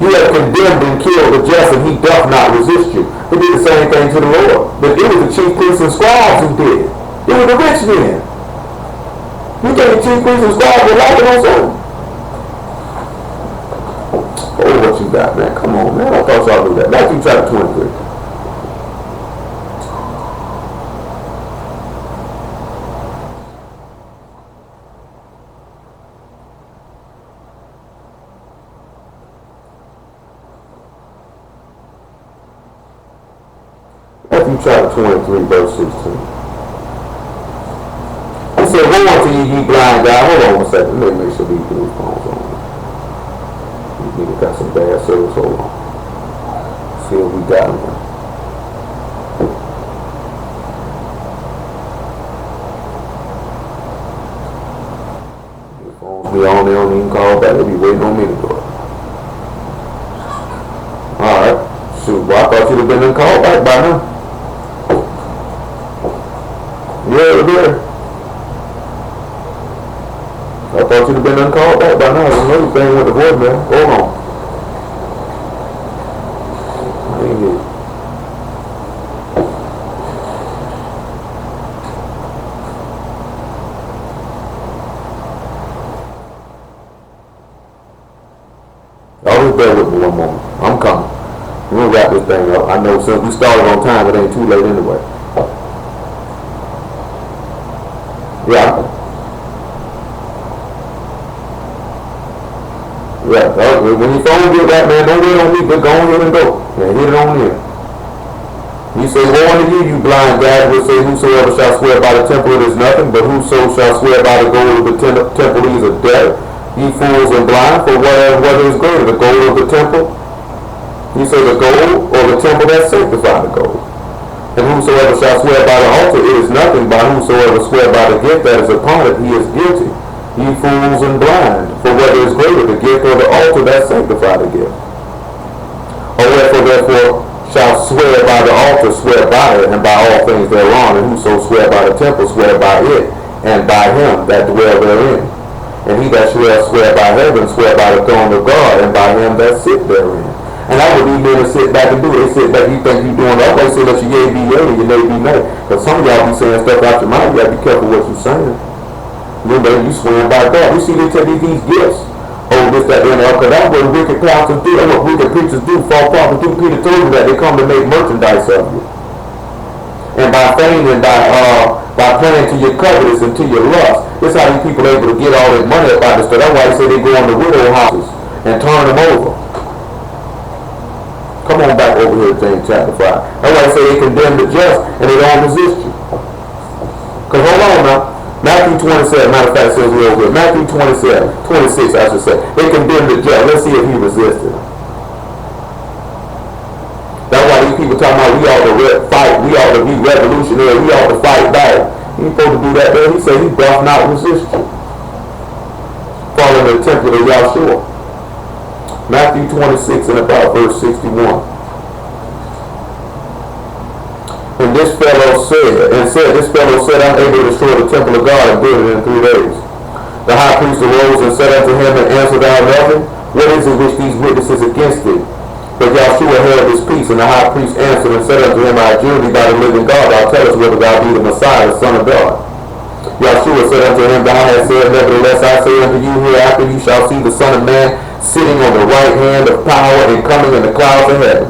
You have condemned and killed the just, and he doth not resist you. He did the same thing to the Lord. But it was the chief priests and scribes who did it. It was the rich men. You think the chief priests and scribes were like it on something? Oh, what you got, man? Come on, man. I thought y'all knew that. Matthew chapter 23. Matthew chapter 23, verse 16. He said, woe unto you, ye blind guys. Hold on a second. Let me make sure these dudes' phones on. These niggas got some bad service. Hold on. See what we got them. These phones be on, they don't even call back. They be waiting on me to do it. Alright. Shoot, well, I thought you'd have been in call back by now. Yeah, there. I thought you'd have been uncalled back by now. I don't know you thing with the voicemail. Hold on. I ain't here. Y'all just bear with me one moment. I'm coming. We're gonna wrap this thing up. I know since we started on time, it ain't too late anyway. Yeah. Yeah. When your phone get that, man, don't wait on me, but go ahead and go. Yeah, hit it on there. You say, woe unto you, you blind guys, will say, whosoever shall swear by the temple, it is nothing, but whoso shall swear by the gold of the temple, he is a debt. Ye fools and blind, for whether is greater, the gold of the temple? You say the gold or the temple that sanctified the gold. And whosoever shall swear by the altar, it is nothing, but whosoever swear by the gift that is upon it, he is guilty. Ye fools and blind, for whether is greater, the gift or the altar that sanctify the gift? Or wherefore therefore shall swear by the altar, swear by it, and by all things thereon, and whoso swear by the temple, swear by it, and by him that dwell therein. And he that shall swear by heaven, swear by the throne of God, and by him that sit therein. And I would need men to sit back and do it. They sit back, you think you doing that way, so that your yea be yea and your nay be nay. Because some of y'all be saying stuff out your mind, you gotta be careful what you're saying. You swearing by God. You see, they tell you these gifts. Oh, this, that, and that. Because that's what wicked pastors do. That's what wicked preachers do. False prophets do. Peter told you that. They come to make merchandise of you. And by fame and by playing to your covetous and to your lust. This is how these people are able to get all this money up out of this stuff. That's why they say they go on the widow houses and turn them over. Come on back over here to James chapter 5. That's why they say they condemn the just and they don't resist you. Because hold on now. Matthew 27, matter of fact, says real good. Matthew 26, I should say. They condemn the just. Let's see if he resisted. talking about we ought to fight, we ought to be revolutionary, we ought to fight back. He ain't supposed to do that there. He said he doth not resist you. Following the template of Yahshua. Matthew 26 and about verse 61. And this fellow said, I'm able to destroy the temple of God and build it in 3 days. The high priest arose and said unto him and answered thou nothing? What is it which these witnesses against thee? But Yahshua held his peace, and the high priest answered and said unto him, I adjure thee by the living God, thou tell us whether thou be the Messiah, the Son of God. Yahshua said unto him, Thou hast said, nevertheless I say unto you, hereafter you shall see the Son of Man sitting on the right hand of power and coming in the clouds of heaven.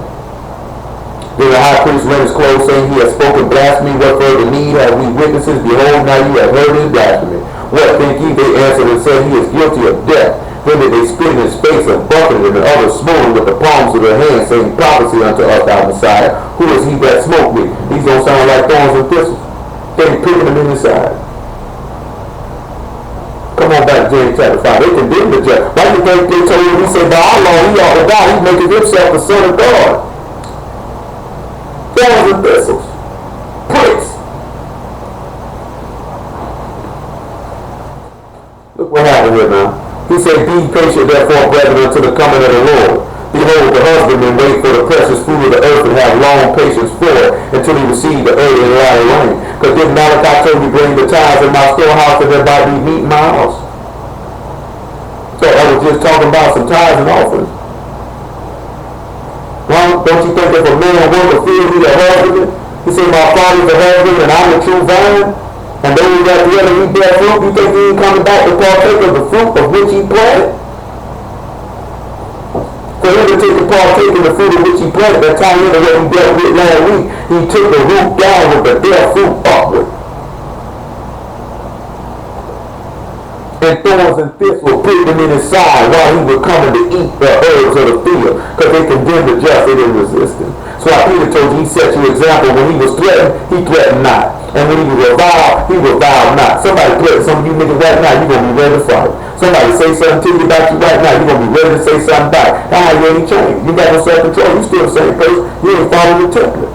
Then the high priest rent his clothes, saying, He has spoken blasphemy. What further need have we witnesses? Behold, now you have heard his blasphemy. What think ye? They answered and said, He is guilty of death. Then did they spit in his face and buffeted him, and others smote him with the palms of their hands, saying, Prophecy unto us, thou Messiah. Who is he that smote me? These don't sound like thorns and thistles. They pricking him in his side. Come on back to James chapter 5. They condemned the judge. Why do you think they told him? He said, by our law, he ought to die. He's making himself the Son of God. Thorns and thistles. Pricks. Look what happened here now. He said, Be patient, therefore, brethren, unto the coming of the Lord. Behold, the husbandman wait for the precious food of the earth and have long patience for it until he receive the early and latter rain. Because did Malachi told you, bring the tithes in my storehouse that there might be meat in my house? So I was just talking about some tithes and offerings. Well, don't you think if a man work a field, he a husbandman? He said, my father's a husband and I'm the true vine. And those that together eat their fruit, you think he ain't coming back to partake of the fruit of which he planted? For him to take the partake of the fruit of which he planted, that time into what he dealt with last week, he took the root downward, but their fruit upward. And thorns and thistles pricked him in his side while he was coming to eat the herbs of the field, because they condemned the just, they didn't resist him. So like Peter told you, he set you an example. When he was threatened, he threatened not. And when he was reviled, he reviled not. Somebody threatened some of you niggas right now, you're going to be ready to fight. Somebody say something to you about you right now, you're going to be ready to say something back. That's how you ain't changed. You got no self-control. You still the same person. You ain't following the template.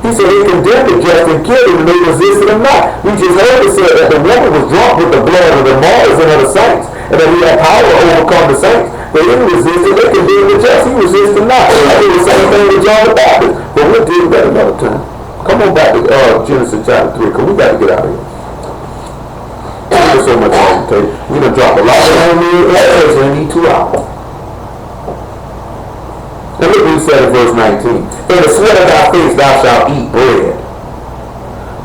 He said he condemned the just and killed him, and they resisted him not. We just heard it said that the woman was drunk with the blood of the martyrs and of the saints, and that he had power to overcome the saints. They didn't resist it, they condemned the just. He resisted not. I did the same thing with John the Baptist. But we'll deal with that another time. Come on back to Genesis chapter 3, because we got to get out of here. There's so much time to take. We're going to drop a lot of minutes, and need 2 hours. And look what he said in verse 19. In the sweat of thy face thou shalt eat bread,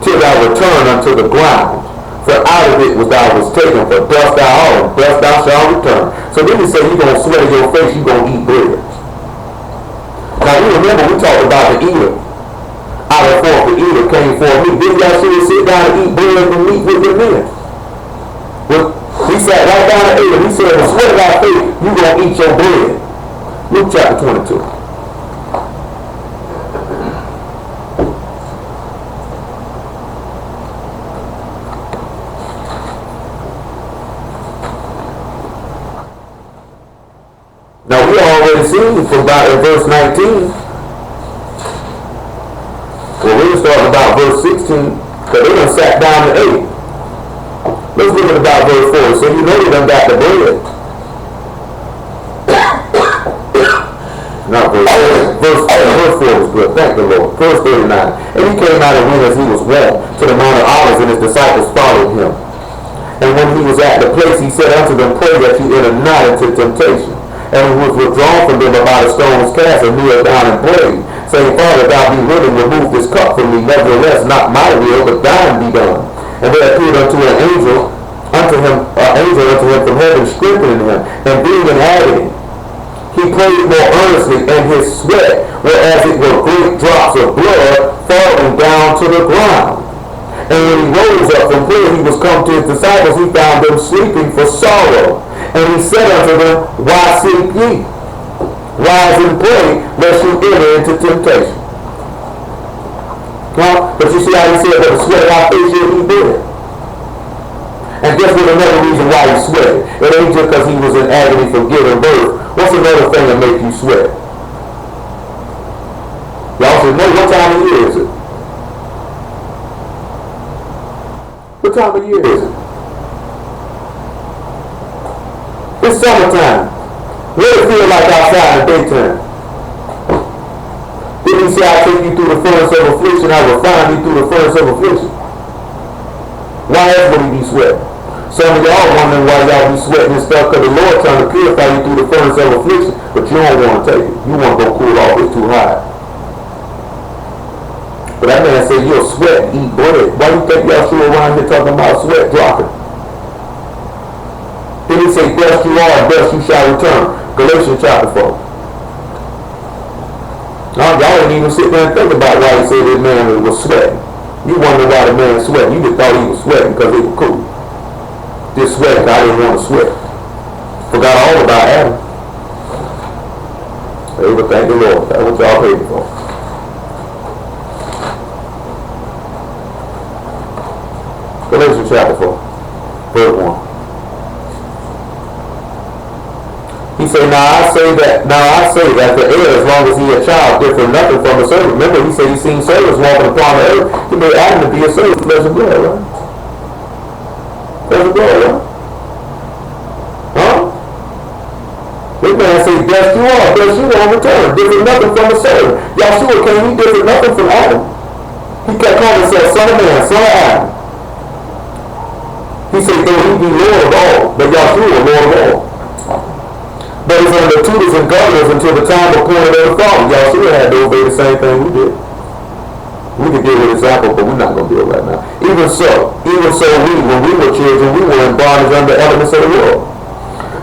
till thou return unto the ground. For out of it was thou was taken, for dust thou art, and dust thou shalt return. So then he said, you're going to sweat in your face, you're going to eat bread. Now you remember we talked about the eater. Out of forth the eater came for me. Didn't y'all see him sit down and eat bread and meat with the men? Well, he sat right down and ate it. He said, in the sweat of thy face, you're going to eat your bread. Luke chapter 22. Now we already seen from about in verse 19. Well, we were starting about verse 16, because they done sat down and ate. Let's look at about verse 4. So you know they done got the bread. Not verse 4. Verse 4 was good. Thank the Lord. Verse 39. And he came out and went as he was wont to the Mount of Olives, and his disciples followed him. And when he was at the place, he said unto them, Pray that you enter not into temptation. And he was withdrawn from them about a stone's cast, and kneeled down and prayed, saying, Father, thou be willing, remove this cup from me. Nevertheless, not my will, but thine be done. And there appeared unto an angel unto him from heaven, strengthening him, and being in agony. He prayed more earnestly, and his sweat, whereas it were great drops of blood, falling down to the ground. And when he rose up from prayer, he was come to his disciples. He found them sleeping for sorrow. And he said unto them, Why sleep ye? Rise and pray, lest you enter into temptation. Well, but you see how he said that the sweat of our face you'll eat bread. And guess what another reason why he sweated? It ain't just because he was in agony from giving birth. What's another thing that makes you sweat? Y'all should know what time of year is it. What time of year is it? It's summertime. What does it feel like outside in the daytime? Didn't he say, I'll take you through the furnace of affliction, I will refine you through the furnace of affliction? Why else would he be sweating? Some of y'all wondering why y'all be sweating and stuff, because the Lord trying to purify you through the furnace of affliction, but you don't want to take it. You want to go cool off, it's too hot. But that man said, you'll sweat and eat bread. Why do you think y'all sure around here talking about sweat dropping? Then he said, dust you are, and dust you shall return. Galatians chapter 4. Now, y'all didn't even sit there and think about why he said this man was sweating. You wonder why the man sweating. You just thought he was sweating because it was cool. Just sweating because I didn't want to sweat. Forgot all about Adam. Hey, but thank the Lord. That's what y'all paid for. Galatians chapter 4, verse 1. He said, now I say that the heir, as long as he a child, differ nothing from a servant. Remember, he said he seen servants walking upon the earth. He made Adam to be a servant. Flesh and blood, right? Flesh and blood, right? Huh? This man said, dust you are, dust you on return. Differ nothing from a servant. Yahshua came, he differed nothing from Adam. He kept calling himself son of man, son of Adam. He said, though he be Lord of all, but Yahshua Lord of all. But it's under tutors and governors until the time appointed of the Father. Yahshua had to obey the same thing we did. We could give an example, but we're not going to do it right now. Even so, when we were children, we were in bondage under the elements of the world.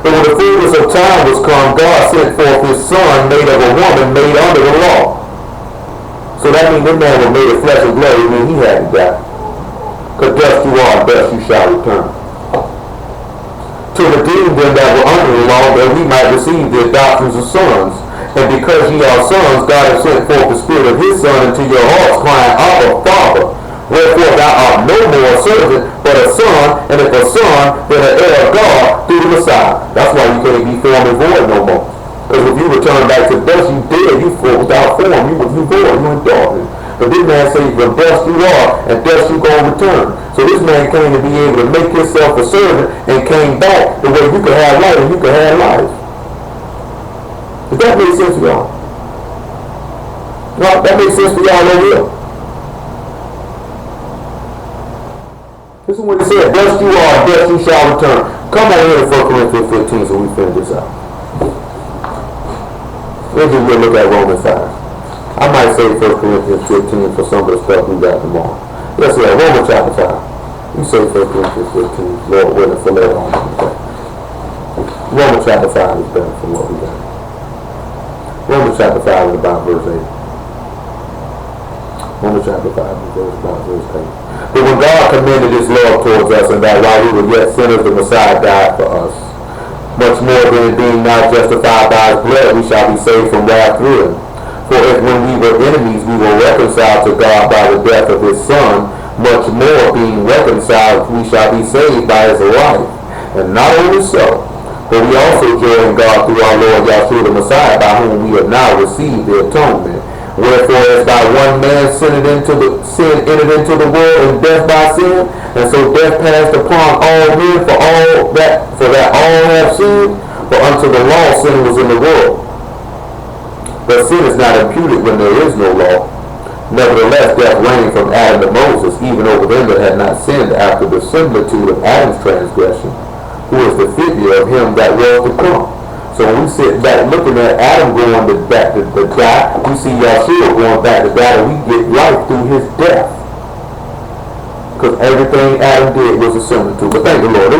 But when the fullness of time was come, God sent forth his Son, made of a woman, made under the law. So that means this man was made of flesh and blood. It means he had to die. Because dust you are, dust you shall return. To redeem them that were under the law, that we might receive the adoptions of sons. And because ye are sons, God has sent forth the Spirit of his Son into your hearts, crying, Abba, Father. Wherefore thou art no more a servant, but a son, and if a son, then an heir of God through the Messiah. That's why you can't be formed and void no more. Because if you return back to dust, you dead, you without form, you void, you in darkness. But this man says, from dust you are, and dust you going to return. So this man came to be able to make himself a servant, and came back the way you could have life, and you could have life. Does that make sense for y'all? No, that makes sense for y'all over here. This is what he said, dust you are, dust you shall return. Come on here to 1 Corinthians 15 so we finish this out. Let's just look at Romans 5. I might say 1 Corinthians 15 for some of the stuff we got tomorrow. Let's see, Romans chapter 5. You say 1 Corinthians 15, Lord willing, for later on. Romans chapter 5 is better for what we got. Romans chapter 5 is about verse 8. Romans chapter 5 is about verse 8. But when God commended his love towards us, and that while we were yet sinners, the Messiah died for us, much more than being now justified by his blood, we shall be saved from wrath through him. For if when we were enemies, we were reconciled to God by the death of his Son, much more being reconciled, we shall be saved by his life. And not only so, but we also joy in God through our Lord Yahshua the Messiah, by whom we have now received the atonement. Wherefore, as by one man sin entered into the world, and death by sin, and so death passed upon all men, for that all have sinned. For unto the law sin was in the world. But sin is not imputed when there is no law. Nevertheless, death reigned from Adam to Moses, even over them that had not sinned, after the similitude of Adam's transgression, who is the figure of him that was to come. So when we sit back looking at Adam going back to die, we see Yahshua going back to die, and we get life through his death. Because everything Adam did was a similitude. But thank the Lord.